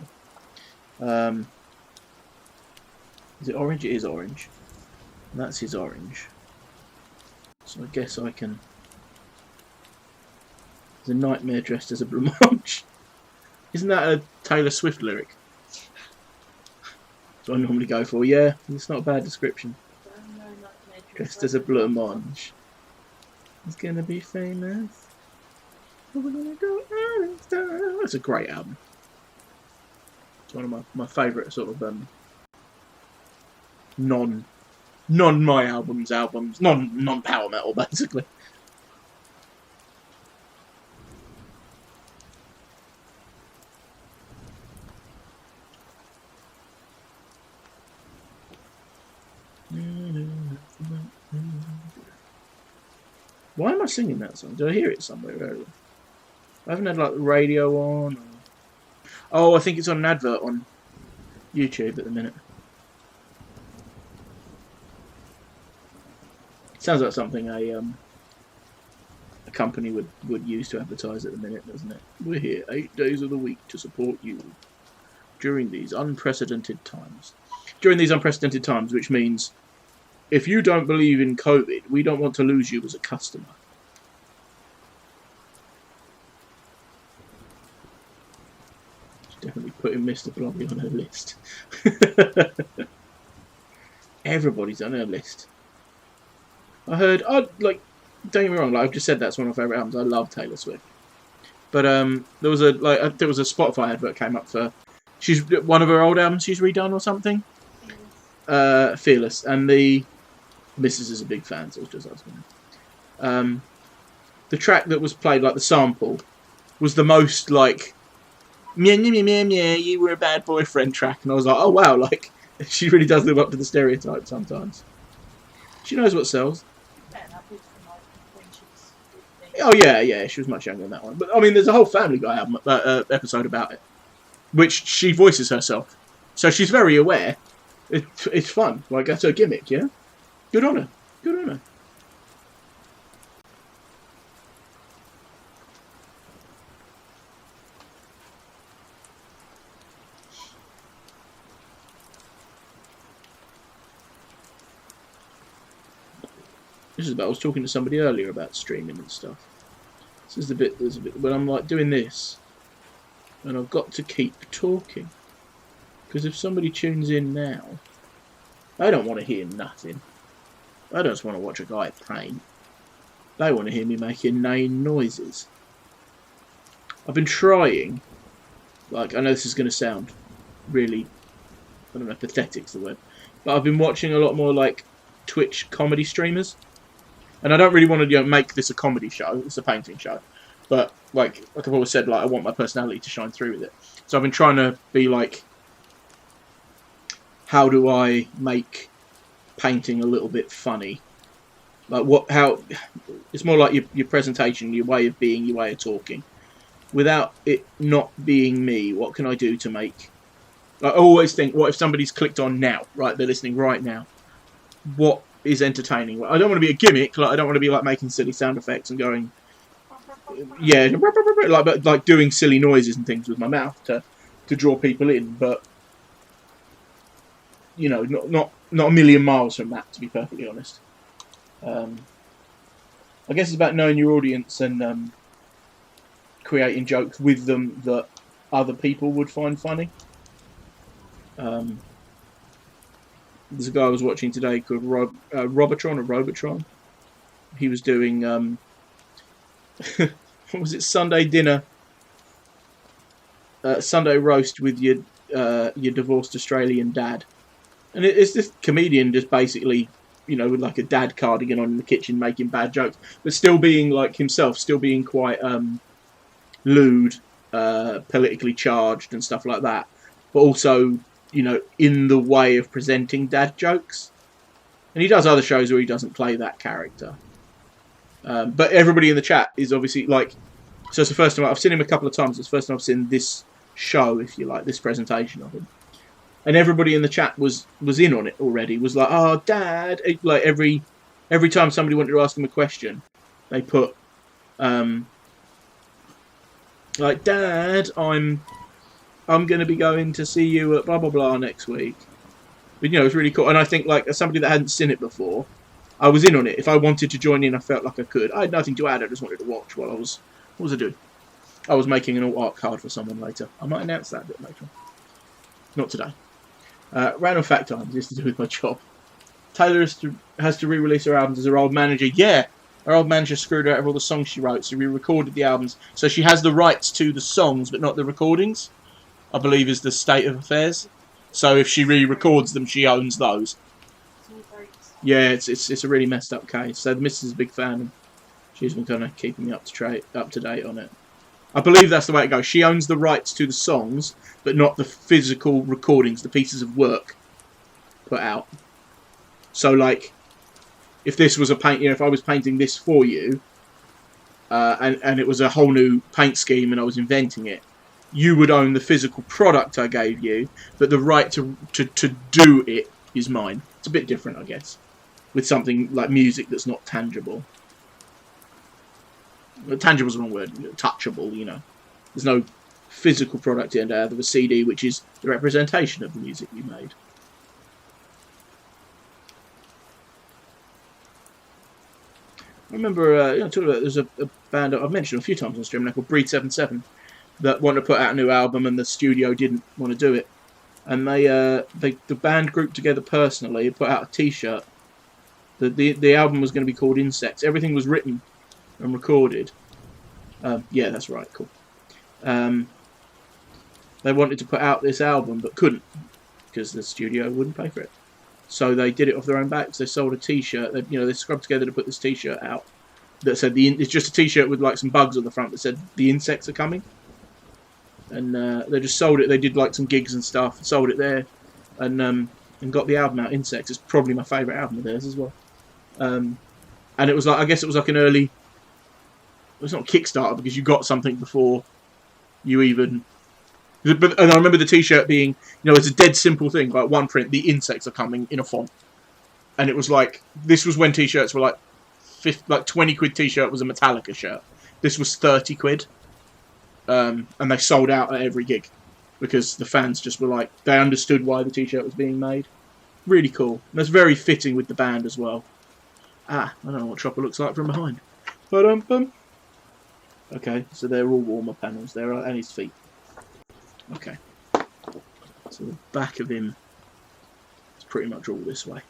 Is it orange? It is orange. And that's his orange. So I guess I can... There's a nightmare dressed as a blancmange. Isn't that a Taylor Swift lyric? That's what I normally go for. Yeah, it's not a bad description. Dressed as a blancmange. He's gonna be famous. We're gonna go out in style. That's a great album. It's one of my favourite sort of non my albums, non power metal basically. Why am I singing that song? Did I hear it somewhere earlier? I haven't had like the radio on. Or... Oh, I think it's on an advert on YouTube at the minute. Sounds like something a company would use to advertise at the minute, doesn't it? We're here 8 days of the week to support you during these unprecedented times. During these unprecedented times, which means if you don't believe in COVID, we don't want to lose you as a customer. Definitely putting Mr. Blobby on her list. Everybody's on her list. I heard, don't get me wrong, like I've just said that's one of my favourite albums. I love Taylor Swift. But there was a Spotify advert came up for one of her old albums she's redone or something. Fearless, and the Mrs. is a big fan, so it's just asking. The track that was played, like the sample, was the most like meh, meh, meh, meh, you were a bad boyfriend track, and I was like, oh wow, like she really does live up to the stereotype sometimes. She knows what sells. Oh yeah, she was much younger than that one. But I mean, there's a whole Family Guy album, episode about it, which she voices herself, so she's very aware. It's fun, like that's her gimmick, yeah. Good on her. Good on her. This is about, I was talking to somebody earlier about streaming and stuff. This is the bit, there's a bit when I'm like doing this, and I've got to keep talking. Because if somebody tunes in now, they don't want to hear nothing. They just want to watch a guy paint. They want to hear me making neighing noises. I've been trying, like, I know this is going to sound really, I don't know, pathetic's the word, but I've been watching a lot more, like, Twitch comedy streamers. And I don't really want to, you know, make this a comedy show. It's a painting show. But, like I've always said, like, I want my personality to shine through with it. So I've been trying to be like, how do I make painting a little bit funny? Like, it's more like your presentation, your way of being, your way of talking. Without it not being me, what can I do to make... Like, I always think, what if somebody's clicked on now, right? They're listening right now. What is entertaining? I don't want to be a gimmick. Like, I don't want to be like making silly sound effects and going, yeah, like doing silly noises and things with my mouth to draw people in. But you know, not a million miles from that, to be perfectly honest. I guess it's about knowing your audience and creating jokes with them that other people would find funny. There's a guy I was watching today called Robotron. He was doing what was it? Sunday dinner, Sunday roast with your divorced Australian dad, and it's this comedian just basically, you know, with like a dad cardigan on in the kitchen making bad jokes, but still being like himself, still being quite lewd, politically charged and stuff like that, but also, you know, in the way of presenting dad jokes. And he does other shows where he doesn't play that character. But everybody in the chat is obviously like... So it's the first time... I've seen him a couple of times. It's the first time I've seen this show, if you like, this presentation of him. And everybody in the chat was in on it already. Was like, oh, Dad... Like, every time somebody wanted to ask him a question, they put... like, Dad, I'm going to be going to see you at blah, blah, blah next week. But, you know, it's really cool. And I think, like, as somebody that hadn't seen it before, I was in on it. If I wanted to join in, I felt like I could. I had nothing to add. I just wanted to watch while I was... What was I doing? I was making an alt art card for someone later. I might announce that a bit later. Not today. Random fact time. This is to do with my job. Taylor has to re-release her albums as her old manager. Yeah! Her old manager screwed her out of all the songs she wrote, so re-recorded the albums. So she has the rights to the songs, but not the recordings, I believe is the state of affairs. So if she re-records them, she owns those. Yeah, it's a really messed up case. So the missus is a big fan, and she's been kind of keeping me up to date on it. I believe that's the way it goes. She owns the rights to the songs, but not the physical recordings, the pieces of work put out. So, like, if this was a paint, you know, if I was painting this for you, and it was a whole new paint scheme, and I was inventing it, you would own the physical product I gave you, but the right to do it is mine. It's a bit different, I guess, with something like music that's not tangible. Tangible's the wrong word. Touchable, you know. There's no physical product in there. There's a CD, which is the representation of the music you made. I remember, you know, talking about, there's a band I've mentioned a few times on stream now called Breed 77 that wanted to put out a new album, and the studio didn't want to do it. And the band grouped together personally, put out a T-shirt. The album was going to be called Insects. Everything was written and recorded. Yeah, that's right. Cool. They wanted to put out this album but couldn't because the studio wouldn't pay for it. So they did it off their own backs. They sold a T-shirt. They scrubbed together to put this T-shirt out that said it's just a T-shirt with like some bugs on the front that said the insects are coming. And they just sold it. They did like some gigs and stuff, sold it there, and got the album out. Insects. It's probably my favourite album of theirs as well. And it was like, I guess it was like an early. It's not Kickstarter because you got something before you even. But and I remember the T-shirt being, you know, it's a dead simple thing, like one print. The insects are coming in a font, and it was like this was when T-shirts were like 20 quid. T-shirt was a Metallica shirt. This was 30 quid. And they sold out at every gig because the fans just were like, they understood why the T-shirt was being made. Really cool. And that's very fitting with the band as well. Ah, I don't know what Chopper looks like from behind. Ba-dum-bum. Okay, so they're all warmer panels there, and his feet. Okay. So the back of him is pretty much all this way.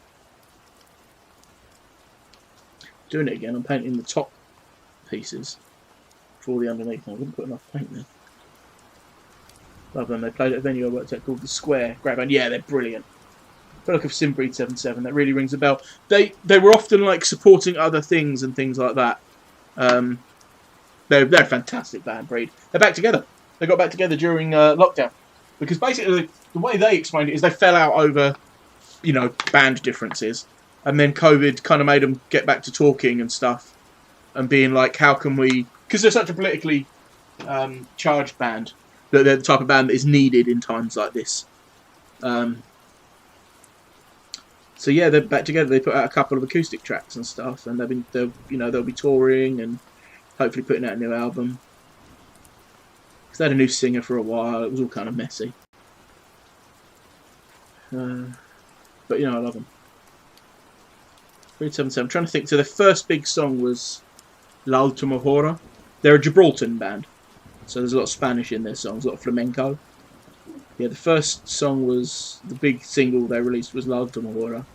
Doing it again, I'm painting the top pieces for the underneath. I wouldn't put enough paint there. Love them. They played at a venue I worked at called the Square Grab Band. Yeah, they're brilliant. I feel like of Simbreed 77. That really rings a bell. They were often like supporting other things and things like that. They're a fantastic band, Breed. They're back together. They got back together during lockdown because basically the way they explained it is they fell out over, you know, band differences, and then COVID kind of made them get back to talking and stuff, and being like, how can we? Because they're such a politically charged band. That they're the type of band that is needed in times like this. So yeah, they're back together. They put out a couple of acoustic tracks and stuff, and they'll be touring and hopefully putting out a new album. Because they had a new singer for a while. It was all kind of messy. But you know, I love them. 377. I'm trying to think. So their first big song was La Última Hora. They're a Gibraltar band. So there's a lot of Spanish in their songs, a lot of flamenco. Yeah, the first song was, the big single they released was La Última Hora.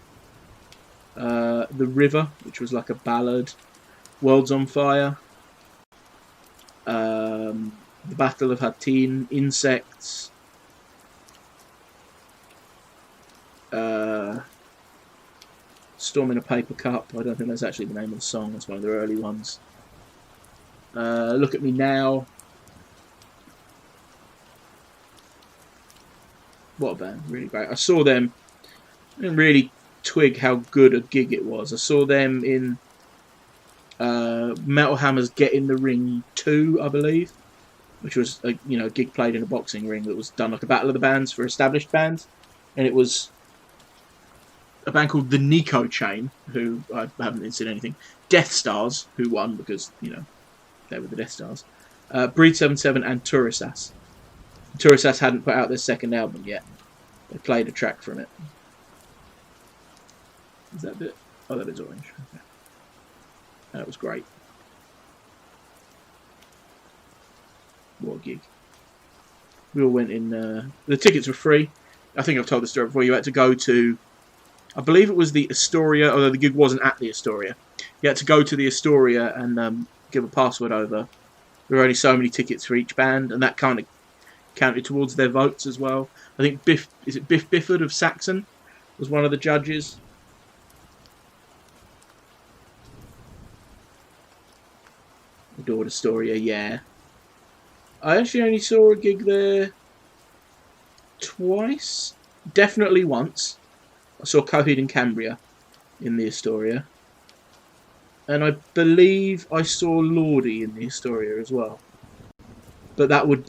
The River, which was like a ballad. World's on Fire. The Battle of Hattin. Insects. Storm in a Paper Cup. I don't think that's actually the name of the song. That's one of their early ones. Look at Me Now. What a band, really great. I saw them, I didn't really twig how good a gig it was. I saw them in Metal Hammer's Get in the Ring 2, I believe, which was a gig played in a boxing ring that was done like a battle of the bands for established bands, and it was a band called the Nico Chain, who I haven't seen anything. Death Stars, who won because they were the Death Stars. Breed 77 and Turisas. Turisas hadn't put out their second album yet. They played a track from it. Is that a bit? Oh, that is orange. Okay. That was great. What a gig. We all went in... the tickets were free. I think I've told the story before. You had to go to... I believe it was the Astoria, although the gig wasn't at the Astoria. You had to go to the Astoria and give a password over. There were only so many tickets for each band, and that kind of counted towards their votes as well. I think Biff Bifford of Saxon was one of the judges. Adored Astoria, yeah. I actually only saw a gig there twice. Definitely once. I saw Coheed and Cambria in the Astoria. And I believe I saw Lordi in the Astoria as well. But that was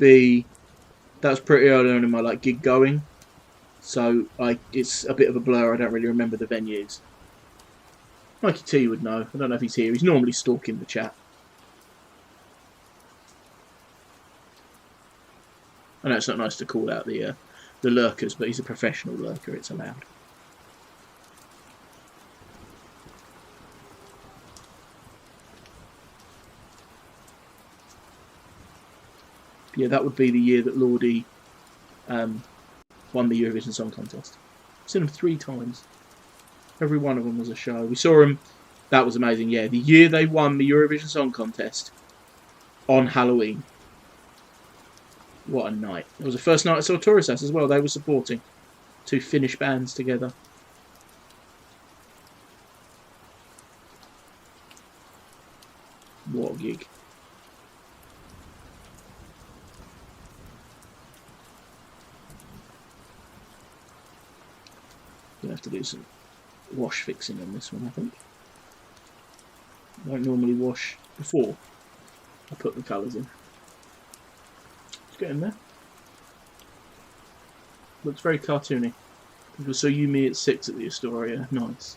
pretty early on in my gig going. So it's a bit of a blur. I don't really remember the venues. Mikey T would know. I don't know if he's here. He's normally stalking the chat. I know it's not nice to call out the lurkers, but he's a professional lurker. It's allowed. Yeah, that would be the year that Lordi won the Eurovision Song Contest. I've seen him 3 times. Every one of them was a show. We saw him. That was amazing. Yeah, the year they won the Eurovision Song Contest on Halloween. What a night. It was the first night I saw Turisas as well. They were supporting 2 Finnish bands together. What a gig. Gonna have to do some wash fixing on this one, I think. I don't normally wash before I put the colours in. Let's get in there. Looks very cartoony. People saw Yumi at 6 at the Astoria. Nice.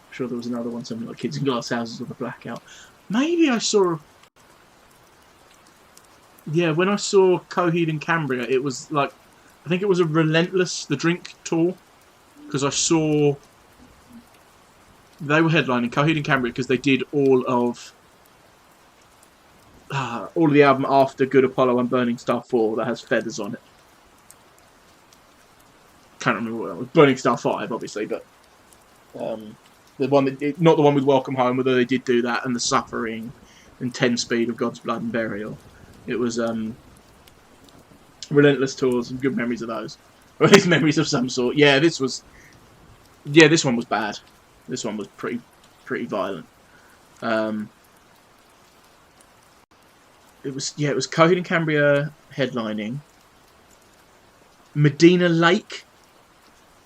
I'm sure there was another one, something like Kids in Glass Houses with a blackout. Maybe I saw... Yeah, when I saw Coheed and Cambria, it was like... I think it was a Relentless, the Drink tour. Because I saw They were headlining Coheed and Cambria because they did all of the album after Good Apollo and Burning Star 4 that has feathers on it. Can't remember what that was. Burning Star 5, obviously, but the one that not the one with Welcome Home, although they did do that, and The Suffering and 10 Speed of God's Blood and Burial. It was Relentless Tours and good memories of those, or at least memories of some sort. Yeah, this one was bad. This one was pretty violent. It was Coheed and Cambria headlining. Medina Lake,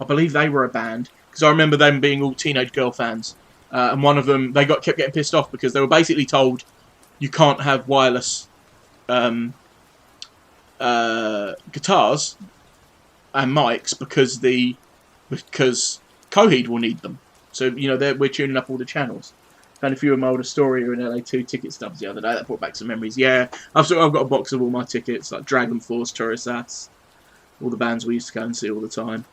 I believe they were a band, because I remember them being all teenage girl fans, and one of them kept getting pissed off because they were basically told you can't have wireless guitars and mics because Coheed will need them. So we're tuning up all the channels. Found a few of my old Astoria and LA2 ticket stubs the other day. That brought back some memories. Yeah, I've got a box of all my tickets, like Dragon Force, Tourist, all the bands we used to go and see all the time.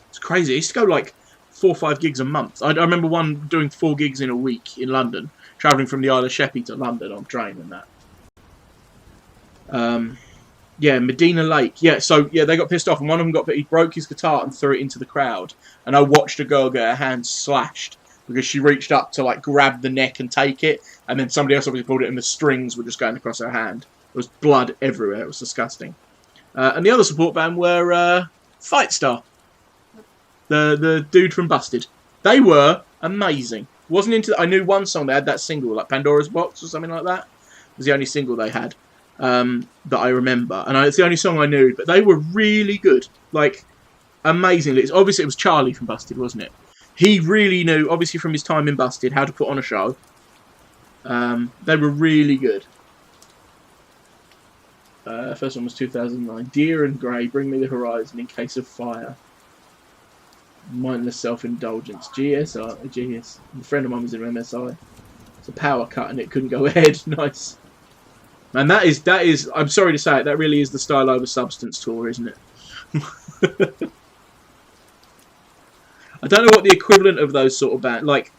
It's crazy. I used to go like 4 or 5 gigs a month. I remember one doing 4 gigs in a week in London, travelling from the Isle of Sheppey to London on train and that. Yeah, Medina Lake. Yeah, so they got pissed off, and one of them he broke his guitar and threw it into the crowd. And I watched a girl get her hand slashed because she reached up to like grab the neck and take it, and then somebody else obviously pulled it, and the strings were just going across her hand. There was blood everywhere. It was disgusting. And the other support band were Fight Star, the dude from Busted. They were amazing. I knew one song. They had that single, like Pandora's Box or something like that. It was the only single they had that I remember, and it's the only song I knew. But they were really good, like amazingly. Obviously, it was Charlie from Busted, wasn't it? He really knew, obviously from his time in Busted, how to put on a show. They were really good. First one was 2009. Deer and Grey, Bring Me the Horizon in Case of Fire. Mindless Self-Indulgence. GS. A friend of mine was in MSI. It's a power cut and it couldn't go ahead. Nice. And that is, I'm sorry to say it, that really is the Style Over Substance tour, isn't it? I don't know what the equivalent of those sort of bands, like,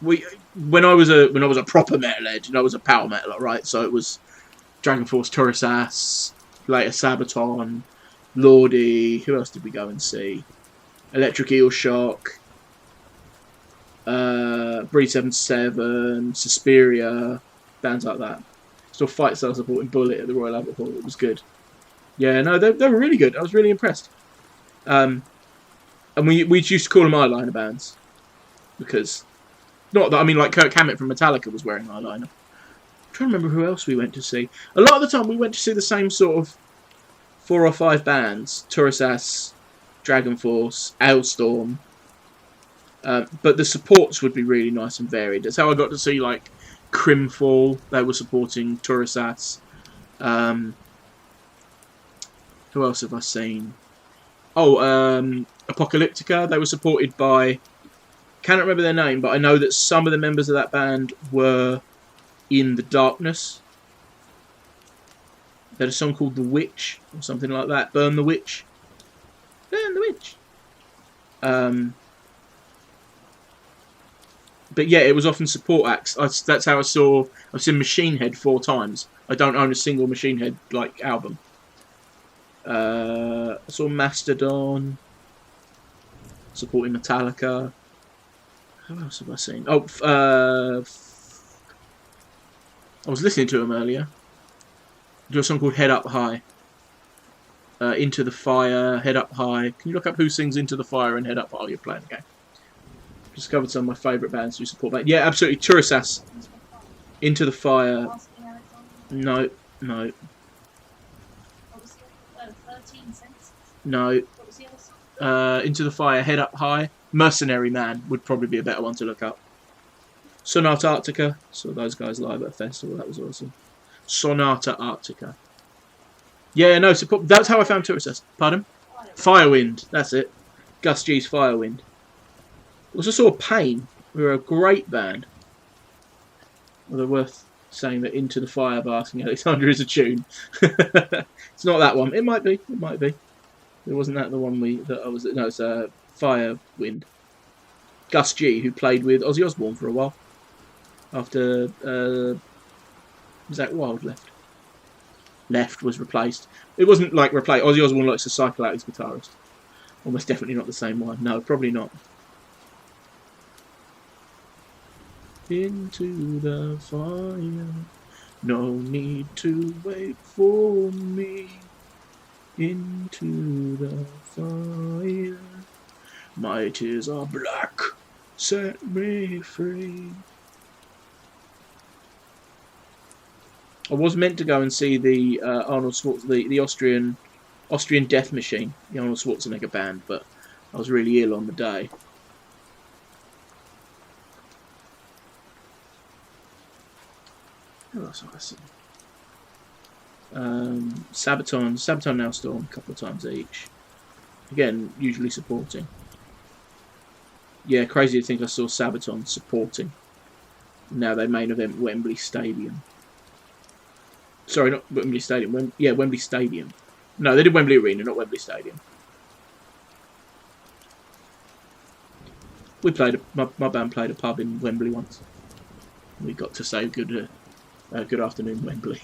when I was a proper metalhead, I was a power metaler, right? So it was Dragon Force, Tourist, later Sabaton, Lordi. Who else did we go and see? Electric Eel Shock, Breed 77, Suspiria, bands like that. Still Fight Star supporting Bullet at the Royal Albert Hall. It was good. Yeah, no, they were really good. I was really impressed. And we used to call them eyeliner bands because, not that I mean, like Kirk Hammett from Metallica was wearing eyeliner. I'm trying to remember who else we went to see. A lot of the time we went to see the same sort of 4 or 5 bands: Tourist, Dragon Force, Ailstorm. But the supports would be really nice and varied. That's how I got to see like Crimfall. They were supporting Tourist. Who else have I seen? Apocalyptica. They were supported by, cannot remember their name, but I know that some of the members of that band were in The Darkness. They had a song called The Witch or something like that. Burn the Witch. Burn the Witch. But yeah, it was often support acts. That's how I've seen Machine Head 4 times. I don't own a single Machine Head like album. I saw Mastodon supporting Metallica. Who else have I seen? I was listening to him earlier. There's a song called Head Up High. Into the Fire, Head Up High. Can you look up who sings Into the Fire and Head Up High while you're playing the game? Discovered some of my favourite bands who support that. Yeah, absolutely. Tourist, Into the Fire. No. What was the 13 Senses? No. What was the other song? Into the Fire, Head Up High. Mercenary Man would probably be a better one to look up. Sonata Arctica. Saw those guys live at a festival. That was awesome. Sonata Arctica. Yeah, no, that's how I found Tourist. Pardon? Firewind. That's it. Gus G's Firewind. Also saw Pain, who are a great band. Although worth saying that Into the Fire by Asking Alexander is a tune. It's not that one. It might be. It might be. It wasn't that the one it's Firewind. Gus G, who played with Ozzy Osbourne for a while after Zach Wilde left. Left was replaced. It wasn't like replaced. Ozzy Osbourne likes to cycle out his guitarist. Almost definitely not the same one. No, probably not. Into the fire. No need to wait for me. Into the fire. My tears are black. Set me free. I was meant to go and see the Arnold Schwarzenegger, the Austrian Death Machine, the Arnold Schwarzenegger band, but I was really ill on the day. Who else have I seen? Sabaton Now Storm, a couple of times each. Again, usually supporting. Yeah, crazy to think I saw Sabaton supporting. Now they main event Wembley Stadium. Sorry, not Wembley Stadium. Wembley Stadium. No, they did Wembley Arena, not Wembley Stadium. We played. My band played a pub in Wembley once. We got to say good afternoon, Wembley.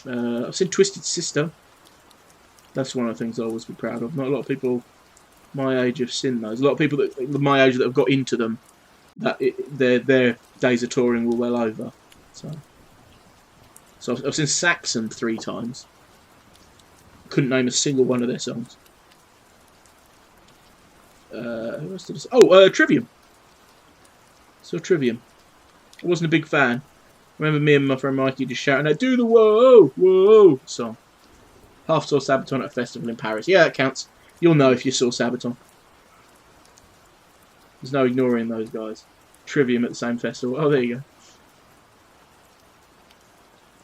I've seen Twisted Sister. That's one of the things I'll always be proud of. Not a lot of people my age have seen those. A lot of people that my age that have got into them, their days of touring were well over. So I've seen Saxon 3 times. Couldn't name a single one of their songs. Who else did I see? Oh, Trivium. So Trivium. I wasn't a big fan. I remember me and my friend Mikey just shouting out, "Do the whoa, whoa" song. Half saw Sabaton at a festival in Paris. Yeah, that counts. You'll know if you saw Sabaton. There's no ignoring those guys. Trivium at the same festival. Oh, there you go.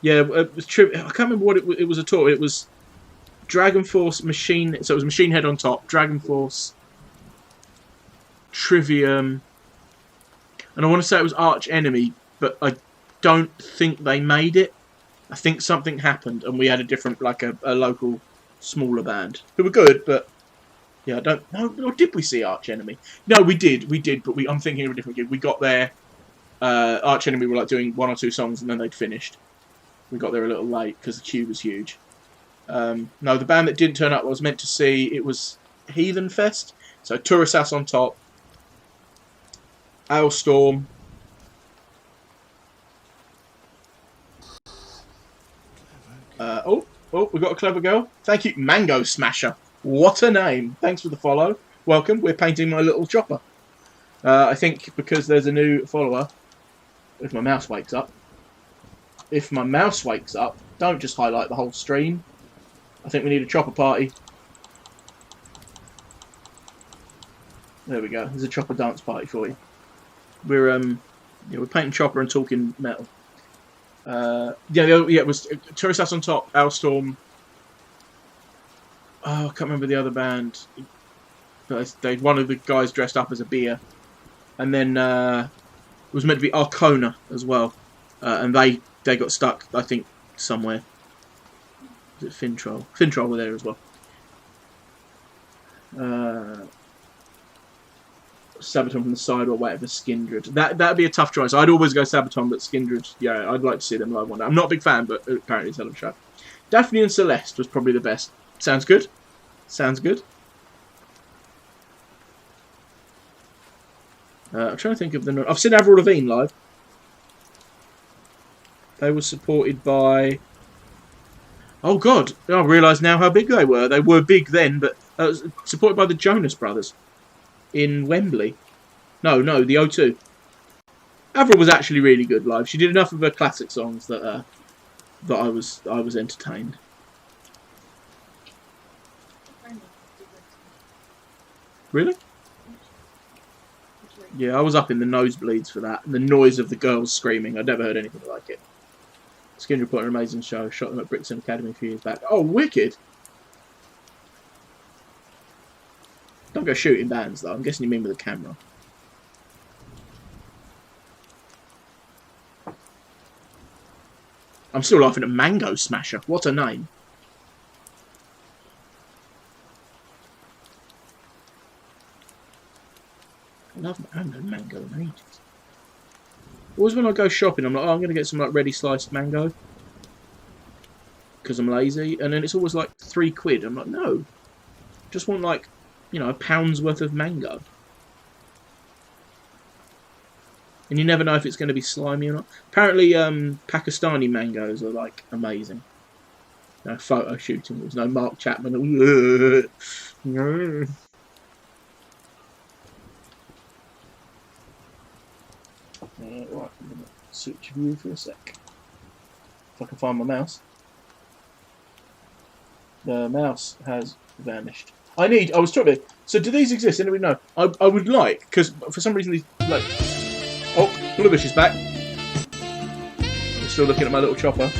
Yeah, it was I can't remember what it was at all. It was Dragon Force Machine. So it was Machine Head on top. Dragon Force, Trivium, and I want to say it was Arch Enemy, but I don't think they made it. I think something happened, and we had a different, like a local smaller band who were good, but yeah, I don't know. Or did we see Arch Enemy? No, we did, but I'm thinking of a different gig. We got there. Arch Enemy were like doing 1 or 2 songs, and then they'd finished. We got there a little late because the queue was huge. No, the band that didn't turn up I was meant to see, it was Heathen Fest. So Tourist House on top, Ailstorm. We got a clever girl. Thank you, Mango Smasher. What a name. Thanks for the follow. Welcome. We're painting my little chopper. I think because there's a new follower, if my mouse wakes up. If my mouse wakes up, don't just highlight the whole stream. I think we need a chopper party. There we go. There's a chopper dance party for you. We're painting chopper and talking metal. It was Tourist House on top, Ailstorm. Oh, I can't remember the other band. One of the guys dressed up as a beer, and then it was meant to be Arcona as well, and they got stuck, I think, somewhere. Was it Fintroll? Fintroll were there as well. Sabaton from the side or whatever, Skindred. That'd be a tough choice. I'd always go Sabaton, but Skindred, yeah, I'd like to see them live one day. I'm not a big fan, but apparently it's a hell of a show. Daphne and Celeste was probably the best. Sounds good. Sounds good. I'm trying to think of the... I've seen Avril Lavigne live. They were supported by... Oh, God. I realise now how big they were. They were big then, but supported by the Jonas Brothers in Wembley. No, the O2. Avril was actually really good live. She did enough of her classic songs that I was entertained. Really? Yeah, I was up in the nosebleeds for that. And the noise of the girls screaming. I'd never heard anything like it. Skin Report, an amazing show. Shot them at Brixton Academy a few years back. Oh, wicked! Don't go shooting bands, though. I'm guessing you mean with a camera. I'm still laughing at Mango Smasher. What a name. I love mango in ages. Always when I go shopping, I'm like, oh, I'm going to get some like ready sliced mango. Because I'm lazy. And then it's always like £3. I'm like, no. Just want like, you know, a pound's worth of mango. And you never know if it's going to be slimy or not. Apparently, Pakistani mangoes are like amazing. No photo shooting. There's no Mark Chapman. Right, I'm going to switch view for a sec. If I can find my mouse. The mouse has vanished. I was talking about. So do these exist? Anybody know? I would like, because for some reason these, like... Oh, Bluebush is back. I'm still looking at my little chopper.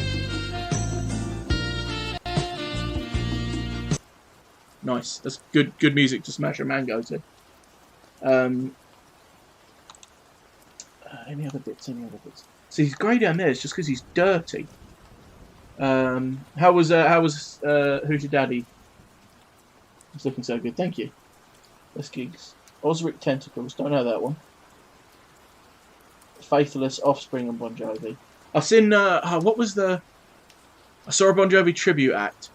Nice. That's good music to smash a mango to. Any other bits? See, he's grey down there. It's just because he's dirty. How was Who's Your Daddy? It's looking so good. Thank you. Let's gigs. Osric Tentacles. Don't know that one. Faithless, Offspring, and Bon Jovi. I've seen. What was the? I saw a Bon Jovi tribute act.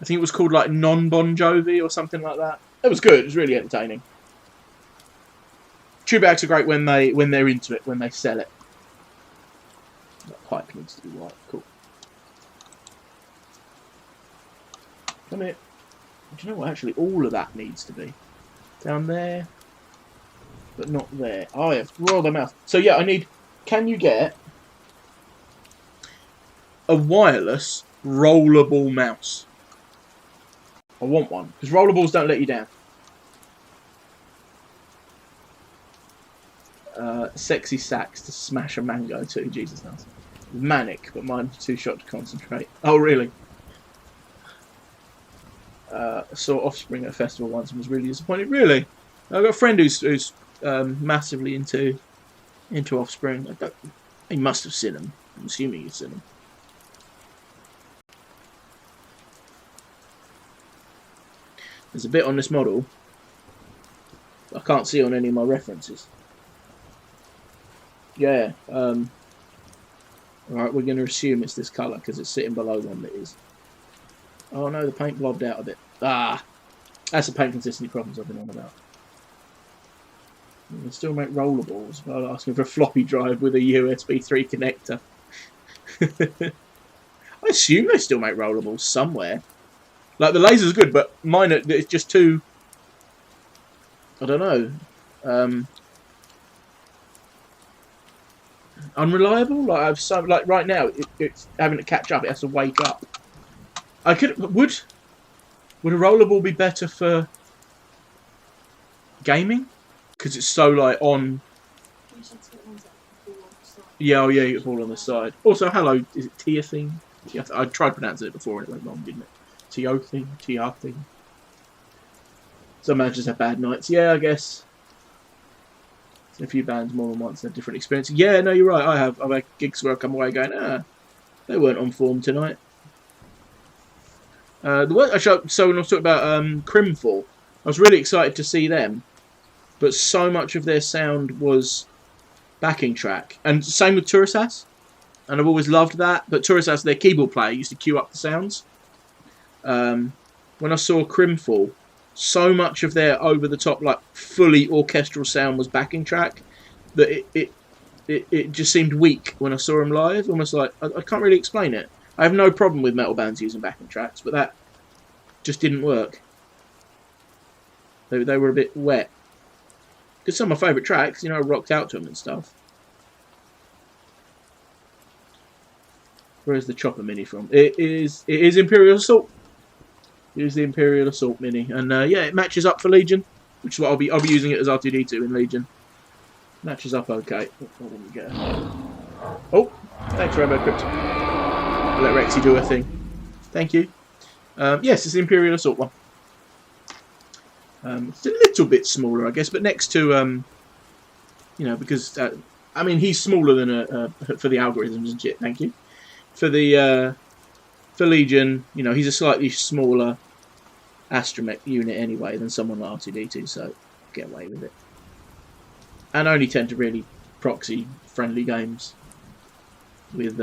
I think it was called like Non-Bon Jovi or something like that. It was good. It was really entertaining. Tribute acts are great when they're into it, when they sell it. That pipe needs to be white. Cool. Come here. Do you know what? Actually, all of that needs to be down there, but not there. Oh, I have to roll the mouse. So yeah, I need. Can you get a wireless rollable mouse? I want one because rollables don't let you down. Sexy sax to smash a mango too. Jesus knows. Manic, but mine's too short to concentrate. Oh really? Saw Offspring at a festival once and was really disappointed. Really? I've got a friend who's massively into Offspring. He must have seen them. I'm assuming he's seen them. There's a bit on this model I can't see on any of my references. Yeah. Alright, we're going to assume it's this colour because it's sitting below one that is. Oh no, the paint blobbed out a bit. Ah! That's the paint consistency problems I've been on about. You can still make rollables while asking for a floppy drive with a USB 3 connector. I assume they still make rollables somewhere. Like, the laser's good, but mine, it's just too... I don't know. Unreliable? Like, I've so, like right now, it's having to catch up. It has to wake up. I could... Would a rollable be better for gaming? Because it's so, like, on... Yeah, oh yeah, you fall on the side. Also, hello, is it Tia thing? I tried pronouncing it before and it went wrong, didn't it? T-O thing? T-R thing? Some managers have bad nights. Yeah, I guess. A few bands more than once had different experiences. Yeah, no, you're right. I've had gigs where I come away going, they weren't on form tonight. So when I was talking about Crimfall, I was really excited to see them, but so much of their sound was backing track, and same with Turrisas, and I've always loved that. But Turrisas, their keyboard player, used to cue up the sounds. When I saw Crimfall, so much of their over-the-top, like fully orchestral sound was backing track that it just seemed weak when I saw them live. Almost like I can't really explain it. I have no problem with metal bands using backing tracks, but that just didn't work. They were a bit wet. Because some of my favourite tracks, you know, I rocked out to them and stuff. Where's the Chopper Mini from? It is Imperial Assault. It is the Imperial Assault Mini, and yeah, it matches up for Legion, which is what I'll be using it as R2D2 in Legion. Matches up okay. Oh, thanks, Rambo Crypt. I'll let Rexy do her thing. Thank you. Yes, it's the Imperial Assault one. It's a little bit smaller, I guess, but next to you know, because I mean, he's smaller than for the algorithms and shit. Thank you. for the for Legion, you know, he's a slightly smaller astromech unit anyway than someone like R2D2, so get away with it. And I only tend to really proxy friendly games with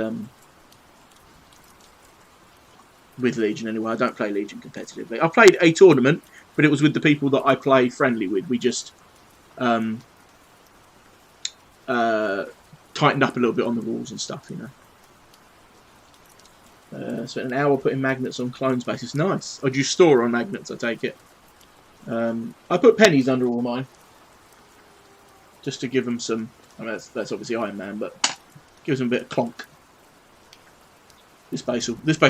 Legion anyway. I don't play Legion competitively. I played a tournament, but it was with the people that I play friendly with. We just tightened up a little bit on the rules and stuff, you know. Spent an hour putting magnets on clone spaces. Nice. Oh, do you store on magnets, I take it? I put pennies under all mine. Just to give them some... I mean, that's obviously Iron Man, but gives them a bit of clonk. This base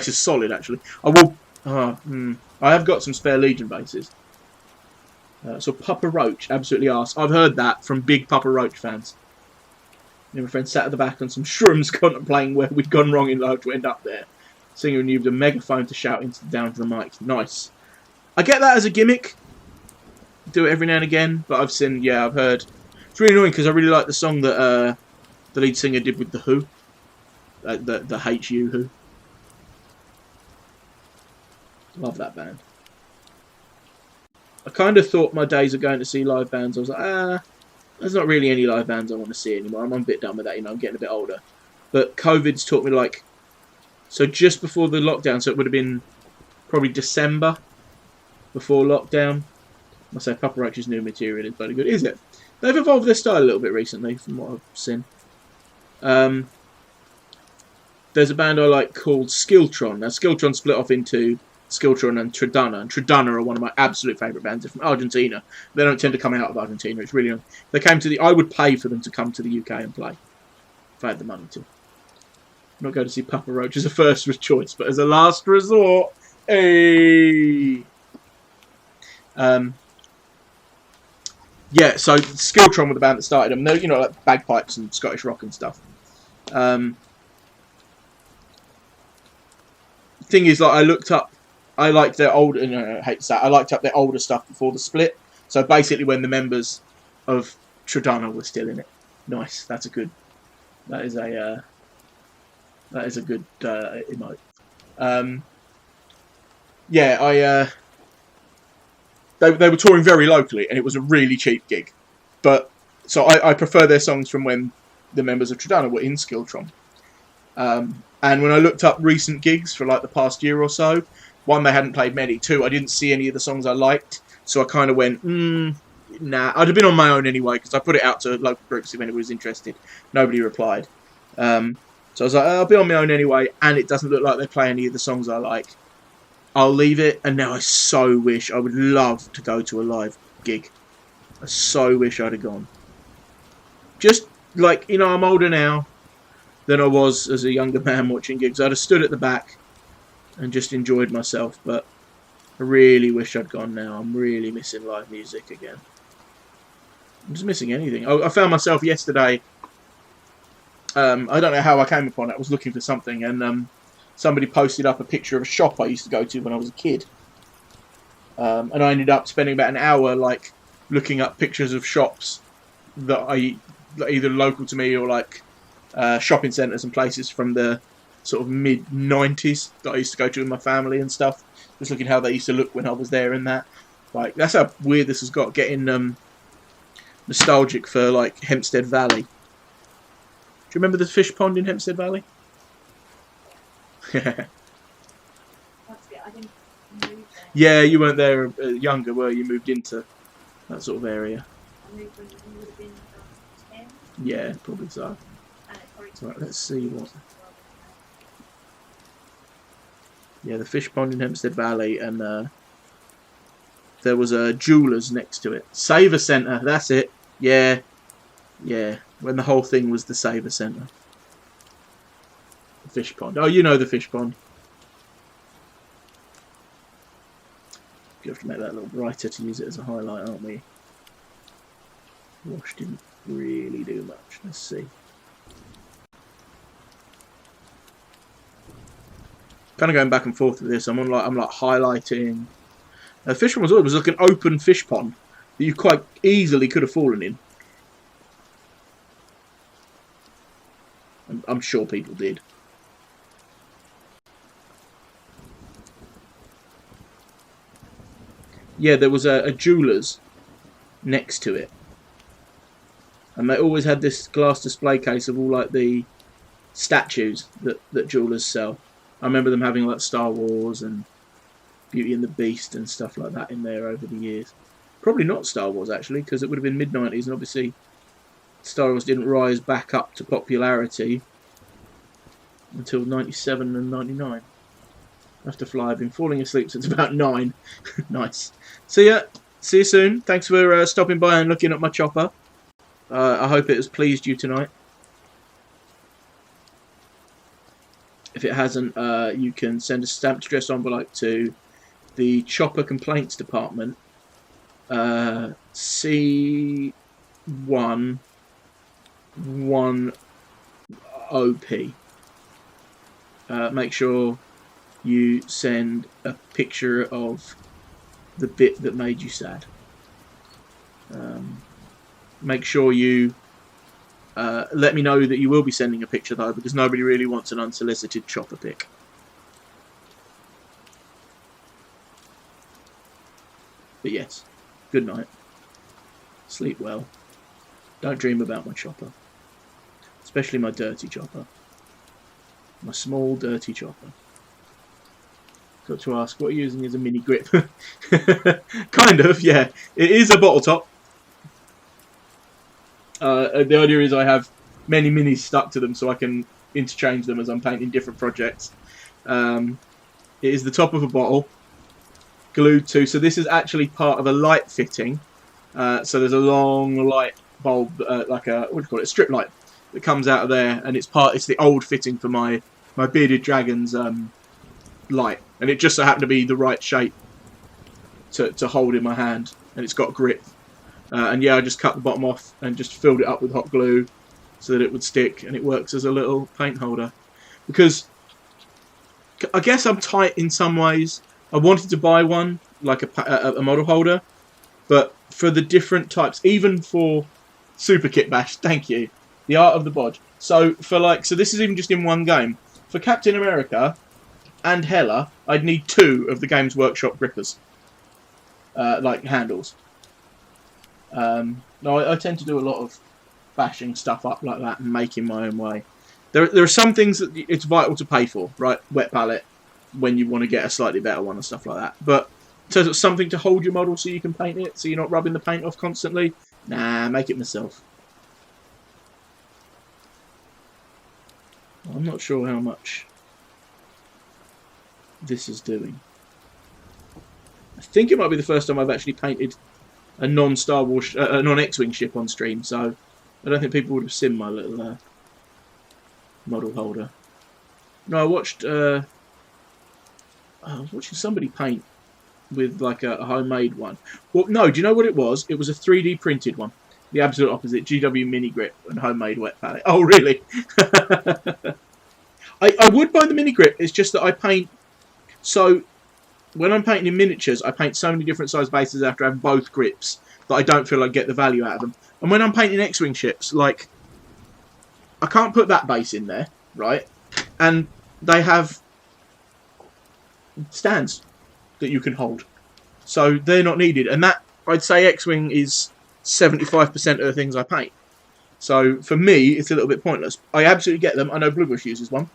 is solid, actually. I will... I have got some spare Legion bases. So Papa Roach absolutely asked. I've heard that from big Papa Roach fans. Me and my friend sat at the back on some shrooms contemplating where we'd gone wrong in life to end up there. Singer and used a megaphone to shout down to the mic. Nice. I get that as a gimmick. Do it every now and again, but I've heard. It's really annoying because I really like the song that the lead singer did with the Who. The HU Who. Love that band. I kind of thought my days of going to see live bands, I was like, there's not really any live bands I want to see anymore. I'm a bit done with that, you know, I'm getting a bit older. But COVID's taught me, like, so just before the lockdown, so it would have been probably December before lockdown. I say Papa Roach's new material is bloody good. Is it? They've evolved their style a little bit recently, from what I've seen. There's a band I like called Skiltron. Now, Skiltron split off into Skiltron and Tridana. And Tridana are one of my absolute favourite bands. They're from Argentina. They don't tend to come out of Argentina. It's really... They came to the... I would pay for them to come to the UK and play. If I had the money to. I'm not going to see Papa Roach as a first choice, but as a last resort. Hey! Yeah, so Skiltron were the band that started them. They're, you know, like bagpipes and Scottish rock and stuff. Thing is, like, I looked up... I liked their older... No, I hate to say it, I liked up their older stuff before the split. So basically when the members of Tridana were still in it. Nice. That's a good... That is a good emote. Yeah, they were touring very locally, and it was a really cheap gig. But so I prefer their songs from when the members of Tridana were in Skiltron. And when I looked up recent gigs for like the past year or so, one, they hadn't played many. Two, I didn't see any of the songs I liked, so I kind of went, nah. I'd have been on my own anyway, because I put it out to local groups if anyone was interested. Nobody replied. So I was like, I'll be on my own anyway, and it doesn't look like they play any of the songs I like. I'll leave it, and now I so wish, I would love to go to a live gig. I so wish I'd have gone. Just, like, you know, I'm older now than I was as a younger man watching gigs. I'd have stood at the back and just enjoyed myself, but I really wish I'd gone now. I'm really missing live music again. I'm just missing anything. I found myself yesterday... I don't know how I came upon it. I was looking for something, and somebody posted up a picture of a shop I used to go to when I was a kid. And I ended up spending about an hour, like, looking up pictures of shops that either local to me or like shopping centres and places from the sort of mid-90s that I used to go to with my family and stuff. Just looking how they used to look when I was there and that. Like, that's how weird this has got. Getting nostalgic for like Hempstead Valley. Do you remember the fish pond in Hempstead Valley? That's it. I didn't move there. Yeah, you weren't there younger, were you? Moved into that sort of area. I moved when you would have been 10. Yeah, probably so. And it probably took Right, let's see what... me Yeah, the fish pond in Hempstead Valley, and there was a jeweller's next to it. Saver Centre, that's it. Yeah, yeah. When the whole thing was the Saver Centre. The fish pond. Oh, you know the fish pond. You have to make that a little brighter to use it as a highlight, aren't we? Wash didn't really do much. Let's see. Kind of going back and forth with this. I'm like highlighting. The fish pond was like an open fish pond that you quite easily could have fallen in. I'm sure people did. Yeah, there was a jeweller's next to it. And they always had this glass display case of all like the statues that jewellers sell. I remember them having like Star Wars and Beauty and the Beast and stuff like that in there over the years. Probably not Star Wars actually, because it would have been mid-90s, and obviously Star Wars didn't rise back up to popularity until 97 and 99. I have to fly. I've been falling asleep since about 9. Nice. So yeah, see you soon. Thanks for stopping by and looking at my chopper. I hope it has pleased you tonight. If it hasn't, you can send a stamped address envelope to the Chopper Complaints Department, C1 1OP. Make sure you send a picture of the bit that made you sad. Make sure you let me know that you will be sending a picture though, because nobody really wants an unsolicited chopper pic. But yes, good night. Sleep well. Don't dream about my chopper. Especially my dirty chopper. My small, dirty chopper. Got to ask, what are you using as a mini grip? Kind of, yeah. It is a bottle top. The idea is I have many minis stuck to them so I can interchange them as I'm painting different projects. It is the top of a bottle, glued to. So this is actually part of a light fitting. So there's a long light bulb, like a, what do you call it, a strip light that comes out of there, and it's the old fitting for my bearded dragon's light, and it just so happened to be the right shape to hold in my hand, and it's got grip. And yeah, I just cut the bottom off and just filled it up with hot glue so that it would stick, and it works as a little paint holder. Because I guess I'm tight in some ways. I wanted to buy one, like a model holder, but for the different types, even for Super Kit Bash, thank you, the Art of the Bodge. So so this is even just in one game. For Captain America and Hela, I'd need 2 of the Games Workshop grippers, like handles. No, I tend to do a lot of bashing stuff up like that and making my own way. There are some things that it's vital to pay for, right? Wet palette, when you want to get a slightly better one and stuff like that. But in terms of something to hold your model so you can paint it, so you're not rubbing the paint off constantly, nah, make it myself. I'm not sure how much this is doing. I think it might be the first time I've actually painted a non-Star Wars, a non-X-Wing ship on stream, so I don't think people would have seen my little model holder. No, I watched. I was watching somebody paint with like a homemade one. Well, no, do you know what it was? It was a 3D printed one. The absolute opposite. GW mini grip and homemade wet palette. Oh, really? I would buy the mini grip. It's just that I paint. So when I'm painting in miniatures, I paint so many different size bases after having both grips that I don't feel I get the value out of them. And when I'm painting X-Wing ships, like, I can't put that base in there, right? And they have stands that you can hold. So they're not needed. And that, I'd say X-Wing is 75% of the things I paint. So for me, it's a little bit pointless. I absolutely get them. I know Bluebush uses one.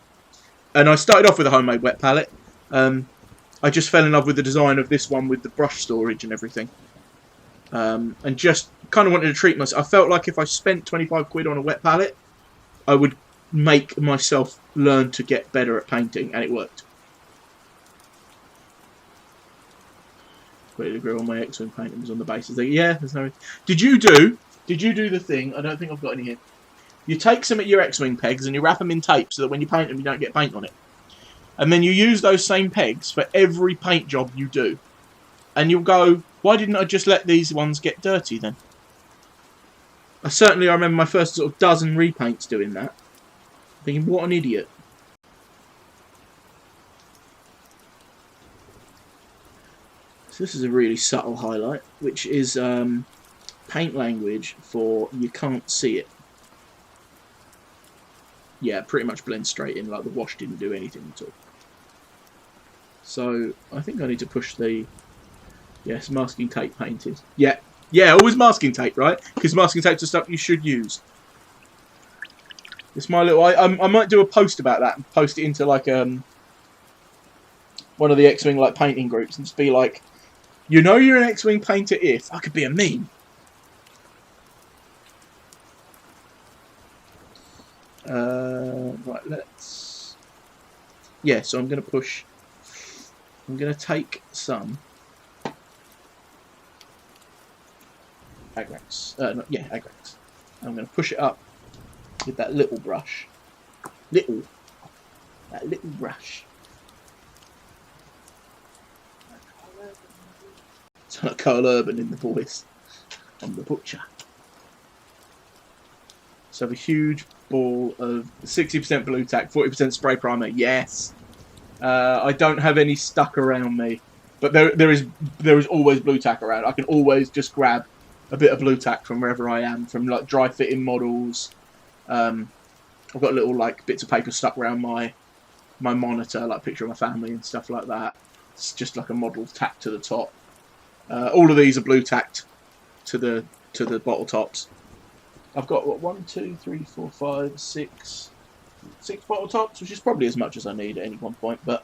And I started off with a homemade wet palette. I just fell in love with the design of this one with the brush storage and everything. And just kind of wanted to treat myself. I felt like if I spent 25 quid on a wet palette, I would make myself learn to get better at painting, and it worked. Ready to grow on my X-Wing paintings on the basis that, yeah, there's no... Did you do the thing? I don't think I've got any here. You take some of your X-Wing pegs and you wrap them in tape so that when you paint them you don't get paint on it. And then you use those same pegs for every paint job you do. And you'll go, why didn't I just let these ones get dirty then? I remember my first sort of dozen repaints doing that. Thinking, what an idiot. So this is a really subtle highlight, which is paint language for you can't see it. Yeah, pretty much blends straight in, like the wash didn't do anything at all. So I think I need to push the Yes, masking tape painted. Yeah. Yeah, always masking tape, right? Because masking tape's the stuff you should use. It's my little... I might do a post about that and post it into, like, one of the X-Wing, like, painting groups and just be like, you know you're an X-Wing painter if... I could be a meme. Right, let's... Yeah, so I'm going to push... I'm going to take some... Agrax. Yeah, Agrax. I'm going to push it up with that little brush. That little brush. It's like Carl Urban in The Voice. I'm the butcher. So I have a huge ball of 60% blue tack, 40% spray primer. Yes. I don't have any stuck around me, but there is always blue tack around. I can always just grab a bit of blue tack from wherever I am, from like dry fitting models. I've got little like bits of paper stuck around my monitor, like a picture of my family and stuff like that. It's just like a model tacked to the top. All of these are blue tacked to the bottle tops. I've got what 1, 2, 3, 4, 5, 6 bottle tops, which is probably as much as I need at any one point. But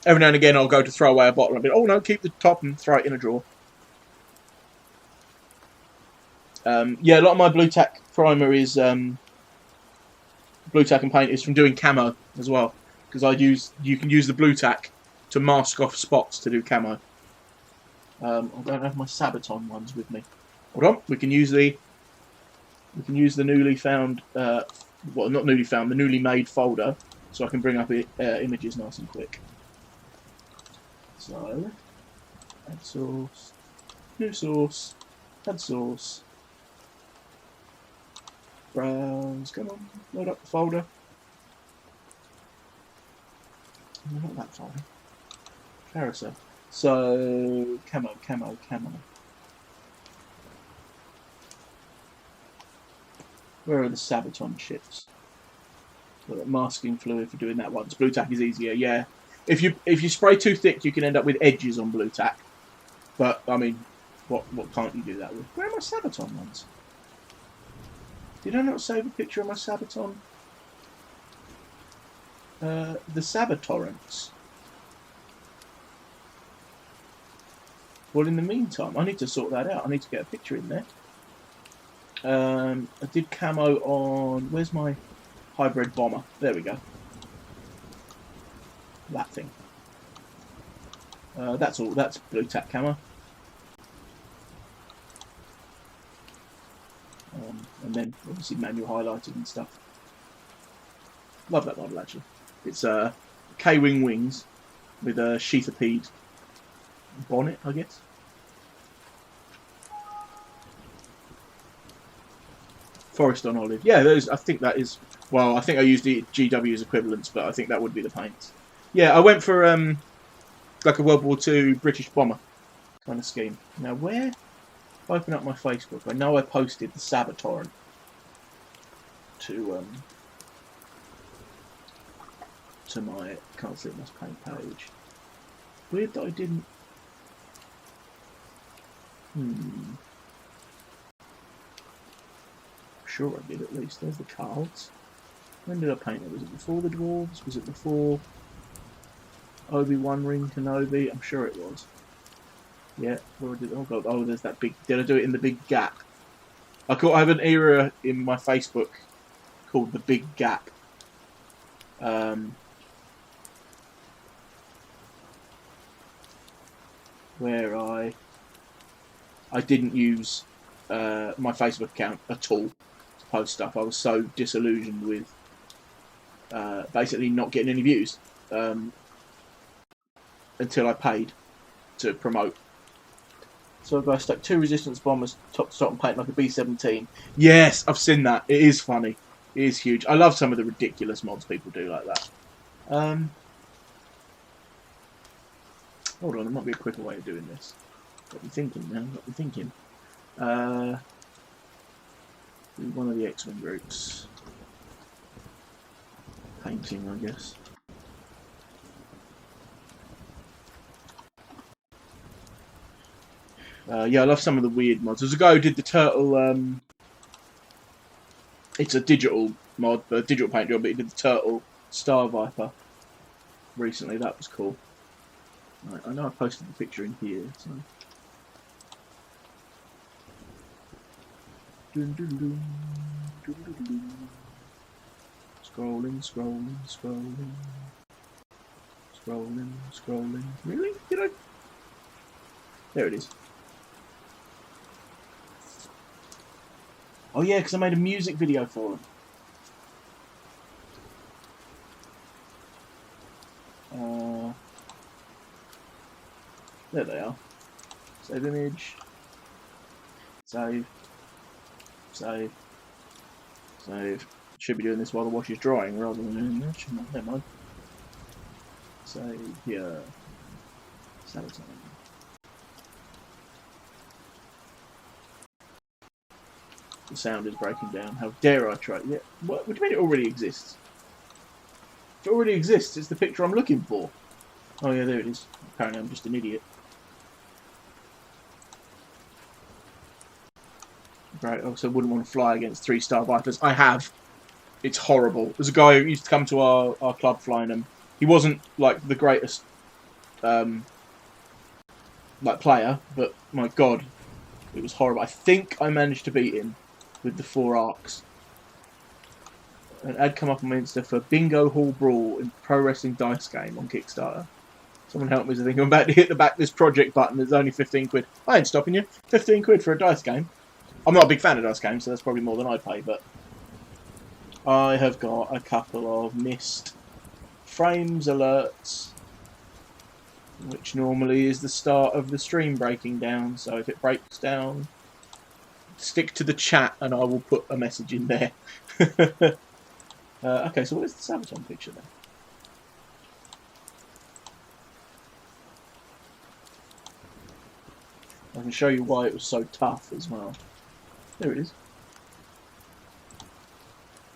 every now and again, I'll go to throw away a bottle and be, oh no, keep the top and throw it in a drawer. Yeah, a lot of my blue tack primer is blue tack and paint is from doing camo as well, because you can use the blue tack to mask off spots to do camo. I don't have my Sabaton ones with me. Hold on, we can use the newly found, well, not newly found, the newly made folder, so I can bring up images nice and quick. So, add source, new source, add source, browse, come on, load up the folder. No, not that folder. Carousel. So, camo. Where are the Sabaton chips? Got masking fluid for doing that once. Blue tack is easier, yeah. If you spray too thick, you can end up with edges on blue tack. But I mean, what can't you do that with? Where are my Sabaton ones? Did I not save a picture of my Sabaton? The Sabatorrents. Well, in the meantime, I need to sort that out. I need to get a picture in there. I did camo on... Where's my hybrid bomber? There we go. That thing. That's all. That's blue tack camo. And then obviously manual highlighting and stuff. Love that model actually. It's K-wing wings with a sheathopede bonnet, I guess. Forest on olive. Yeah, I think that is... Well, I think I used the GW's equivalents, but I think that would be the paint. Yeah, I went for like a World War II British bomber kind of scheme. Now, where... If I open up my Facebook, I know I posted the Sabatorrent to my... Can't see it, must paint page. Weird that I didn't... Sure I did at least. There's the cards. When did I paint it? Was it before the dwarves? Was it before Obi-Wan Ring Kenobi? I'm sure it was. Yeah. Where did, oh god. Oh, there's that big. Did I do it in the big gap? I have an era in my Facebook called the Big Gap. Where I didn't use my Facebook account at all. Post stuff. I was so disillusioned with basically not getting any views until I paid to promote. So I stuck 2 resistance bombers top to top and paint like a B-17. Yes, I've seen that. It is funny. It is huge. I love some of the ridiculous mods people do like that. Hold on, there might be a quicker way of doing this. Got me thinking now. Got me thinking. One of the X-Men groups. Painting, I guess. Yeah, I love some of the weird mods. There's a guy who did the turtle. It's a digital mod, a digital paint job, but he did the turtle Star Viper recently. That was cool. Right, I know I posted the picture in here. So. Dun, dun, dun, dun, dun, dun. Scrolling, scrolling, scrolling. Scrolling, scrolling. Really? Did I? There it is. Oh yeah, because I made a music video for them. There they are. Save image. Save. Save. Save. Should be doing this while the wash is drying rather than doing this. Never mind. Save here. Sabotage. The sound is breaking down. How dare I try? Yeah. What do you mean it already exists? If it already exists, it's the picture I'm looking for. Oh yeah, there it is. Apparently I'm just an idiot. Right, also wouldn't want to fly against 3-star Vipers. I have. It's horrible. There's a guy who used to come to our club flying them. He wasn't like the greatest like player, but my god, it was horrible. I think I managed to beat him with the 4 arcs. An ad come up on my Insta for Bingo Hall Brawl in Pro Wrestling Dice Game on Kickstarter. Someone help me, I think I'm about to hit the back this project button. There's only 15 quid. I ain't stopping you. 15 quid for a dice game. I'm not a big fan of dice games, so that's probably more than I pay, but I have got a couple of missed frames alerts, which normally is the start of the stream breaking down. So if it breaks down, stick to the chat and I will put a message in there. Okay, so what is the Sabaton picture then? I can show you why it was so tough as well. There it is.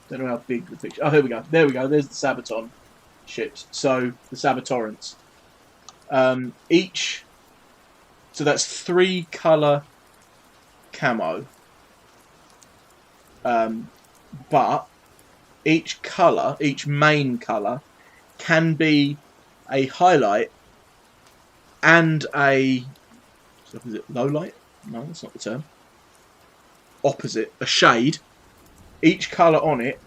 Don't know how big the picture... Oh, here we go. There we go. There's the Sabaton ships. So, the Sabatorrents. Each... So that's 3 colour camo. But each colour, each main colour, can be a highlight and a... Is it low light? No, that's not the term. Opposite, a shade. Each colour on it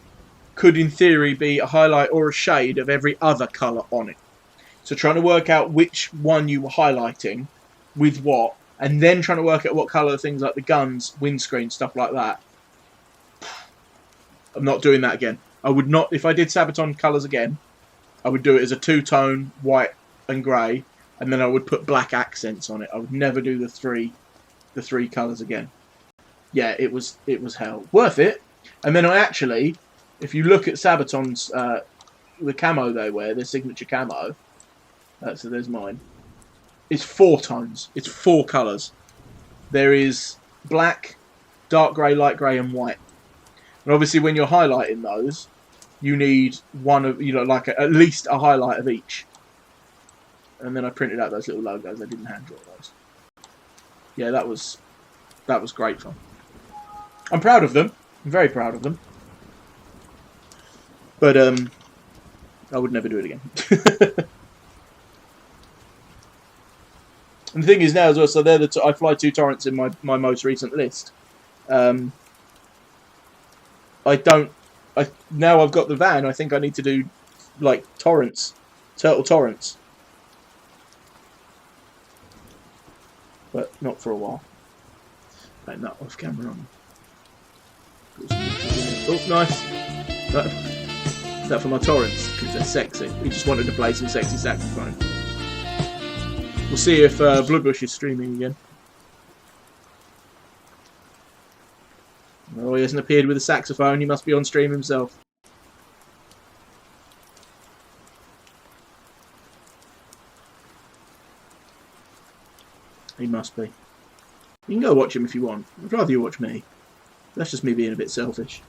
could in theory be a highlight or a shade of every other colour on it. So trying to work out which one you were highlighting with what, and then trying to work out what colour things like the guns, windscreen, stuff like that. I'm not doing that again. I would not, if I did Sabaton colours again, I would do it as a 2-tone, white and grey, and then I would put black accents on it. I would never do the three colours again. Yeah, it was hell. Worth it. And then I actually, if you look at Sabaton's, the camo they wear, their signature camo, so there's mine, it's 4 tones. It's 4 colours. There is black, dark grey, light grey and white. And obviously when you're highlighting those, you need one of, like at least a highlight of each. And then I printed out those little logos. I didn't hand draw those. Yeah, that was great fun. I'm proud of them. I'm very proud of them. But I would never do it again. And the thing is now as well, so they're I fly 2 torrents in my most recent list. Now I've got the van, I think I need to do like torrents, turtle torrents. But not for a while. Playing that off camera on. Oh, nice. That for my torrents, because they're sexy. We just wanted to play some sexy saxophone. We'll see if Bloodbush is streaming again. Oh, he hasn't appeared with a saxophone. He must be on stream himself. He must be. You can go watch him if you want. I'd rather you watch me. That's just me being a bit selfish.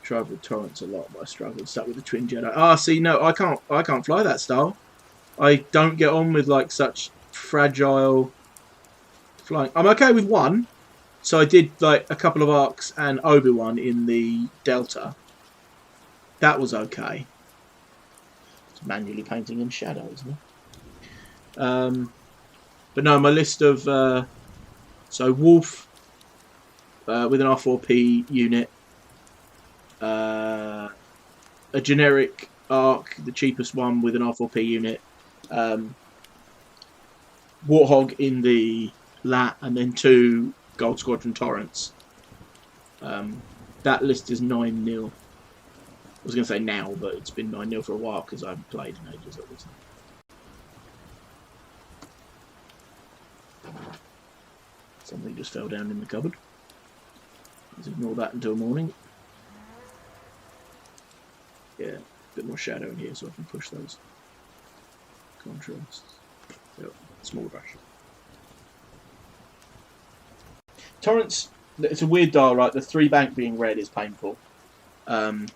Tried with Torrents a lot, but I struggled. Stuck with the Twin Jedi. Ah, see, no, I can't fly that style. I don't get on with like such fragile flying. I'm okay with one. So I did like a couple of arcs and Obi-Wan in the Delta. That was okay. It's manually painting in shadow, isn't it? But no, my list of so Wolf with an R4P unit, a generic arc, the cheapest one with an R4P unit, Warthog in the LAT, and then 2 Gold Squadron Torrents. That list is 9-0. I was going to say now, but it's been 9-0 for a while because I haven't played in ages, obviously. Something just fell down in the cupboard. Let's ignore that until morning. Yeah, a bit more shadow in here so I can push those contrasts. Yep, small brush. Torrents, it's a weird dial, right? The 3 bank being red is painful. And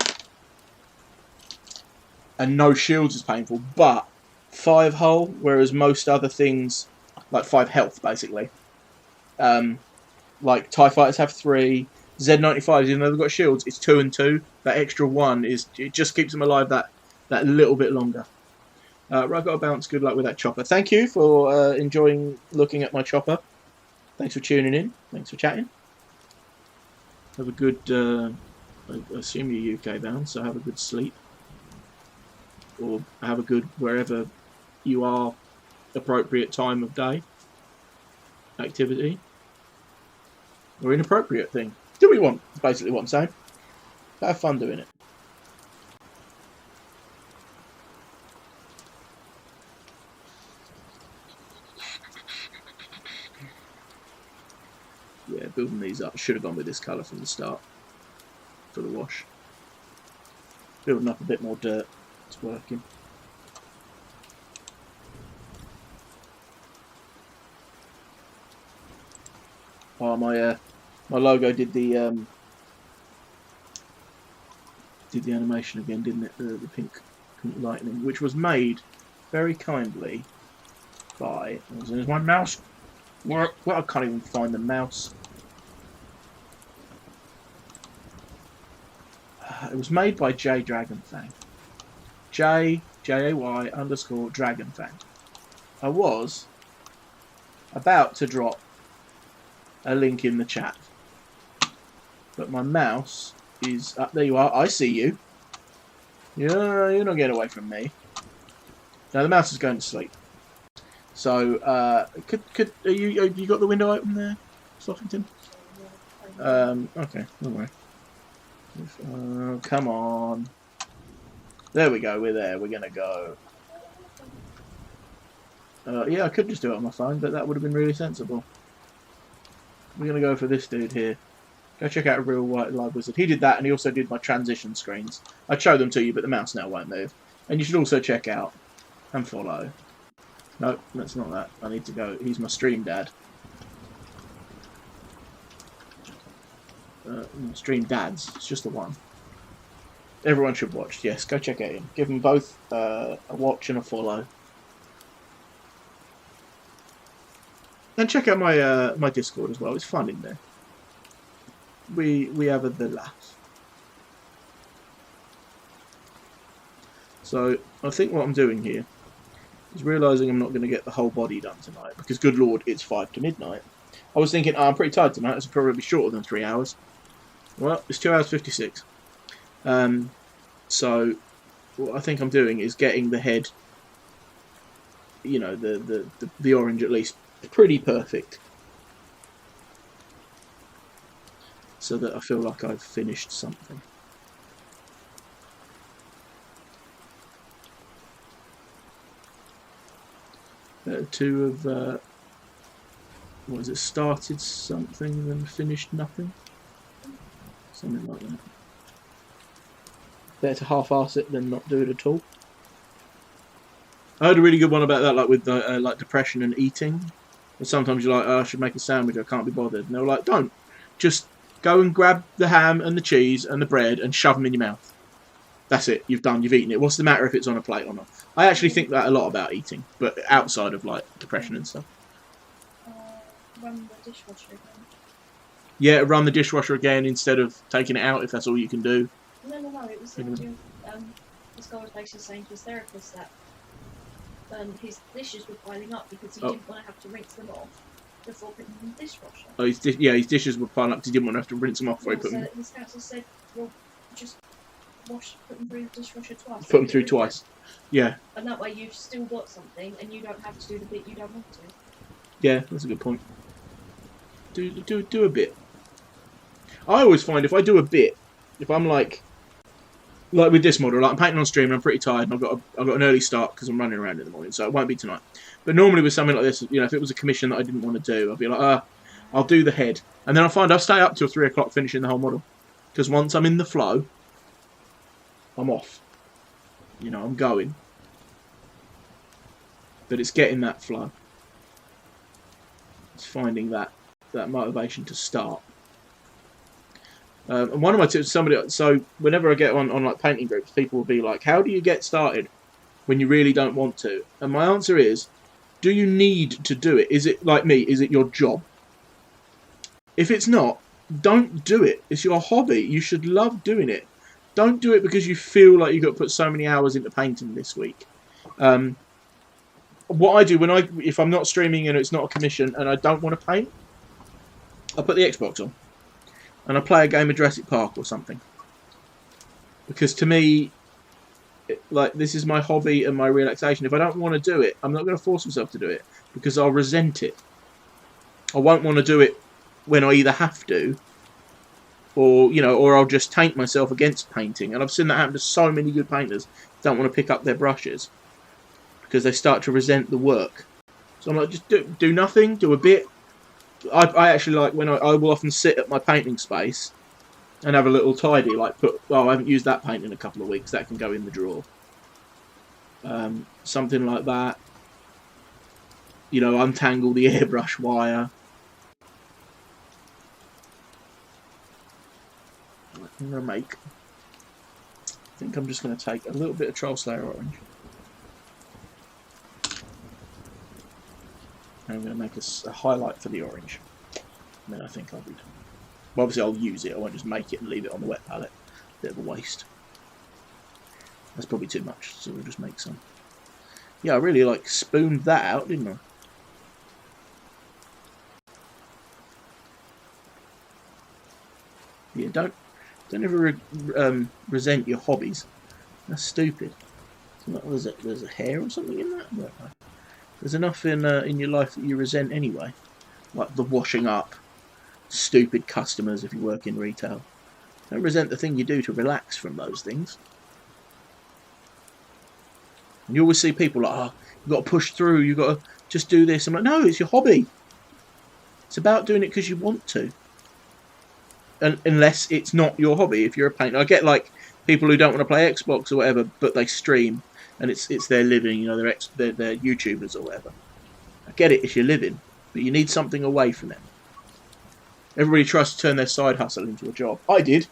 no shields is painful, but 5 hull, whereas most other things, like 5 health basically. Like TIE fighters have 3, Z95s, even though they've got shields, it's 2 and 2. That extra 1 it just keeps them alive that little bit longer. Right, got a bounce. Good luck with that chopper. Thank you for enjoying looking at my chopper. Thanks for tuning in. Thanks for chatting. Have a good. I assume you're UK bound, so have a good sleep, or have a good wherever you are appropriate time of day activity or inappropriate thing. Do what you want. That's basically what I'm saying. Have fun doing it. Yeah, building these up. Should have gone with this colour from the start for the wash. Building up a bit more dirt. It's working. Oh, my logo did the animation again, didn't it? The pink lightning, which was made very kindly by. There's my mouse. Well, I can't even find the mouse. It was made by J Dragonfang. J J-A-Y _ Dragonfang. I was about to drop a link in the chat, but my mouse is up. There you are. I see you. Yeah, you're not getting away from me. Now the mouse is going to sleep. So, have you got the window open there, Sloffington? Okay, don't worry. Come on. There we go, we're there, we're gonna go. Yeah, I could just do it on my phone, but that would have been really sensible. We're gonna go for this dude here. Go check out A Real White Live Wizard. He did that, and he also did my transition screens. I'd show them to you, but the mouse now won't move. And you should also check out and follow. No, that's not that. I need to go. He's my stream dad. Stream dads. It's just the one. Everyone should watch. Yes, go check it in. Give them both a watch and a follow. And check out my my Discord as well. It's fun in there. We have the laugh. So I think what I'm doing here is realising I'm not going to get the whole body done tonight because, good lord, it's 5 to midnight. I was thinking, I'm pretty tired tonight. It's probably shorter than 3 hours. Well, it's 2 hours 56. So what I think I'm doing is getting the head, you know, the orange at least, pretty perfect, so that I feel like I've finished something. To have, what is it, started something and then finished nothing? Something like that. Better to half-arse it than not do it at all. I heard a really good one about that, like with like depression and eating. And sometimes you're like, oh, I should make a sandwich, I can't be bothered. And they were like, don't. Just Go and grab the ham and the cheese and the bread and shove them in your mouth. That's it. You've done. You've eaten it. What's the matter if it's on a plate or not? I actually think that a lot about eating, but outside of like depression and stuff. Run the dishwasher again. Yeah, run the dishwasher again instead of taking it out if that's all you can do. No. It was this guy was basically saying to his therapist that his dishes were piling up because he didn't want to have to rinse them off before putting them in the dishwasher. Oh, his dishes were piling up because he didn't want to have to rinse them off before he put them. His counsellor said, "Well, just put them through the dishwasher twice." Put them through twice. Yeah. And that way you've still got something, and you don't have to do the bit you don't want to. Yeah, that's a good point. Do a bit. I always find if I do a bit, if I'm like with this model, like I'm painting on stream and I'm pretty tired and I've got an early start because I'm running around in the morning, so it won't be tonight. But normally with something like this, you know, if it was a commission that I didn't want to do, I'd be like, I'll do the head, and then I find I'll stay up till 3 o'clock finishing the whole model, because once I'm in the flow, I'm off. You know, I'm going. But it's getting that flow. It's finding that motivation to start. And one of my tips, so whenever I get on like painting groups, people will be like, how do you get started when you really don't want to? And my answer is, do you need to do it? Is it like me? Is it your job? If it's not, don't do it. It's your hobby. You should love doing it. Don't do it because you feel like you've got to put so many hours into painting this week. What I do if I'm not streaming and it's not a commission and I don't want to paint, I put the Xbox on and I play a game of Jurassic Park or something. Because to me, like, this is my hobby and my relaxation. If I don't want to do it, I'm not going to force myself to do it because I'll resent it. I won't want to do it when I either have to or I'll just taint myself against painting. And I've seen that happen to so many good painters who don't want to pick up their brushes because they start to resent the work. So I'm like, just do nothing, do a bit. I actually like when I will often sit at my painting space and have a little tidy, like I haven't used that paint in a couple of weeks, that can go in the drawer. Something like that. You know, untangle the airbrush wire. I'm going to I think I'm just going to take a little bit of Troll Slayer orange. And I'm going to make a highlight for the orange. And then I think I'll be done. Well, obviously I'll use it, I won't just make it and leave it on the wet palette. Bit of a waste. That's probably too much, so we'll just make some. Yeah, I really spooned that out, didn't I? Yeah, don't ever resent your hobbies. That's stupid. There's a hair or something in that? I don't know. There's enough in your life that you resent anyway, like the washing up, stupid customers if you work in retail. Don't resent the thing you do to relax from those things. And you always see people like, oh, you've got to push through, you've got to just do this. I'm like, no, it's your hobby. It's about doing it because you want to. And unless it's not your hobby, if you're a painter. I get like people who don't want to play Xbox or whatever, but they stream and it's their living, you know, they're YouTubers or whatever. I get it, it's your living, but you need something away from it. Everybody tries to turn their side hustle into a job. I did,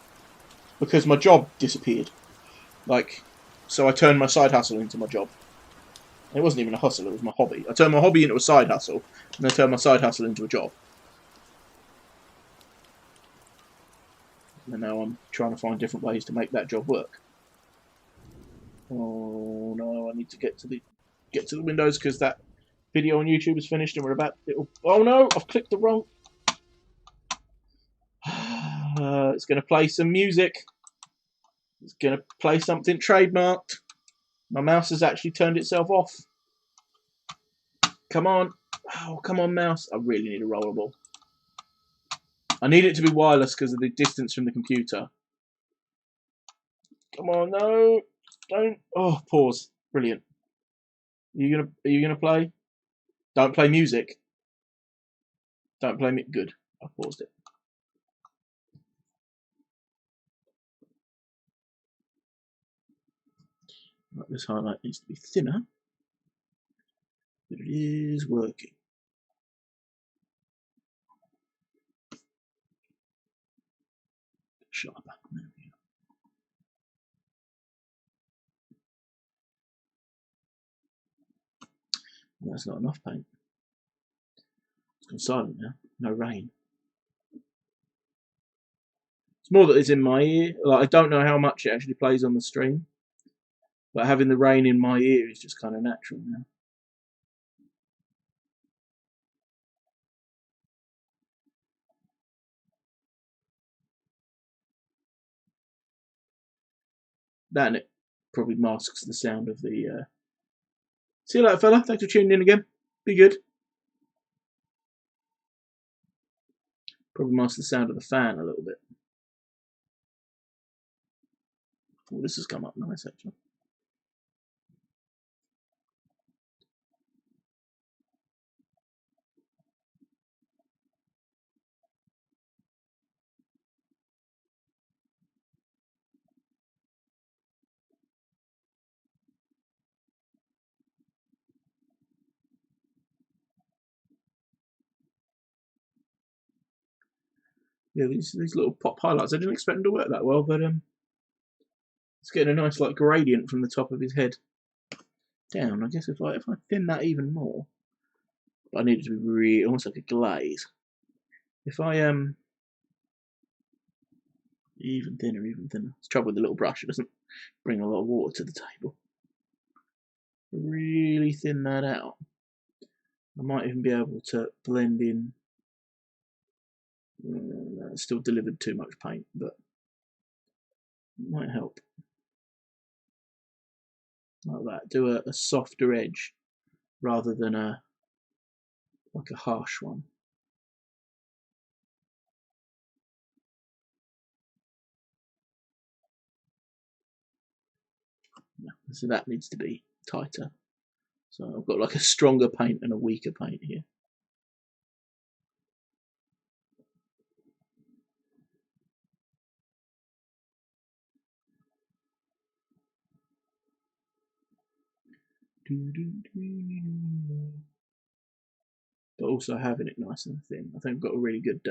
because my job disappeared. So I turned my side hustle into my job. It wasn't even a hustle, it was my hobby. I turned my hobby into a side hustle, and I turned my side hustle into a job. And now I'm trying to find different ways to make that job work. Oh no, I need to get to the windows because that video on YouTube is finished and we're about. Oh no, I've clicked the wrong. It's going to play some music. It's going to play something trademarked. My mouse has actually turned itself off. Come on. Oh, come on, mouse. I really need a rollerball. I need it to be wireless because of the distance from the computer. Come on, no. Don't. Oh, pause. Brilliant. Are you gonna play? Don't play music. Don't play me. Good. I paused it. Right, this highlight needs to be thinner, but it is working. sharper. There we go. That's not enough paint. It's gone silent now. No rain. It's more that it's in my ear. Like, I don't know how much it actually plays on the stream, but having the rain in my ear is just kind of natural now. That and it probably masks the sound of the. See you later, fella. Thanks for tuning in again. Be good. Probably masks the sound of the fan a little bit. Oh, this has come up nice actually. Yeah, these little pop highlights. I didn't expect them to work that well, but it's getting a nice like gradient from the top of his head down. I guess if I thin that even more, but I need it to be really almost like a glaze. If I even thinner. It's the trouble with the little brush; it doesn't bring a lot of water to the table. Really thin that out. I might even be able to blend in. Still delivered too much paint, but it might help. Like that. Do a softer edge rather than like a harsh one. So that needs to be tighter. So I've got like a stronger paint and a weaker paint here. But also having it nice and thin. I think I've got a really good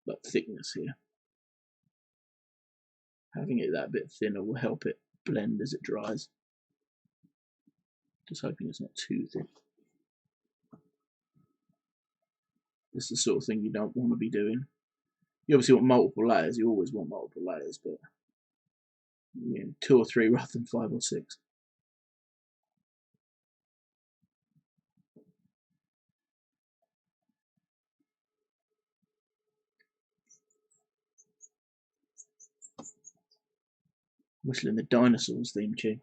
like thickness here. Having it that bit thinner will help it blend as it dries. Just hoping it's not too thin. This is the sort of thing you don't want to be doing. You obviously want multiple layers. You always want multiple layers, but 2 or 3 rather than 5 or 6. Whistling the Dinosaurs theme tune.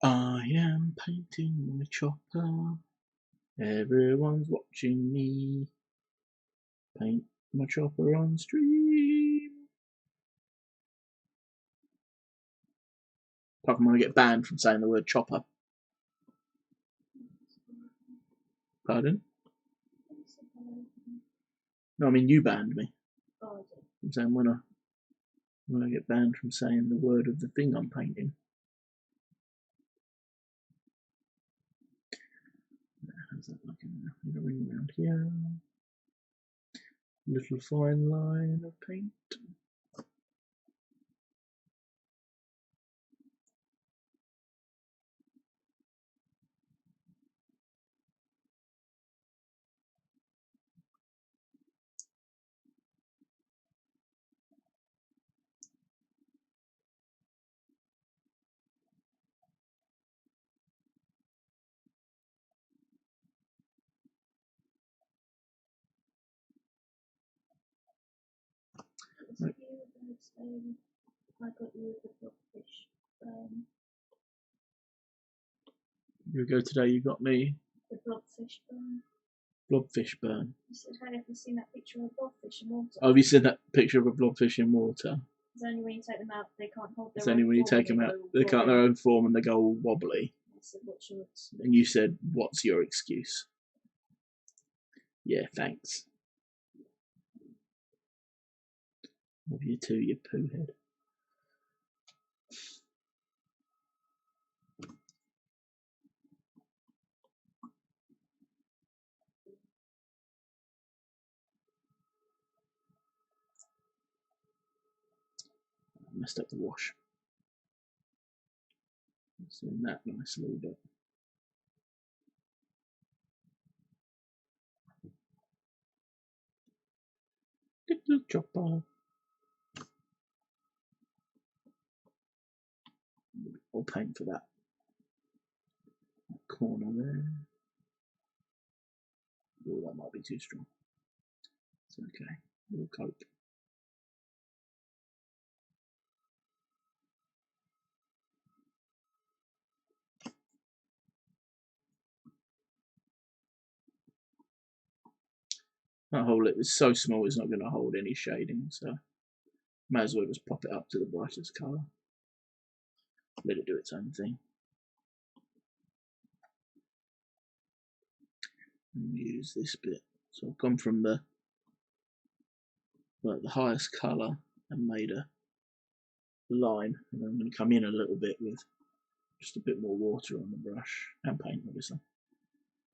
I am painting my chopper. Everyone's watching me paint my chopper on stream. Apart from when I get banned from saying the word chopper. Pardon? No, I mean you banned me. I'm saying when I get banned from saying the word of the thing I'm painting. How's that looking? I'm going to ring around here. Little fine line of paint. Right. I got you the blobfish. You go today, you got me. The blobfish burn. Blobfish burn. You said, have you seen that picture of a blobfish in water? Oh, have you seen that picture of a blobfish in water? It's only when you take them out they can't hold their It's own only when you form take and them out, go they can't their wobbly. own form and they go all wobbly. I said, what's your excuse? And you said, what's your excuse? Yeah, thanks. Love you too, you poo head. Messed up the wash. It's doing that nicely, but little chopper. Or paint for that corner there. Oh, that might be too strong. It's okay. We'll cope. That hole is so small it's not going to hold any shading, so might as well just pop it up to the brightest colour. Let it do its own thing. And use this bit. So I've gone from the highest colour and made a line, and I'm going to come in a little bit with just a bit more water on the brush and paint, obviously,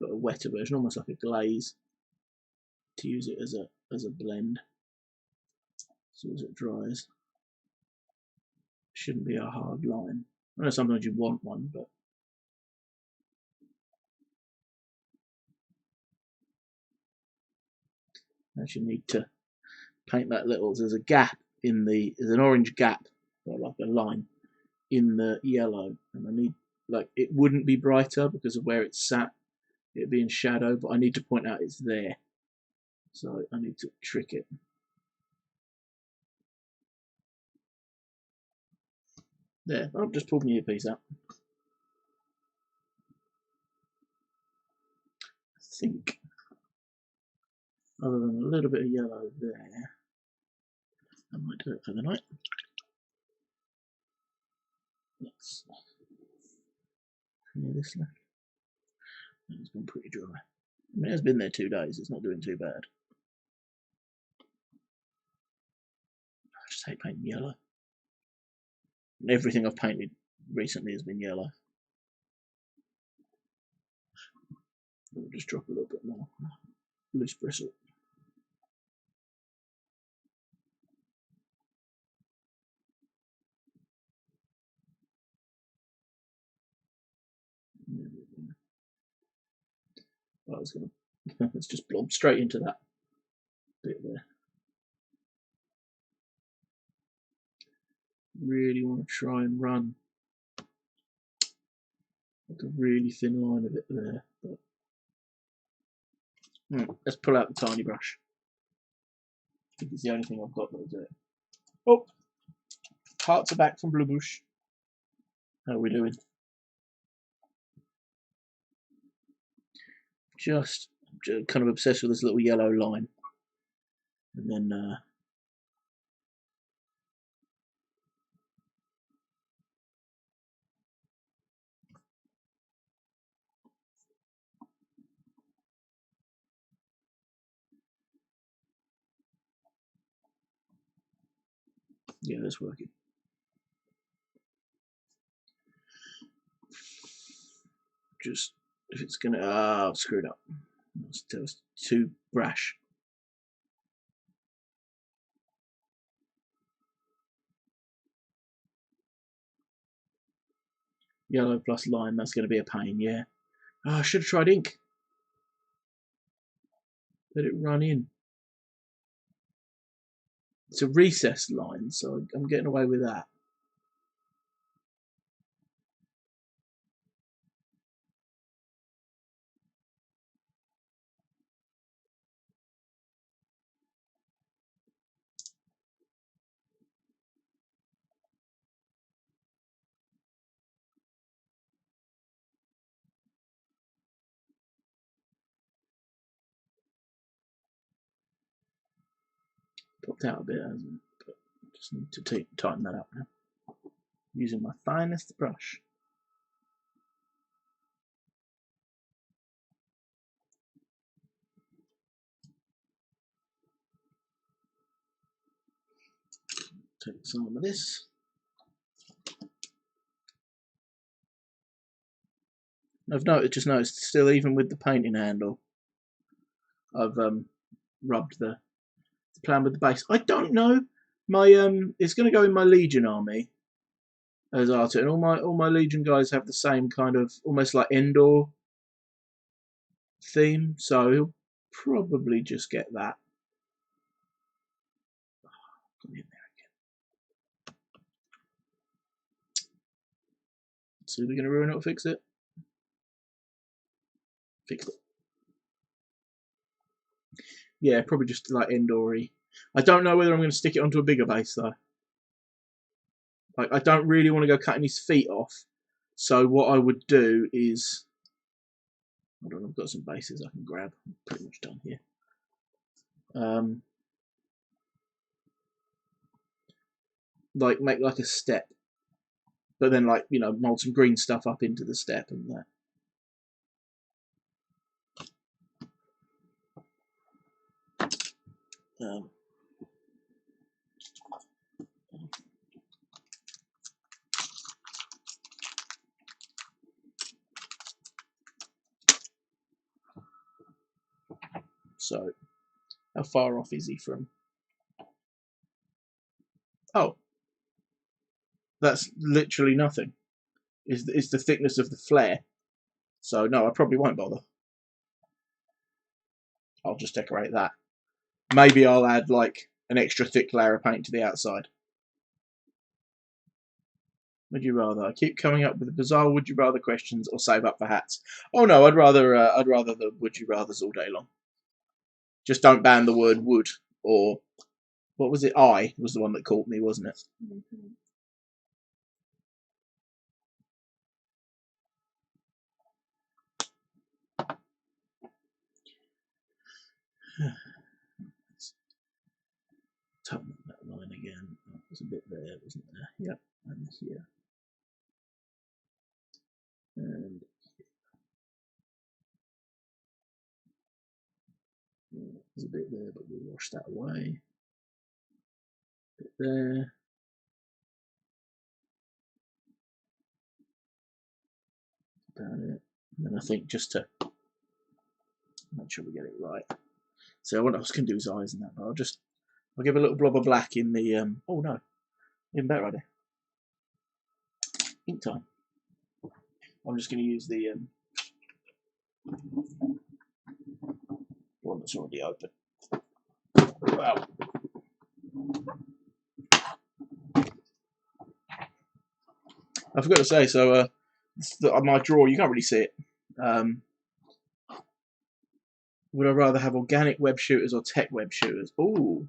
but a wetter version, almost like a glaze, to use it as a blend. So as it dries, it shouldn't be a hard line. I know sometimes you want one, but actually need to paint that little. There's a gap in there's an orange gap, or like a line in the yellow, and I need, like, it wouldn't be brighter because of where it's sat, it'd be in shadow, but I need to point out it's there, so I need to trick it. There, I've just pulled my earpiece out. I think, other than a little bit of yellow there, I might do it for the night. Let's clear this left. It's gone pretty dry. I mean, it's been there 2 days, it's not doing too bad. I just hate painting yellow. And everything I've painted recently has been yellow. I'll just drop a little bit more loose bristle. I was gonna let's just blob straight into that bit there. Really want to try and run like a really thin line of it there, but let's pull out the tiny brush. I think it's the only thing I've got that'll do it. Oh, hearts are back from Blue Bush. How are we doing? Just kind of obsessed with this little yellow line, and then yeah, that's working. Just if it's gonna I've screwed up. That was too brash. Yellow plus line, that's going to be a pain, yeah. Oh, I should have tried ink. Let it run in. It's a recessed line, so I'm getting away with that. Popped out a bit, hasn't it? But Just need to tighten that up now. Using my finest brush. Take some of this. Just noticed, still even with the painting handle, I've rubbed the plan with the base. I don't know. My it's going to go in my Legion army as art, and all my Legion guys have the same kind of almost like Endor theme, so he'll probably just get that. Got in there again. So we're going to ruin it or fix it? Fix it. Yeah, probably just like Endor-y. I don't know whether I'm going to stick it onto a bigger base though. Like, I don't really want to go cutting his feet off. So what I would do is, hold on, I've got some bases I can grab. I'm pretty much done here. Like make like a step, but then like, you know, mold some green stuff up into the step and that. So, how far off is he from? Oh, that's literally nothing. Is the thickness of the flare. So no, I probably won't bother. I'll just decorate that. Maybe I'll add like an extra thick layer of paint to the outside. Would you rather? I keep coming up with bizarre would you rather questions or save up for hats. Oh no, I'd rather the would you rathers all day long. Just don't ban the word would, or what was it? I was the one that caught me, wasn't it? Mm-hmm. Tighten that line again. That was a bit there, wasn't there? Yep, and here. And there's a bit there, but we'll wash that away. A bit there. Down it. And then I think just to make sure we get it right. So what I was going to do his eyes and that, but I'll give a little blob of black in the oh no, even better idea. Ink time. I'm just going to use the one that's already open. Wow. I forgot to say, so my drawer, you can't really see it. Would I rather have organic web shooters or tech web shooters? Ooh.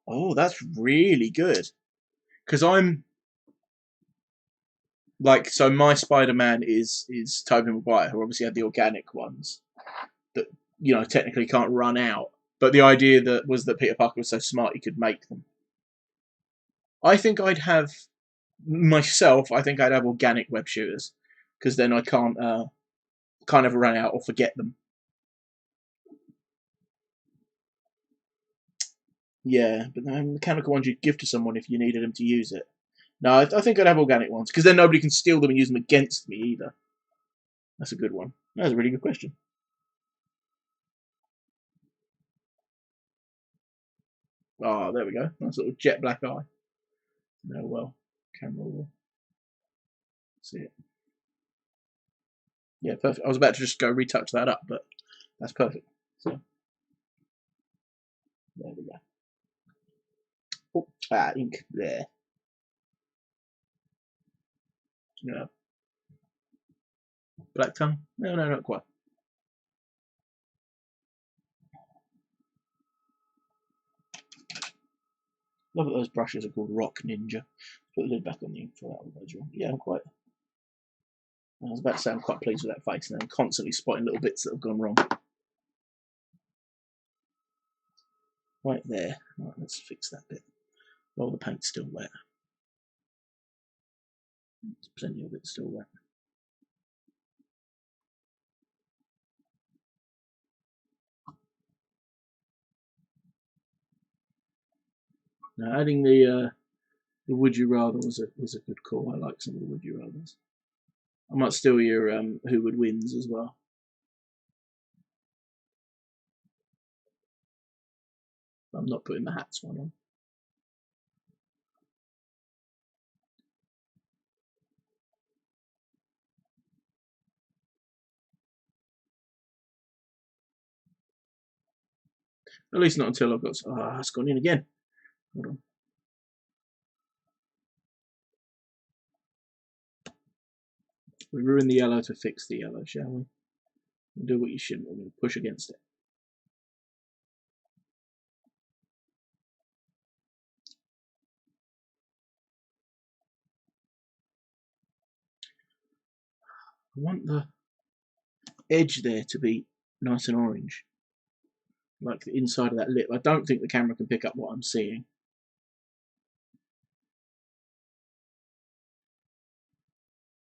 Oh, that's really good. Because I'm like, so my Spider-Man is Tobey Maguire, who obviously had the organic ones that, you know, technically can't run out. But the idea that was that Peter Parker was so smart he could make them. I think I'd have myself. I think I'd have organic web shooters because then I can't ever run out or forget them. Yeah, but the mechanical ones you'd give to someone if you needed them to use it. No, I think I'd have organic ones because then nobody can steal them and use them against me either. That's a good one. That's a really good question. Oh, there we go. Nice little jet black eye. No, well, camera will see it. Yeah, perfect. I was about to just go retouch that up, but that's perfect. So there we go. Oh, ink there. Yeah. Black tongue? No, not quite. Love that those brushes are called Rock Ninja. Put the lid back on the ink for that one goes wrong. Yeah, I was about to say I'm quite pleased with that face, and I'm constantly spotting little bits that have gone wrong. Right there. Right, let's fix that bit. Well, the paint's still wet. There's plenty of it still wet. Now, adding the would you rather was a good call. I like some of the would you rathers. I might steal your who would wins as well. I'm not putting the hats one on. At least not until I've got. Ah, it's gone in again. Hold on. We ruin the yellow to fix the yellow, shall we? We'll do what you shouldn't. We're going to push against it. I want the edge there to be nice and orange, like the inside of that lip. I don't think the camera can pick up what I'm seeing.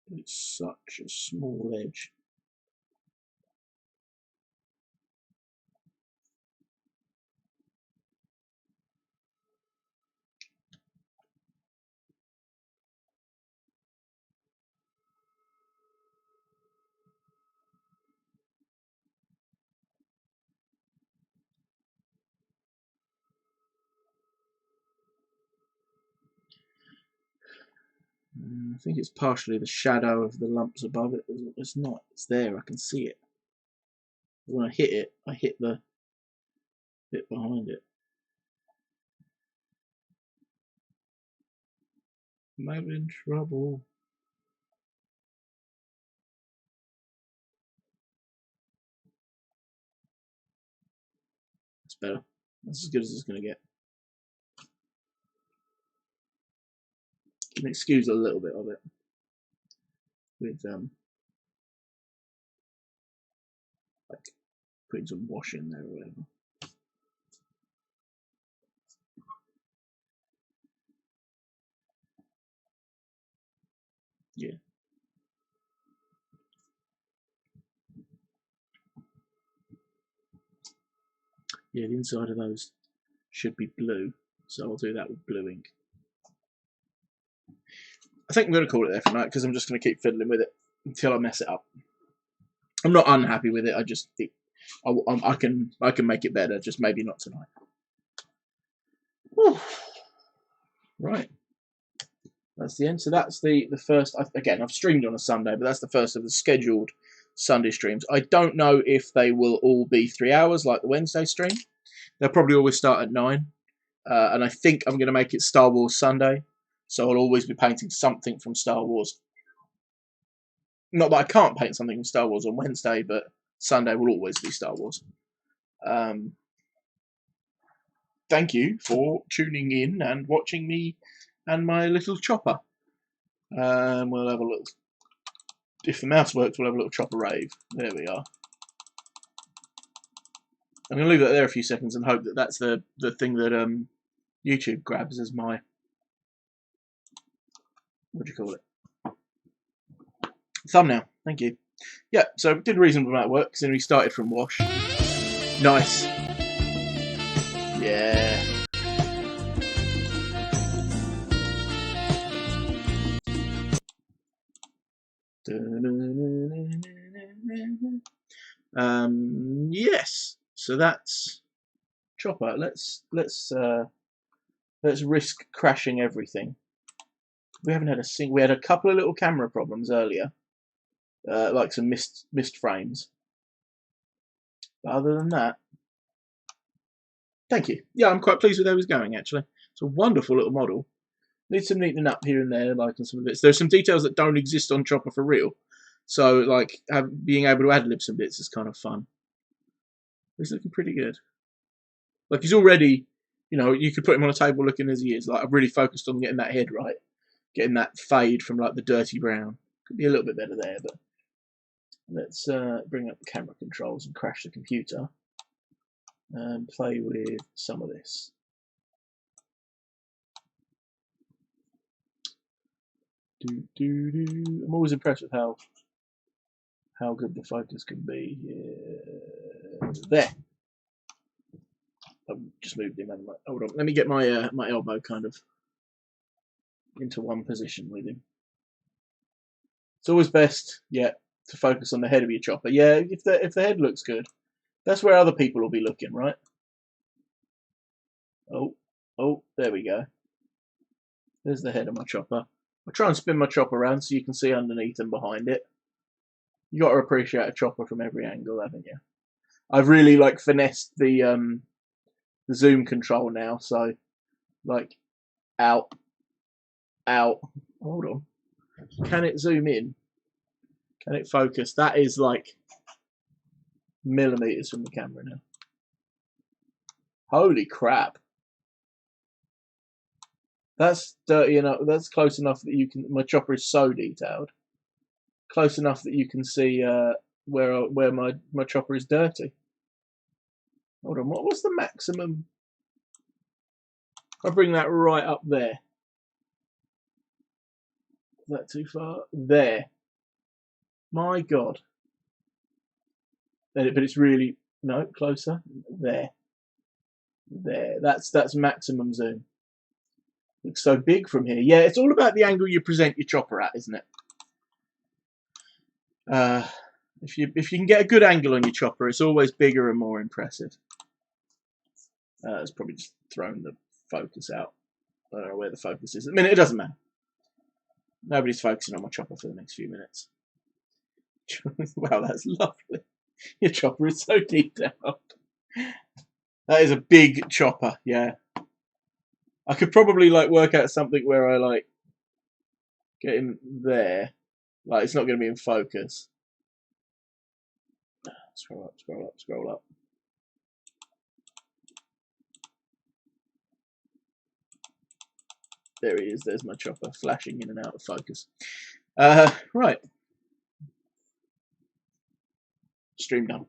It's such a small edge. I think it's partially the shadow of the lumps above it. It's not. It's there. I can see it. When I hit the bit behind it. I'm having trouble. That's better. That's as good as it's going to get. You can excuse a little bit of it with like putting some wash in there or whatever. Yeah. Yeah, the inside of those should be blue, so I'll do that with blue ink. I think I'm going to call it there for tonight because I'm just going to keep fiddling with it until I mess it up. I'm not unhappy with it. I just think I can make it better, just maybe not tonight. Whew. Right, that's the end. So that's the first. Again, I've streamed on a Sunday, but that's the first of the scheduled Sunday streams. I don't know if they will all be 3 hours like the Wednesday stream. They'll probably always start at 9, and I think I'm going to make it Star Wars Sunday, so I'll always be painting something from Star Wars. Not that I can't paint something from Star Wars on Wednesday, but Sunday will always be Star Wars. Thank you for tuning in and watching me and my little chopper. We'll have a little. If the mouse works, we'll have a little chopper rave. There we are. I'm going to leave that there a few seconds and hope that that's the thing that YouTube grabs as my, what do you call it? Thumbnail. Thank you. Yeah, so did a reasonable amount of work considering we started from wash. Nice. Yeah. Yes. So that's chopper. Let's risk crashing everything. We haven't had a single. We had a couple of little camera problems earlier, like some missed frames. But other than that, thank you. Yeah, I'm quite pleased with how he's going. Actually, it's a wonderful little model. Needs some neatening up here and there, like on some bits. There's some details that don't exist on Chopper for real, so like being able to ad lib some bits is kind of fun. He's looking pretty good. Like he's already, you know, you could put him on a table looking as he is. Like I've really focused on getting that head right, getting that fade from like the dirty brown. Could be a little bit better there, but let's bring up the camera controls and crash the computer and play with some of this. I'm always impressed with how good the focus can be. There. I've just moved him. Hold on. Let me get my my elbow kind of into one position with him. It's always best, yeah, to focus on the head of your chopper. Yeah, if the head looks good, that's where other people will be looking, right? Oh, there we go. There's the head of my chopper. I'll try and spin my chopper around so you can see underneath and behind it. You got to appreciate a chopper from every angle, haven't you? I've really like finessed the zoom control now, so like out. Hold on. Can it zoom in? Can it focus? That is like millimeters from the camera now. Holy crap. That's dirty enough. That's close enough that you can. My chopper is so detailed. Close enough that you can see where my chopper is dirty. Hold on. What's the maximum? If I bring that right up there. Is that too far? There. My God. But it's really no closer. There. That's maximum zoom. Looks so big from here. Yeah, it's all about the angle you present your chopper at, isn't it? If you can get a good angle on your chopper, it's always bigger and more impressive. It's probably just thrown the focus out. I don't know where the focus is. I mean, it doesn't matter. Nobody's focusing on my chopper for the next few minutes. Wow, that's lovely. Your chopper is so detailed. That is a big chopper, yeah. I could probably like work out something where I like get him there. Like it's not going to be in focus. Scroll up, scroll up, scroll up. There he is. There's my chopper flashing in and out of focus. Right. Stream done.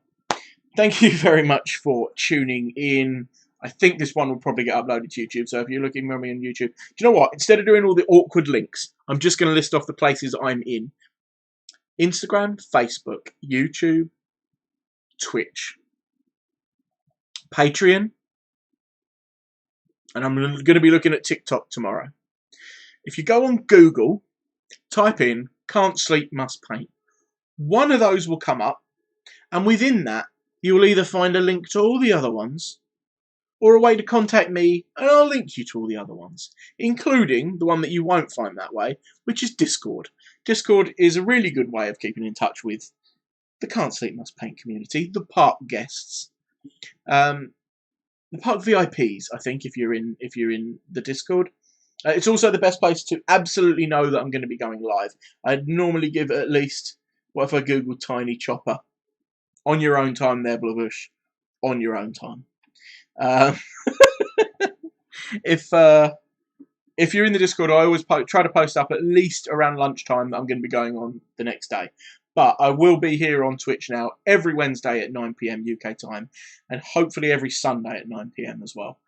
Thank you very much for tuning in. I think this one will probably get uploaded to YouTube. So if you're looking at me on YouTube, do you know what? Instead of doing all the awkward links, I'm just going to list off the places I'm in. Instagram, Facebook, YouTube, Twitch, Patreon, and I'm going to be looking at TikTok tomorrow. If you go on Google, type in "can't sleep, must paint," one of those will come up, and within that you will either find a link to all the other ones or a way to contact me, and I'll link you to all the other ones, including the one that you won't find that way, which is Discord. Discord is a really good way of keeping in touch with the Can't Sleep Must Paint community, the park guests, the park VIPs. I think if you're in the Discord, it's also the best place to absolutely know that I'm going to be going live. I'd normally give at least, what if I Google Tiny Chopper on your own time there, Bluebush, on your own time. If you're in the Discord, I always try to post up at least around lunchtime that I'm going to be going on the next day. But I will be here on Twitch now every Wednesday at 9 PM UK time, and hopefully every Sunday at 9 PM as well.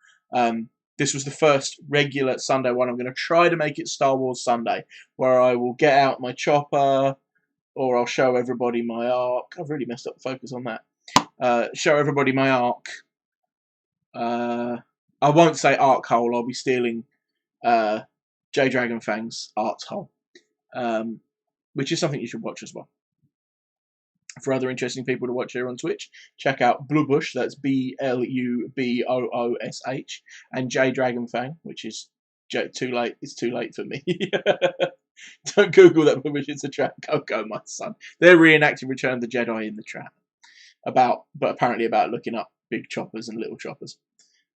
This was the first regular Sunday one. I'm going to try to make it Star Wars Sunday, where I will get out my chopper, or I'll show everybody my arc. I've really messed up the focus on that. Show everybody my arc. I won't say arc hole. I'll be stealing J Dragonfang's art hole, which is something you should watch as well. For other interesting people to watch here on Twitch, check out Bluebush, that's BLUBOOSH, and J Dragonfang, which is too late. It's too late for me. Don't Google that, Bluebush, it's a trap. Go, my son. They're reenacting Return of the Jedi in the trap. But apparently about looking up big choppers and little choppers.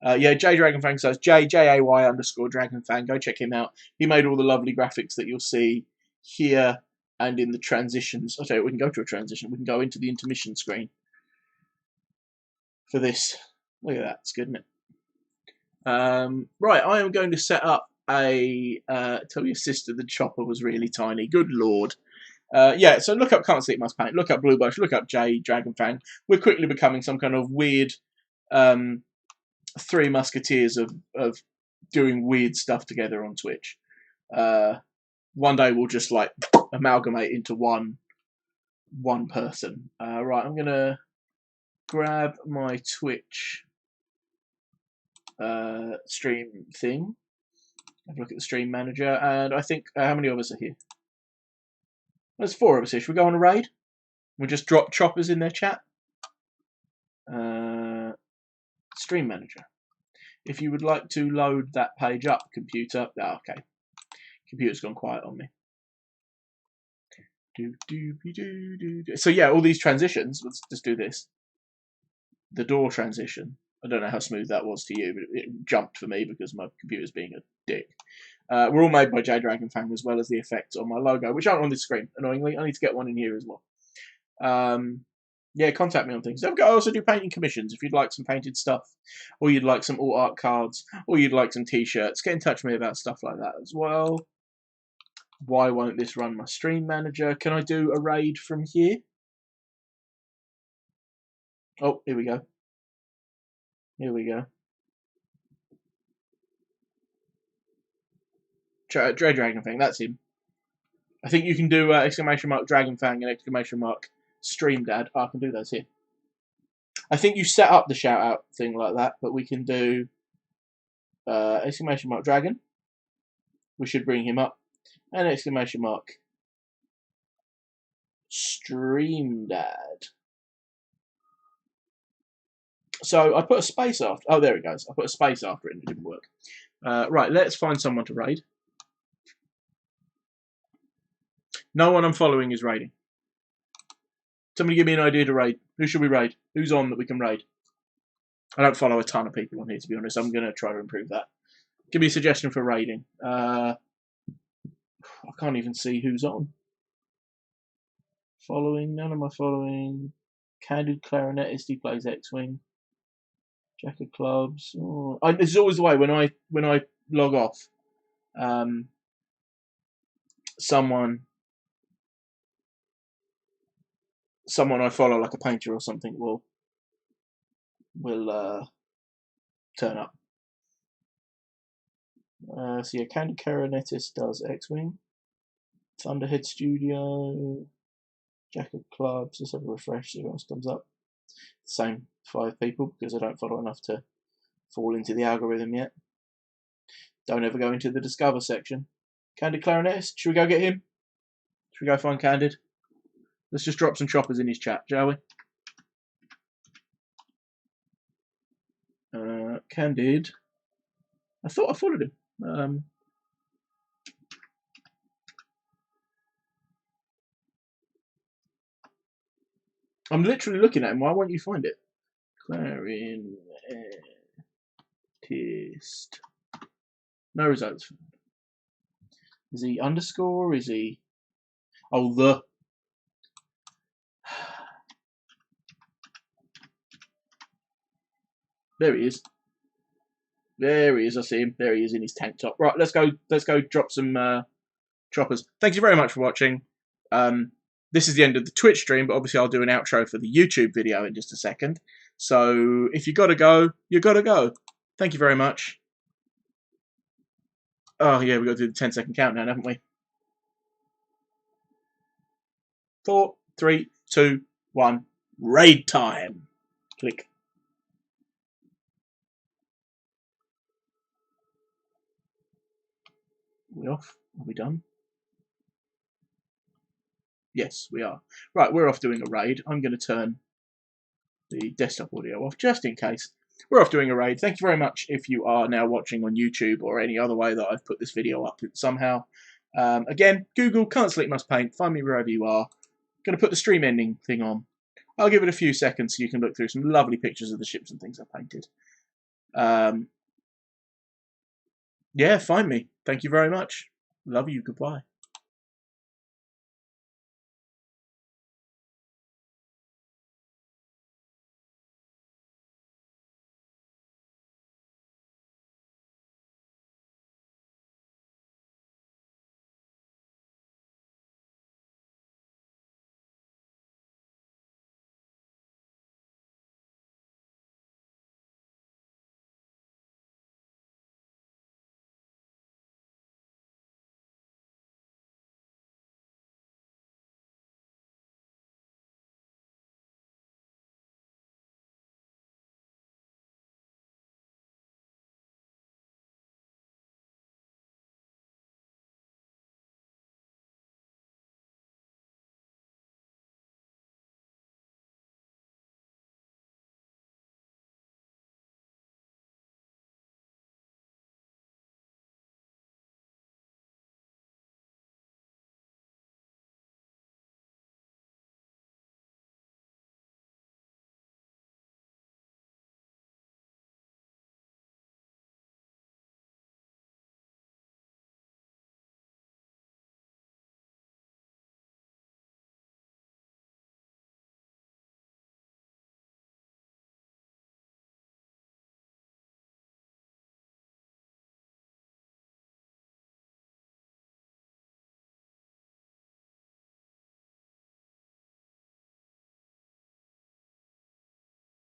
Yeah, J Dragonfang, so it's JAY_Dragonfang. Go check him out. He made all the lovely graphics that you'll see here and in the transitions. I'll tell you, we can go to a transition. We can go into the intermission screen for this. Look at that. It's good, isn't it? Right, I am going to set up a... tell your sister the chopper was really tiny. Good Lord. Yeah, so look up Can't Sleep Must Paint. Look up Bluebush. Look up J Dragonfang. We're quickly becoming some kind of weird... Three Musketeers of doing weird stuff together on Twitch. one day we'll just like amalgamate into one person. Right, I'm gonna grab my Twitch stream thing. Have a look at the stream manager, and I think how many of us are here? There's 4 of us here. Should we go on a raid? We'll just drop choppers in their chat. Stream manager. If you would like to load that page up, computer. Oh, okay. Computer's gone quiet on me. So yeah, all these transitions. Let's just do this. The door transition. I don't know how smooth that was to you, but it jumped for me because my computer's being a dick. We're all made by J Dragonfang, as well as the effects on my logo, which aren't on this screen, annoyingly. I need to get one in here as well. Yeah, contact me on things. I also do painting commissions. If you'd like some painted stuff, or you'd like some alt art cards, or you'd like some t-shirts, get in touch with me about stuff like that as well. Why won't this run my stream manager? Can I do a raid from here? Oh, here we go. Here we go. Dragonfang, that's him. I think you can do exclamation mark Dragonfang and exclamation mark Stream Dad. Oh, I can do those here. I think you set up the shout out thing like that, but we can do exclamation mark Dragon. We should bring him up. And exclamation mark Stream Dad. So I put a space after. Oh, there it goes. I put a space after it and it didn't work. Right, let's find someone to raid. No one I'm following is raiding. Somebody give me an idea to raid. Who should we raid? Who's on that we can raid? I don't follow a ton of people on here, to be honest. I'm going to try to improve that. Give me a suggestion for raiding. I can't even see who's on. Following, none of my following. Candid Clarinetist, he plays X-Wing. Jack of Clubs. Oh, this is always the way when I log off. Someone I follow, like a painter or something, will turn up. So yeah, Candid Clarinetist does X-Wing. Thunderhead Studio. Jack of Clubs. Let's have a refresh, see what else comes up. Same 5 people, because I don't follow enough to fall into the algorithm yet. Don't ever go into the Discover section. Candid Clarinetist, should we go get him? Should we go find Candid? Let's just drop some choppers in his chat, shall we? Candid. I thought I followed him. I'm literally looking at him. Why won't you find it? Clarinetist. No results. Is he underscore? Is he... Oh, the... There he is. There he is. I see him. There he is in his tank top. Right, let's go drop some choppers. Thank you very much for watching. This is the end of the Twitch stream, but obviously I'll do an outro for the YouTube video in just a second. So if you gotta go, you gotta go. Thank you very much. Oh yeah, we've got to do the 10-second countdown, haven't we? 4, 3, 2, 1. Raid time. Click. Are we off? Are we done? Yes, we are. Right, we're off doing a raid. I'm going to turn the desktop audio off just in case. We're off doing a raid. Thank you very much if you are now watching on YouTube or any other way that I've put this video up somehow. Again, Google Can't Sleep Must Paint. Find me wherever you are. Going to put the stream ending thing on. I'll give it a few seconds so you can look through some lovely pictures of the ships and things I painted. Yeah, find me. Thank you very much. Love you. Goodbye.